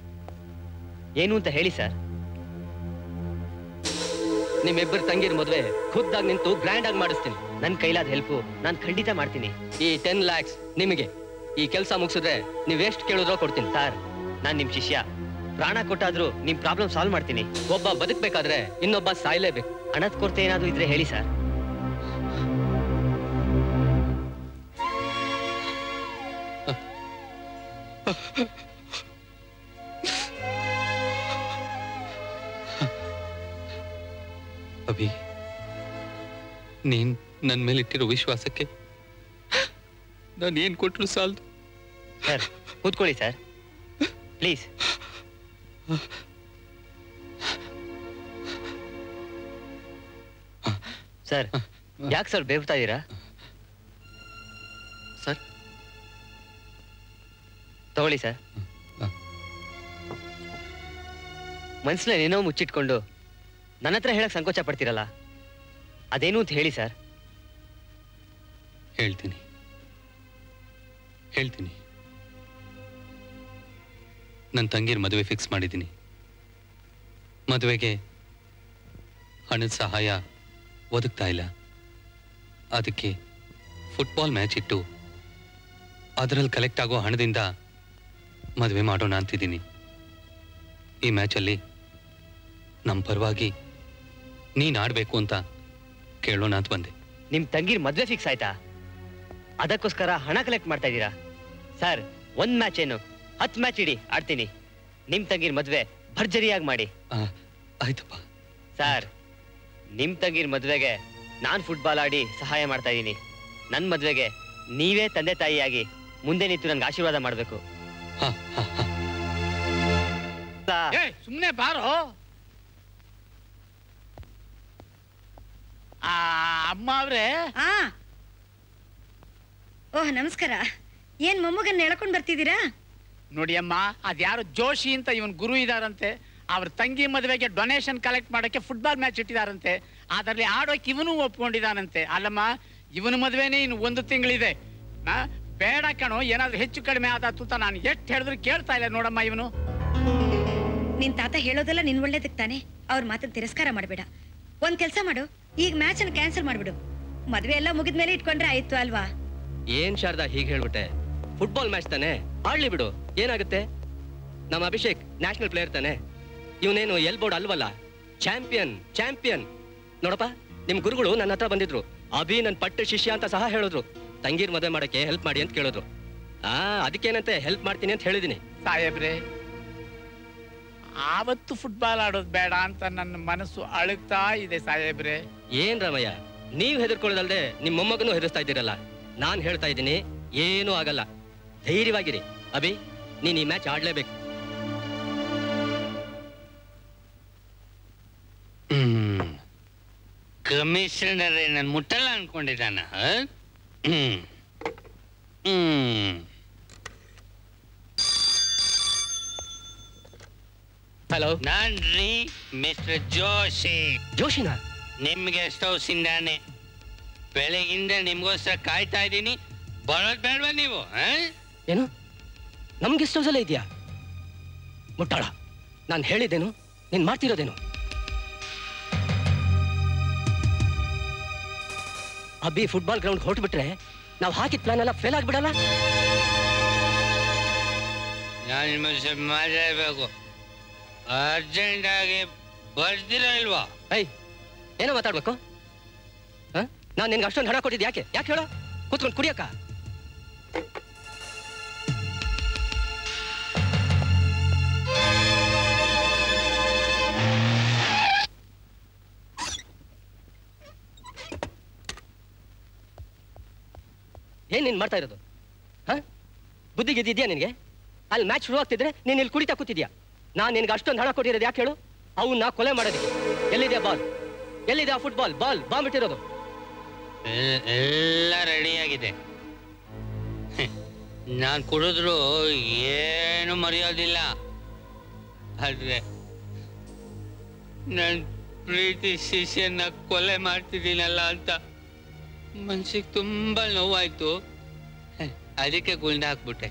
ಏನು ಅಂತ ಹೇಳಿ ಸರ್. ನಿಮ್ಮಿಬ್ಬರು ತಂಗಿರ ಮದುವೆ ಖುದ್ದಾಗಿ ನಿಂತು ಗ್ರ್ಯಾಂಡ್ ಆಗಿ ಮಾಡಿಸ್ತೀನಿ. ನನ್ ಕೈಲಾದ ಹೆಲ್ಪ್ ನಾನು ಖಂಡಿತ ಮಾಡ್ತೀನಿ. ಈ 10 lakhs ನಿಮಗೆ. ಈ ಕೆಲಸ ಮುಗಿಸಿದ್ರೆ ನೀವ್ ಎಷ್ಟು ಕೇಳಿದ್ರೋ ಕೊಡ್ತೀನಿ. ಸರ್, ನಾನ್ ನಿಮ್ ಶಿಷ್ಯ. ಪ್ರಾಣ ಕೊಟ್ಟಾದ್ರೂ ನಿಮ್ ಪ್ರಾಬ್ಲಮ್ ಸಾಲ್ವ್ ಮಾಡ್ತೀನಿ. ಒಬ್ಬ ಬದುಕ್ಬೇಕಾದ್ರೆ ಇನ್ನೊಬ್ಬ ಸಾಯ್ಲೇಬೇಕು. ಹಣದ ಕೊರತೆ ಏನಾದ್ರೂ ಇದ್ರೆ ಹೇಳಿ ಸರ್. ಅಭಿ, ನೀನ್ ನನ್ನ ಮೇಲೆ ಇಟ್ಟಿರೋ ವಿಶ್ವಾಸಕ್ಕೆ ನಾನು ಏನ್ ಕೊಟ್ರು ಸಾಲದು. ಸರ್, ಕೂತ್ಕೊಳ್ಳಿ ಸರ್, ಪ್ಲೀಸ್. ಸರ್, ಯಾಕೆ ಸರ್ ಬೇವ್ತಾ ಇದ್ದೀರಾ? ಸರ್, ತಗೊಳ್ಳಿ ಸರ್. ಮನ್ಸಲ್ಲಿ ಏನೋ ಮುಚ್ಚಿಟ್ಕೊಂಡು ನನ್ನ ಹತ್ರ ಹೇಳಕ್ ಸಂಕೋಚ ಪಡ್ತೀರಲ್ಲ, ಅದೇನು ಅಂತ ಹೇಳಿ ಸರ್. ಹೇಳ್ತೀನಿ. ನನ್ನ ತಂಗಿರ ಮದುವೆ ಫಿಕ್ಸ್ ಮಾಡಿದ್ದೀನಿ. ಮದುವೆಗೆ ಹಣದ ಸಹಾಯ ಒದಗ್ತಾ ಇಲ್ಲ. ಅದಕ್ಕೆ ಫುಟ್ಬಾಲ್ ಮ್ಯಾಚ್ ಇಟ್ಟು ಅದರಲ್ಲಿ ಕಲೆಕ್ಟ್ ಆಗೋ ಹಣದಿಂದ ಮದುವೆ ಮಾಡೋಣ ಅಂತಿದ್ದೀನಿ. ಈ ಮ್ಯಾಚಲ್ಲಿ ನಮ್ಮ ಪರವಾಗಿ ನೀನ್ ಆಡ್ಬೇಕು ಅಂತ ಕೇಳೋಣ ಅಂತ ಬಂದೆ. ನಿಮ್ ತಂಗಿರ್ ಮದ್ವೆ ಫಿಕ್ಸ್ ಆಯ್ತಾ? ಅದಕ್ಕೋಸ್ಕರ ಹಣ ಕಲೆಕ್ಟ್ ಮಾಡ್ತಾ ಇದ್ದೀರಾ? ಸರ್, 1 ಮ್ಯಾಚ್ ಏನು 10 ಮ್ಯಾಚ್ ಇಡಿ ಆಡ್ತೀನಿ. ನಿಮ್ ತಂಗಿರ್ ಮದ್ವೆ ಭರ್ಜರಿಯಾಗಿ ಮಾಡಿ. ಆಯ್ತಪ್ಪ. ಸರ್, ನಿಮ್ ತಂಗಿರ್ ಮದ್ವೆಗೆ ನಾನ್ ಫುಟ್ಬಾಲ್ ಆಡಿ ಸಹಾಯ ಮಾಡ್ತಾ ಇದ್ದೀನಿ. ನನ್ ಮದ್ವೆಗೆ ನೀವೇ ತಂದೆ ತಾಯಿಯಾಗಿ ಮುಂದೆ ನಿಂತು ನನ್ಗೆ ಆಶೀರ್ವಾದ ಮಾಡ್ಬೇಕು. ಸುಮ್ನೆ ಬಾರೋ. ಅಮ್ಮ ಅವ್ರೆ. ಓಹ್, ನಮಸ್ಕಾರ. ಏನ್ ಮೊಮ್ಮಗನ್ನ ಎಳ್ಕೊಂಡ್ ಬರ್ತಿದ್ದೀರಾ? ನೋಡಿ ಅಮ್ಮ, ಅದ್ಯಾರು ಜೋಶಿ ಅಂತ ಇವನ್ ಗುರು ಇದಾರಂತೆ. ಅವ್ರ ತಂಗಿ ಮದುವೆಗೆ ಡೊನೇಷನ್ ಕಲೆಕ್ಟ್ ಮಾಡಕ್ಕೆ ಫುಟ್ಬಾಲ್ ಮ್ಯಾಚ್ ಇಟ್ಟಿದಾರಂತೆ. ಅದರಲ್ಲಿ ಆಡೋಕೆ ಇವನು ಒಪ್ಕೊಂಡಿದ್ದಾನಂತೆ. ಅಲ್ಲಮ್ಮ, ಇವನ ಮದುವೆನೇ ಇನ್ನು 1 ತಿಂಗಳಿದೆ. ಬೇಡ ಕಣೋ, ಏನಾದ್ರೂ ಹೆಚ್ಚು ಕಡಿಮೆ ಆದಾತು ಅಂತ ನಾನು ಎಷ್ಟು ಹೇಳಿದ್ರು ಕೇಳ್ತಾ ಇಲ್ಲ ನೋಡಮ್ಮ ಇವನು. ನಿನ್ ತಾತ ಹೇಳೋದೆಲ್ಲ ನಿನ್ ಒಳ್ಳೇದಕ್ ತಾನೆ. ಅವ್ರ ಮಾತನ್ನ ತಿರಸ್ಕಾರ ಮಾಡ್ಬೇಡ. ಒಂದ್ ಕೆಲ್ಸ ಮಾಡು, ಈಗ ಮ್ಯಾಚ್ ಅನ್ನು ಕ್ಯಾನ್ಸಲ್ ಮಾಡ್ಬಿಡು. ಮದ್ವೆ ಎಲ್ಲ ಮುಗಿದ್ಮೇಲೆ ಇಟ್ಕೊಂಡ್ರೆ ಆಯ್ತು ಅಲ್ವಾ? ಏನ್ ಶಾರದಾ ಹೀಗೆ ಹೇಳ್ಬಿಟ್ಟೆ? ಫುಟ್ಬಾಲ್ ಮ್ಯಾಚ್ ತಾನೆ, ಆಡ್ಲಿ ಬಿಡು, ಏನಾಗುತ್ತೆ? ನಮ್ಮ ಅಭಿಷೇಕ್ ನ್ಯಾಷನಲ್ ಪ್ಲೇಯರ್ ತಾನೆ. ಇವನೇನು ಎಲ್ಬೋರ್ಡ್ ಅಲ್ವಲ್ಲ, ಚಾಂಪಿಯನ್. ನೋಡಪ್ಪ, ನಿಮ್ ಗುರುಗಳು ನನ್ನ ಹತ್ರ ಬಂದಿದ್ರು. ಅಭಿ ನನ್ ಪಟ್ಟ ಶಿಷ್ಯ ಅಂತ ಸಹ ಹೇಳಿದ್ರು. ತಂಗೀರ್ ಮದುವೆ ಮಾಡಕ್ಕೆ ಹೆಲ್ಪ್ ಮಾಡಿ ಅಂತ ಕೇಳಿದ್ರು. ಅದಕ್ಕೇನಂತೆ ಹೆಲ್ಪ್ ಮಾಡ್ತೀನಿ ಅಂತ ಹೇಳಿದೀನಿ. ಸಾಹೇಬ್ರೆ, ಆವತ್ತು ಫುಟ್ಬಾಲ್ ಆಡೋದು ಬೇಡ ಅಂತ ನನ್ನ ಮನಸ್ಸು ಅಳುತ್ತಾ ಇದೆ ಸಾಹೇಬ್ರೆ. ಏನ್ ರಾಮಯ್ಯ, ನೀವ್ ಹೆದರ್ಕೊಳ್ಳೋದಲ್ದೆ ನಿಮ್ ಮೊಮ್ಮಗನೂ ಹೆದರ್ಸ್ತಾ ಇದ್ದೀರಲ್ಲ. ನಾನ್ ಹೇಳ್ತಾ ಇದ್ದೀನಿ, ಏನೂ ಆಗಲ್ಲ, ಧೈರ್ಯವಾಗಿರಿ. ಅಭಿ, ನೀನ್ ಈ ಮ್ಯಾಚ್ ಆಡ್ಲೇಬೇಕು. ಕಮಿಷನರ್ ನನ್ ಮುಟ್ಟಲ್ಲ ಅನ್ಕೊಂಡಿದ್ದಾನ? Hello, ನಾನ್ರಿ mister ಜೋಶಿನಾ? ನಿಮ್ಗೆ ಗೆಸ್ಟ್ ಹೌಸ್ ಇಂದಾನೆ ಬೆಳಗಿಂದ ನಿಮ್ಗೋಸ್ಕರ ಕಾಯ್ತಾ ಇದ್ದೀನಿ. ಬರೋದ್ ಬೇಡವಾ ನೀವು? ಏನು, ನಮ್ ಗೆಸ್ಟ್ ಹೌಸ್ ಅಲ್ಲೇ ಇದೆಯಾ? ಮುಟ್ಟಾಳ, ನಾನು ಹೇಳಿದ್ದೇನು, ನೀನ್ ಮಾಡ್ತಿರೋದೇನು? ಅಬ್ಬಿ ಫುಟ್ಬಾಲ್ ಗ್ರೌಂಡ್ ಹೊರಟ್ಬಿಟ್ರೆ ನಾವು ಹಾಕಿದ ಪ್ಲಾನ್ ಎಲ್ಲ ಫೇಲ್ ಆಗ್ಬಿಡಲ್ಲ? ನಾನು ಮಾತಾಡ್ಬೇಕು. ಅರ್ಜೆಂಟ್ ಆಗಿ ಬರ್ದಿರಾ ಇಲ್ವಾ? ಏನೋ ಮಾತಾಡ್ಬೇಕು? ನಾನು ನಿನ್ಗೆ ಅಷ್ಟೊಂದು ಹಣ ಕೊಟ್ಟಿದ್ದು ಯಾಕೆ ಹೇಳೋ? ಕೂತ್ಕೊಂಡು ಕುಡಿಯಕ್ಕ? ಏನ್ ನೀನ್ ಮಾಡ್ತಾ ಇರೋದು? ಬುದ್ಧಿ ಗಿದ್ದಿದ್ಯಾ ನಿನ್ಗೆ? ಅಲ್ಲಿ ಮ್ಯಾಚ್ ಶುರು ಆಗ್ತಿದ್ರೆ ನೀನ್ ಇಲ್ಲಿ ಕುಡಿತಾ ಕೂತಿದ್ಯಾ. ನಾನ್ ನಿನ್ಗೆ ಅಷ್ಟೊಂದು ಹಣ ಕೊಟ್ಟಿರೋದು ಯಾಕೆ ಹೇಳು? ಅವನ್ನ ಕೊಲೆ ಮಾಡೋದಕ್ಕೆ. ಎಲ್ಲಿದೆ ಬಾಲ್? ಎಲ್ಲಿದೆ ಆ ಫುಟ್ಬಾಲ್? ಬಾಂಬ್ ಇಟ್ಟಿರೋದು ಎಲ್ಲ ರೆಡಿ ಆಗಿದೆ. ನಾನ್ ಕುಡಿದ್ರು ಏನು ಮರೆಯೋದಿಲ್ಲ. ಆದ್ರೆ ನನ್ ಪ್ರೀತಿ ಶಿಷ್ಯನ ಕೊಲೆ ಮಾಡ್ತಿದ್ದೀನಲ್ಲ ಅಂತ ಮನ್ಸಿಗೆ ತುಂಬಾ ನೋವಾಯ್ತು. ಅದಕ್ಕೆ ಗುಂಡ ಹಾಕ್ಬಿಟ್ಟೆ.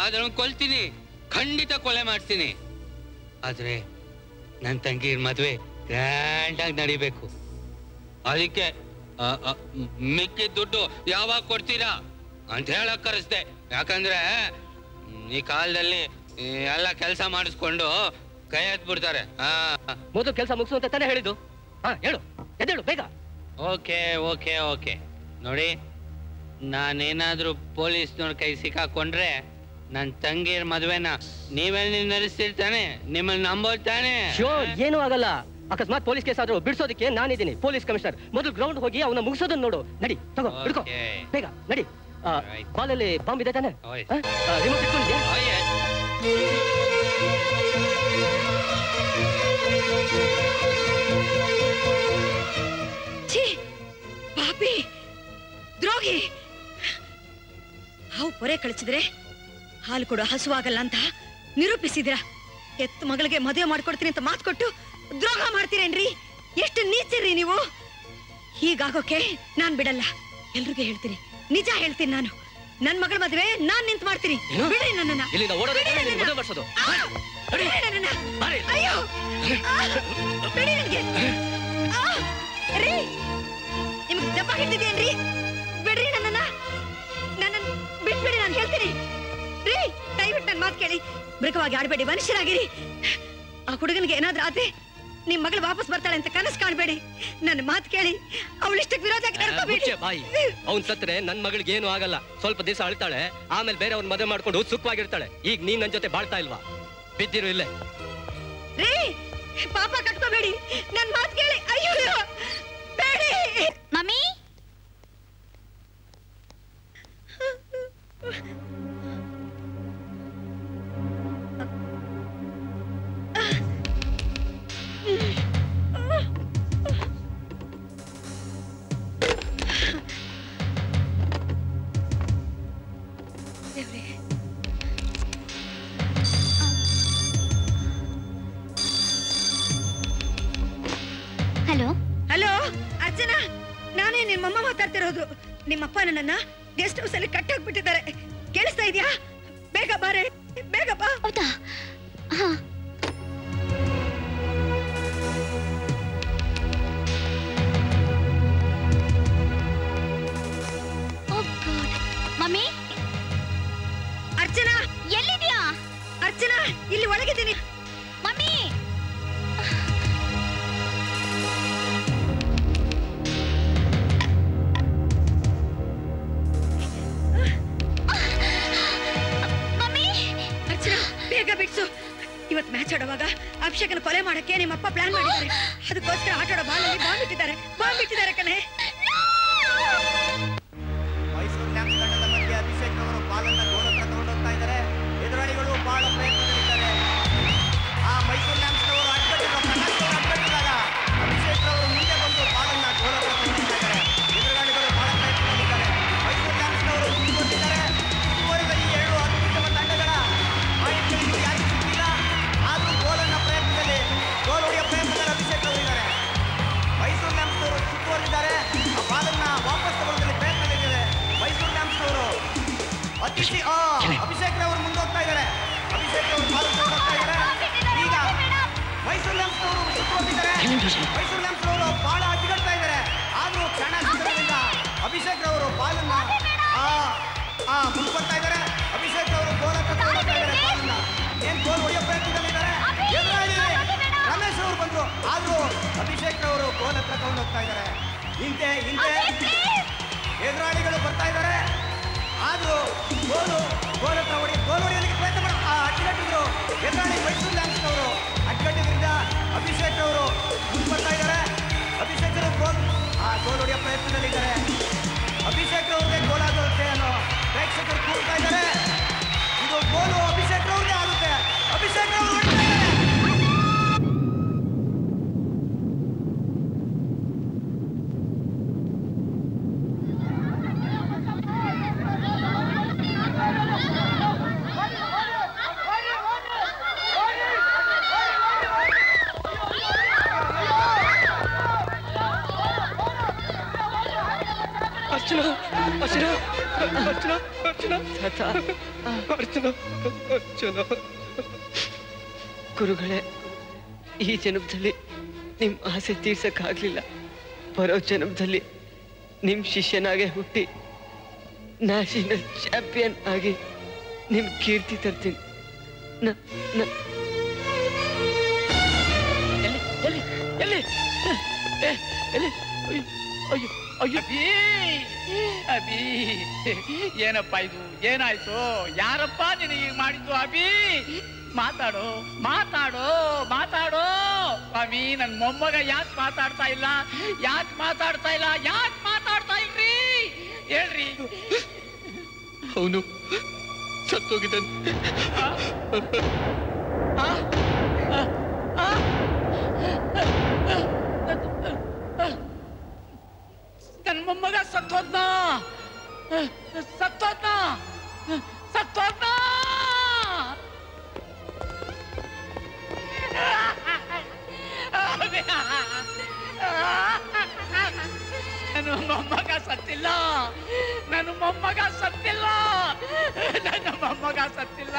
ಆದ್ರೆ ಕೊಲ್ತೀನಿ, ಖಂಡಿತ ಕೊಲೆ ಮಾಡ್ತೀನಿ. ಆದ್ರೆ ನನ್ನ ತಂಗಿರ್ ಮದ್ವೆ ಗ್ರ್ಯಾಂಡ್ ಆಗಿ ನಡಿಬೇಕು. ಅದಕ್ಕೆ ಮಿಕ್ಕಿದ ದುಡ್ಡು ಯಾವಾಗ ಕೊಡ್ತೀರಾ ಅಂತ ಹೇಳಕ್ ಕರೆಸ್ದೆ. ಯಾಕಂದ್ರೆ ಈ ಕಾಲದಲ್ಲಿ ಎಲ್ಲ ಕೆಲಸ ಮಾಡಿಸ್ಕೊಂಡು ಕೈ ಎತ್ಬಿಡ್ತಾರೆ. ಮೊದಲು ಕೆಲಸ ಮುಗಿಸು ಅಂತ ತಾನೇ ಹೇಳಿದ್ದು. ಹೇಳು, ಎದ್ದೇಳು ಬೇಗ. Okay okay okay. ನೋಡಿ, ನಾನೇನಾದ್ರೂ ಪೊಲೀಸ್ನವ್ರ ಕೈ ಸಿಕ್ಕಾಕೊಂಡ್ರೆ ನನ್ನ ತಂಗಿರ್ ಮದ್ವೆನ ನೀವೇ ನಡೆಸ್ತಿರ್ತಾನೆ, ನಿಮ್ಮನ್ನ ನಂಬೋತಾನೆ. ಏನೂ ಆಗಲ್ಲ. ಅಕಸ್ಮಾತ್ ಪೊಲೀಸ್ ಕೇಸ್ ಆದ್ರೂ ಬಿಡಿಸೋದಕ್ಕೆ ನಾನಿದ್ದೀನಿ, ಪೊಲೀಸ್ ಕಮಿಷನರ್. ಮೊದಲು ಗ್ರೌಂಡ್ ಹೋಗಿ ಅವನ ಮುಗಿಸೋದನ್ನ ನೋಡು. ನಡಿ, ತಗೋ, ಹಿಡ್ಕೋ ಬೇಗ ನಡಿ. ಬಾಲಲ್ಲಿ ಬಾಂಬ್ ಇದೆ ತಾನೆ? ರಿಮೋಟ್ ಇಟ್ಕೊಂಡಿದ್ಯಾ? ಪಾಪಿ ದ್ರೋಹಿ. ಹಾವು ಪೊರೆ ಕಳಿಸಿದ್ರೆ ಹಾಲು ಕೊಡು ಹಸುವಾಗಲ್ಲ ಅಂತ ನಿರೂಪಿಸಿದ್ರ. ಎತ್ತು ಮಗಳಿಗೆ ಮದುವೆ ಮಾಡ್ಕೊಡ್ತೀನಿ ಅಂತ ಮಾತು ಕೊಟ್ಟು ದ್ರೋಹ ಮಾಡ್ತೀರೇನ್ರಿ? ಎಷ್ಟು ನೀಚರ್ರಿ ನೀವು. ಹೀಗಾಗೋಕೆ ನಾನ್ ಬಿಡಲ್ಲ. ಎಲ್ರಿಗೂ ಹೇಳ್ತೀನಿ, ನಿಜ ಹೇಳ್ತೀನಿ. ನಾನು ನನ್ ಮಗಳ ಮದುವೆ ನಾನ್ ನಿಂತು ಮಾಡ್ತೀನಿ. ಬಿಡಿ ನನ್ನನ್ನ. ಅಯ್ಯೋ ಬಿಡಿ ನನ್ಗೆ. ನಿಮ್ಗೆ ದೆಬ್ಬ ಹಿಟ್ಟಿದೇನ್ರಿ? ಬಿಡ್ರಿ ನನ್ನನ್ನ ಬಿಟ್ಬಿಡಿ. ನಾನು ಹೇಳ್ತೀನಿ ರೀ, ದಯವಿಟ್ಟು ನನ್ನ ಮಾತು ಕೇಳಿ. ಮೃಗವಾಗಿ ಆಡ್ಬೇಡಿ, ಮನುಷ್ಯರಾಗಿರಿ. ಆ ಹುಡುಗನಿಗೆ ಏನಾದ್ರೂ ಆದ್ರೆ ನಿಮ್ ಮಗಳು ವಾಪಸ್ ಬರ್ತಾಳೆ ಅಂತ ಕನಸು ಕಾಣ್ಬೇಡಿ. ನನ್ನ ಮಾತು ಕೇಳಿ. ಅವಳಿಷ್ಟಕ್ಕೆ ವಿರೋಧ ನಡ್ಕೋಬೇಡಿ. ಅವ್ನ್ ಸತ್ರೆ ನನ್ ಮಗಳಿಗೆ ಏನು ಆಗಲ್ಲ. ಸ್ವಲ್ಪ ದಿವಸ ಅಳ್ತಾಳೆ, ಆಮೇಲೆ ಬೇರೆ ಅವ್ನ ಮದುವೆ ಮಾಡ್ಕೊಂಡು ಸುಖವಾಗಿರ್ತಾಳೆ. ಈಗ ನೀನ್ ನನ್ ಜೊತೆ ಬಾಳ್ತಾ ಇಲ್ವಾ? ಬಿದ್ದಿರು ಇಲ್ಲೇ. ರೀ, ಪಾಪ ಕಟ್ಕೋಬೇಡಿ, ನನ್ ಮಾತು ಕೇಳಿ. ಅಯ್ಯೋ ಬೇಡಿ. ಮಮ್ಮಿ, ಹಲೋ ಹಲೋ ಅರ್ಚನಾ, ನಾನೇ ನಿಮ್ಮಮ್ಮ ಮಾತಾಡ್ತಿರೋದು. ನಿಮ್ಮಪ್ಪ ನನ್ನನ್ನ ಗೆಸ್ಟ್ ಹೌಸ್ ಅಲ್ಲಿ ಕಟ್ಟಾಕ್ಬಿಟ್ಟಿದ್ದಾರೆ. ಕೇಳಿಸ್ತಾ ಇದೆಯಾ? ಬೇಗ ಬಾರೆ, ಬೇಗ ಬಾ. ಹೌದಾ? ಮಮ್ಮಿ, ಅರ್ಚನಾ ಎಲ್ಲಿದ್ಯಾ? ಅರ್ಚನಾ, ಇಲ್ಲಿ ಒಳಗಿದ್ದೀನಿ. ಮಮ್ಮಿ, ಅರ್ಚನಾ ಬೇಗ ಬಿಡ್ಸು. ಇವತ್ತು ಮ್ಯಾಚ್ ಆಡುವಾಗ ಅಭಿಷೇಕನ ಕೊಲೆ ಮಾಡಕ್ಕೆ ನಿಮ್ಮಪ್ಪ ಪ್ಲಾನ್ ಮಾಡಿದ್ದಾರೆ. ಅದಕ್ಕೋಸ್ಕರ ಆಟ ಆಡೋ ಬಾಲಲ್ಲಿ ಬಾಂಬ್ ಇಟ್ಟಿದ್ದಾರೆ ಕಣೆ. ಮೈಸೂರು ನ್ಯಾಮ್ಸ್ ತಂಡದ ಮಧ್ಯೆ ಅಭಿಷೇಕ್ ಅವರು ಬಾಲನ್ನ ಗೋಲ್ ಹತ್ರ ತಗೊಂಡೋಗ್ತಾ ಇದ್ದಾರೆ. ಎದುರಾಳಿಗಳು ಬಹಳ ಪ್ರಯತ್ನದಲ್ಲಿದ್ದಾರೆ. ಆ ಮೈಸೂರು ನ್ಯಾಮ್ಸ್ ಅವರು ಅಡ್ಡಟ್ಟಿದ್ದಾಗ ಅಭಿಷೇಕ್ ಅವರು ಮುಂದೆ ಬಂದು ಬಾಲನ್ನ ಗೋಲ್ ಹತ್ರ ತಗೊಂಡೋಗ್ತಾ ಇದ್ದಾರೆ. ಎದುರಾಳಿಗಳು ಬಹಳ ಪ್ರಯತ್ನದಲ್ಲಿದ್ದಾರೆ. ಮೈಸೂರು ನ್ಯಾಮ್ಸ್ ಅವರು ಮುಂದುವರಿದಿದ್ದಾರೆ. ಮುಂದುವರಿದ ಈ ಎರಡು ಅತ್ಯುತ್ತಮ ತಂಡಗಳ ಮಾಹಿತಿಗಳು ಯಾರಿಗೂ ಸಿಕ್ಕಿಲ್ಲ. ಆದರೂ ಗೋಲನ್ನ ಪ್ರಯತ್ನದಲ್ಲಿ ಗೋಲ್ ಹೊಡೆಯುವ ಪ್ರಯತ್ನದಲ್ಲಿ ಅಭಿಷೇಕ್ ಅವರು ಇದ್ದಾರೆ. ಮೈಸೂರು ನ್ಯಾಮ್ಸ್ ಅವರು ಸುತ್ತುವರಿದಿದ್ದಾರೆ. ಆ ಬಾಲನ್ನ ವಾಪಸ್ ತಗೊಳ್ಳೋದ್ರಲ್ಲಿ ಪ್ರಯತ್ನದಲ್ಲಿದ್ದಾರೆ ಮೈಸೂರು ನ್ಯಾಮ್ಸ್ ಅವರು. ಅಭಿಷೇಕ್ ಅವರು ಮುಂದೋಗ್ತಾ ಇದ್ದಾರೆ. ಅಭಿಷೇಕ್ ಅವರು ಬಾಲ್ ಹೋಗ್ತಾ ಇದ್ದಾರೆ. ಈಗ ಮೈಸೂರು ನ್ಯಾಮ್ಸ್ ಅವರು ಸುತ್ತುವರಿದಿದ್ದಾರೆ. ಮೈಸೂರು ನ್ಯಾಮ್ಸ್ ಅವರು ಬಹಳ ಅಡ್ಡಿಗಡ್ತಾ ಇದ್ದಾರೆ. ಆದರೂ ಕ್ಷಣ ಸಿಗೋದ್ರಿಂದ ಅಭಿಷೇಕ್ ಅವರು ಬಾಲನ್ನ ಮುಂದೆ ಬರ್ತಾ ಇದ್ದಾರೆ. ಅಭಿಷೇಕ್ ಅವರು ಗೋಲ್ ಹತ್ರ ತಗೊಳ್ತಾ ಇದ್ದಾರೆ. ಬಾಲನ್ನ ಏನ್ ಗೋಲ್ ಹೊಡೆಯೋ ಆದ್ರೂ ಅಭಿಷೇಕ್ ರವರು ಗೋಲ್ ಹತ್ರ ತಗೊಂಡು ಹೋಗ್ತಾ ಇದ್ದಾರೆ. ಹಿಂದೆ ಎದುರಾಳಿಗಳು ಬರ್ತಾ ಇದ್ದಾರೆ. ಆದ್ರೂ ಗೋಲ್ ಹತ್ರ ಗೋಲ್ ಹೊಡೆಯೋದಕ್ಕೆ ಪ್ರಯತ್ನ ಮಾಡಿ ಅಡ್ಡಗಟ್ಟಿದ್ರು ಎದುರಾಳಿ ಮೈಸೂರು ಲ್ಯಾಂಡ್ಸ್ ಅವರು. ಅಡ್ಡಗಟ್ಟಿದ್ರಿಂದ ಅಭಿಷೇಕ್ ಅವರು ಮುಂದೆ ಬರ್ತಾ ಇದ್ದಾರೆ. ಅಭಿಷೇಕ್ ಗೋಲ್ ಹೊಡೆಯೋ ಪ್ರಯತ್ನದಲ್ಲಿದ್ದಾರೆ. ಅಭಿಷೇಕ್ ಅವ್ರಿಗೆ ಗೋಲ್ ಆಗುತ್ತೆ ಅನ್ನೋ ಪ್ರೇಕ್ಷಕರು ಕೂಗ್ತಾ ಇದ್ದಾರೆ. ಇದು ಗೋಲು ಅಭಿಷೇಕ್ ಅವ್ರಿಗೆ ಆಗುತ್ತೆ. ಅಭಿಷೇಕ್ ಅವರು ಗುರುಗಳೇ, ಈ ಜನ್ಮದಲ್ಲಿ ನಿಮ್ಮ ಆಸೆ ತೀರ್ಸಕ್ಕಾಗ್ಲಿಲ್ಲ. ಬರೋ ಜನ್ಮದಲ್ಲಿ ನಿಮ್ಮ ಶಿಷ್ಯನಾಗೆ ಹುಟ್ಟಿ ನ್ಯಾಷನಲ್ ಚಾಂಪಿಯನ್ ಆಗಿ ನಿಮ್ ಕೀರ್ತಿ ತರ್ತೀನಿ. ಅಭಿ, ಏನಪ್ಪ ಇದು? ಏನಾಯ್ತು? ಯಾರಪ್ಪ ನಿನಗೆ ಮಾಡಿದ್ದು? ಅಭಿ, ಮಾತಾಡೋ ಮಾತಾಡೋ ಮಾತಾಡೋ. ಸ್ವಾಮಿ, ನನ್ ಮೊಮ್ಮಗ ಯಾಕೆ ಮಾತಾಡ್ತಾ ಇಲ್ಲ? ಯಾಕೆ ಮಾತಾಡ್ತಾ ಇಲ್ಲ? ಯಾಕೆ ಮಾತಾಡ್ತಾ ಇಲ್ರಿ? ಹೇಳ್ರಿ. ಅವನು ಸತ್ತೋಗಿದ್ದಾನೆ. ನನ್ ಮೊಮ್ಮಗ ಸತ್ತೋದ್ನ ಸತ್ತೋದ್ನ ಸತ್ತೋದ್ನ. ನನ್ನ ಮೊಮ್ಮಗ ಸತ್ತಿಲ್ಲ. ನನ್ನ ಮೊಮ್ಮಗ ಸತ್ತಿಲ್ಲ. ನನ್ನ ಮೊಮ್ಮಗ ಸತ್ತಿಲ್ಲ.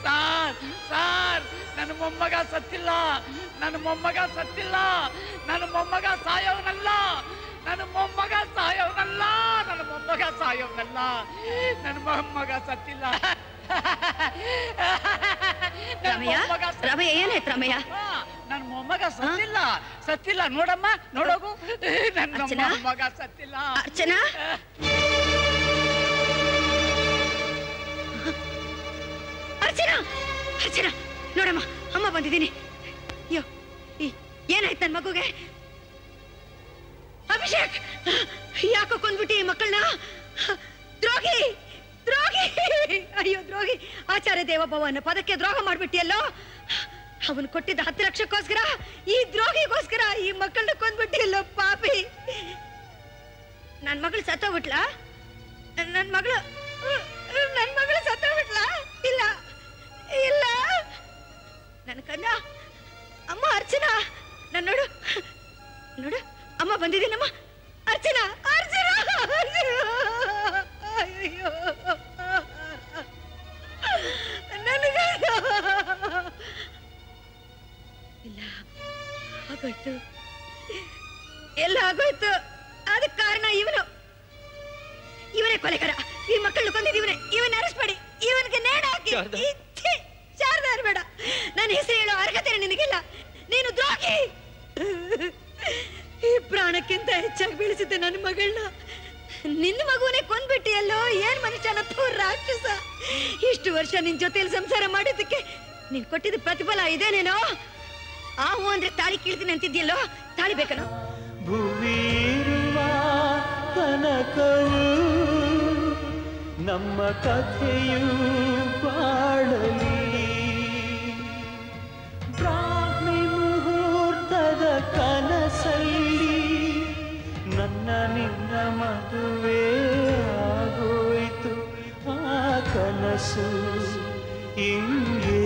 ಸಾರ್ ಸಾರ್, ನನ್ನ ಮೊಮ್ಮಗ ಸತ್ತಿಲ್ಲ. ನನ್ನ ಮೊಮ್ಮಗ ಸತ್ತಿಲ್ಲ. ನನ್ನ ಮೊಮ್ಮಗ ಸಾಯೋನಲ್ಲ. ನನ್ನ ಮೊಮ್ಮಗ ಸಾಯೋನಲ್ಲ. ನನ್ನ ಮೊಮ್ಮಗ ಸಾಯೋನಲ್ಲ. ನನ್ನ ಮೊಮ್ಮಗ ಸತ್ತಿಲ್ಲ. ರಮಯ್ಯ, ಏನಾಯ್ತು ರಮಯ್ಯ? ನನ್ನ ಮೊಮ್ಮಗ ಸತ್ತಿಲ್ಲ. ಸತ್ತಿಲ್ಲ. ನೋಡಮ್ಮ, ನೋಡೋಗು. ನನ್ನ ಮೊಮ್ಮಗ ಸತ್ತಿಲ್ಲ. ಅರ್ಚನಾ, ಅರ್ಚನಾ, ಅರ್ಚನಾ, ನೋಡಮ್ಮ, ಅಮ್ಮ ಬಂದಿದ್ದೀನಿ. ಅಯ್ಯೋ, ಏನಾಯ್ತು ನನ್ನ ಮಗುಗೆ? ಅಭಿಷೇಕ್, ಯಾಕೋ ಕೊಂದ್ಬಿಟ್ಟಿ ಈ ಮಕ್ಕಳನ್ನ? ದ್ರೋಹಿ, ದ್ರೋಹಿ, ಅಯ್ಯೋ ದ್ರೋಹಿ. ಆಚಾರ್ಯ ದೇವಭವನ ಪದಕ್ಕೆ ದ್ರೋಹ ಮಾಡ್ಬಿಟ್ಟಿಯಲ್ಲೋ. ಅವನು ಕೊಟ್ಟಿದ್ದ 10 ಲಕ್ಷಕ್ಕೋಸ್ಕರ, ಈ ದ್ರೋಹಿಗೋಸ್ಕರ ಈ ಮಕ್ಕಳನ್ನ ಕೊಂದ್ಬಿಟ್ಟಿಯಲ್ಲೋ ಪಾಪಿ. ನನ್ ಮಗಳು ಸತ್ತೋಗ್ಬಿಟ್ಲಾ? ನನ್ ಮಗಳು ಸತ್ತೋಗ್ಬಿಟ್ಲಾ? ಇಲ್ಲ ಇಲ್ಲ, ನನ್ನ ಕಣ್ಣ. ಅಮ್ಮ ಅರ್ಚನಾ, ನನ್ನ ನೋಡು ನೋಡು, ಅಮ್ಮ ಬಂದಿದ್ದೀನಮ್ಮ. ಅರ್ಚನಾ, ಅರ್ಚನಾ, ಅಯ್ಯೋ, ನನಗ ಇಲ್ಲ, ಆಗೋಯ್ತು, ಎಲ್ಲ ಆಗೋಯ್ತು. ಅದಕ್ಕೆ ಕಾರಣ ಇವನೇ ಕೊಲೆಗಾರ. ಈ ಮಕ್ಕಳನ್ನ ಕೊಂದಿದ್ದೀವನೇ. ಇವನ್ ಅರೆಸ್ಟ್ ಮಾಡಿ, ಇವನ್ಗೆ ನೇಣ ಹಾಕಿ. ಶಾರದಾ ಬೇಡ, ನನ್ನ ಹೆಸರು ಹೇಳೋ ಅರ್ಹತೆ ನಿನಗಿಲ್ಲ. ನೀನು ದ್ರೋಹಿ. ಈ ಪ್ರಾಣಕ್ಕಿಂತ ಹೆಚ್ಚಾಗಿ ಬೆಳೆಸಿದ್ದೆ ನನ್ನ ಮಗಳನ್ನ. ನಿನ್ನ ಮಗುವನೇ ಕೊಂದ್ಬಿಟ್ಟಿಯಲ್ಲೋ. ಏನ್ ಮನುಷ್ಯನಪ್ಪ, ರಾಕ್ಷಸ. ಇಷ್ಟು ವರ್ಷ ನಿನ್ ಜೊತೆಯಲ್ಲಿ ಸಂಸಾರ ಮಾಡಿದ್ದಕ್ಕೆ ನೀನ್ ಕೊಟ್ಟಿದ್ದ ಪ್ರತಿಫಲ ಇದೇನೇನೋ? ಆಹು ಅಂದ್ರೆ ತಾಳಿ ಕೀಳ್ತೀನಿ ಅಂತಿದ್ಯಲ್ಲೋ, ತಾಳಿ ಬೇಕನೋ? ಭುವಿರುವ ತನಕವು ನಮ್ಮ ಕಥೆಯು ಬಾಳಲಿ. ಬ್ರಾಹ್ಮಿ ಮುಹೂರ್ತದ ಕನಸಲ್ಲಿ ನನ್ನ ನಿನ್ನ ಮದುವೆ ಆಗೋಯ್ತು. ಆ ಕನಸು ಹಿಂಗೆ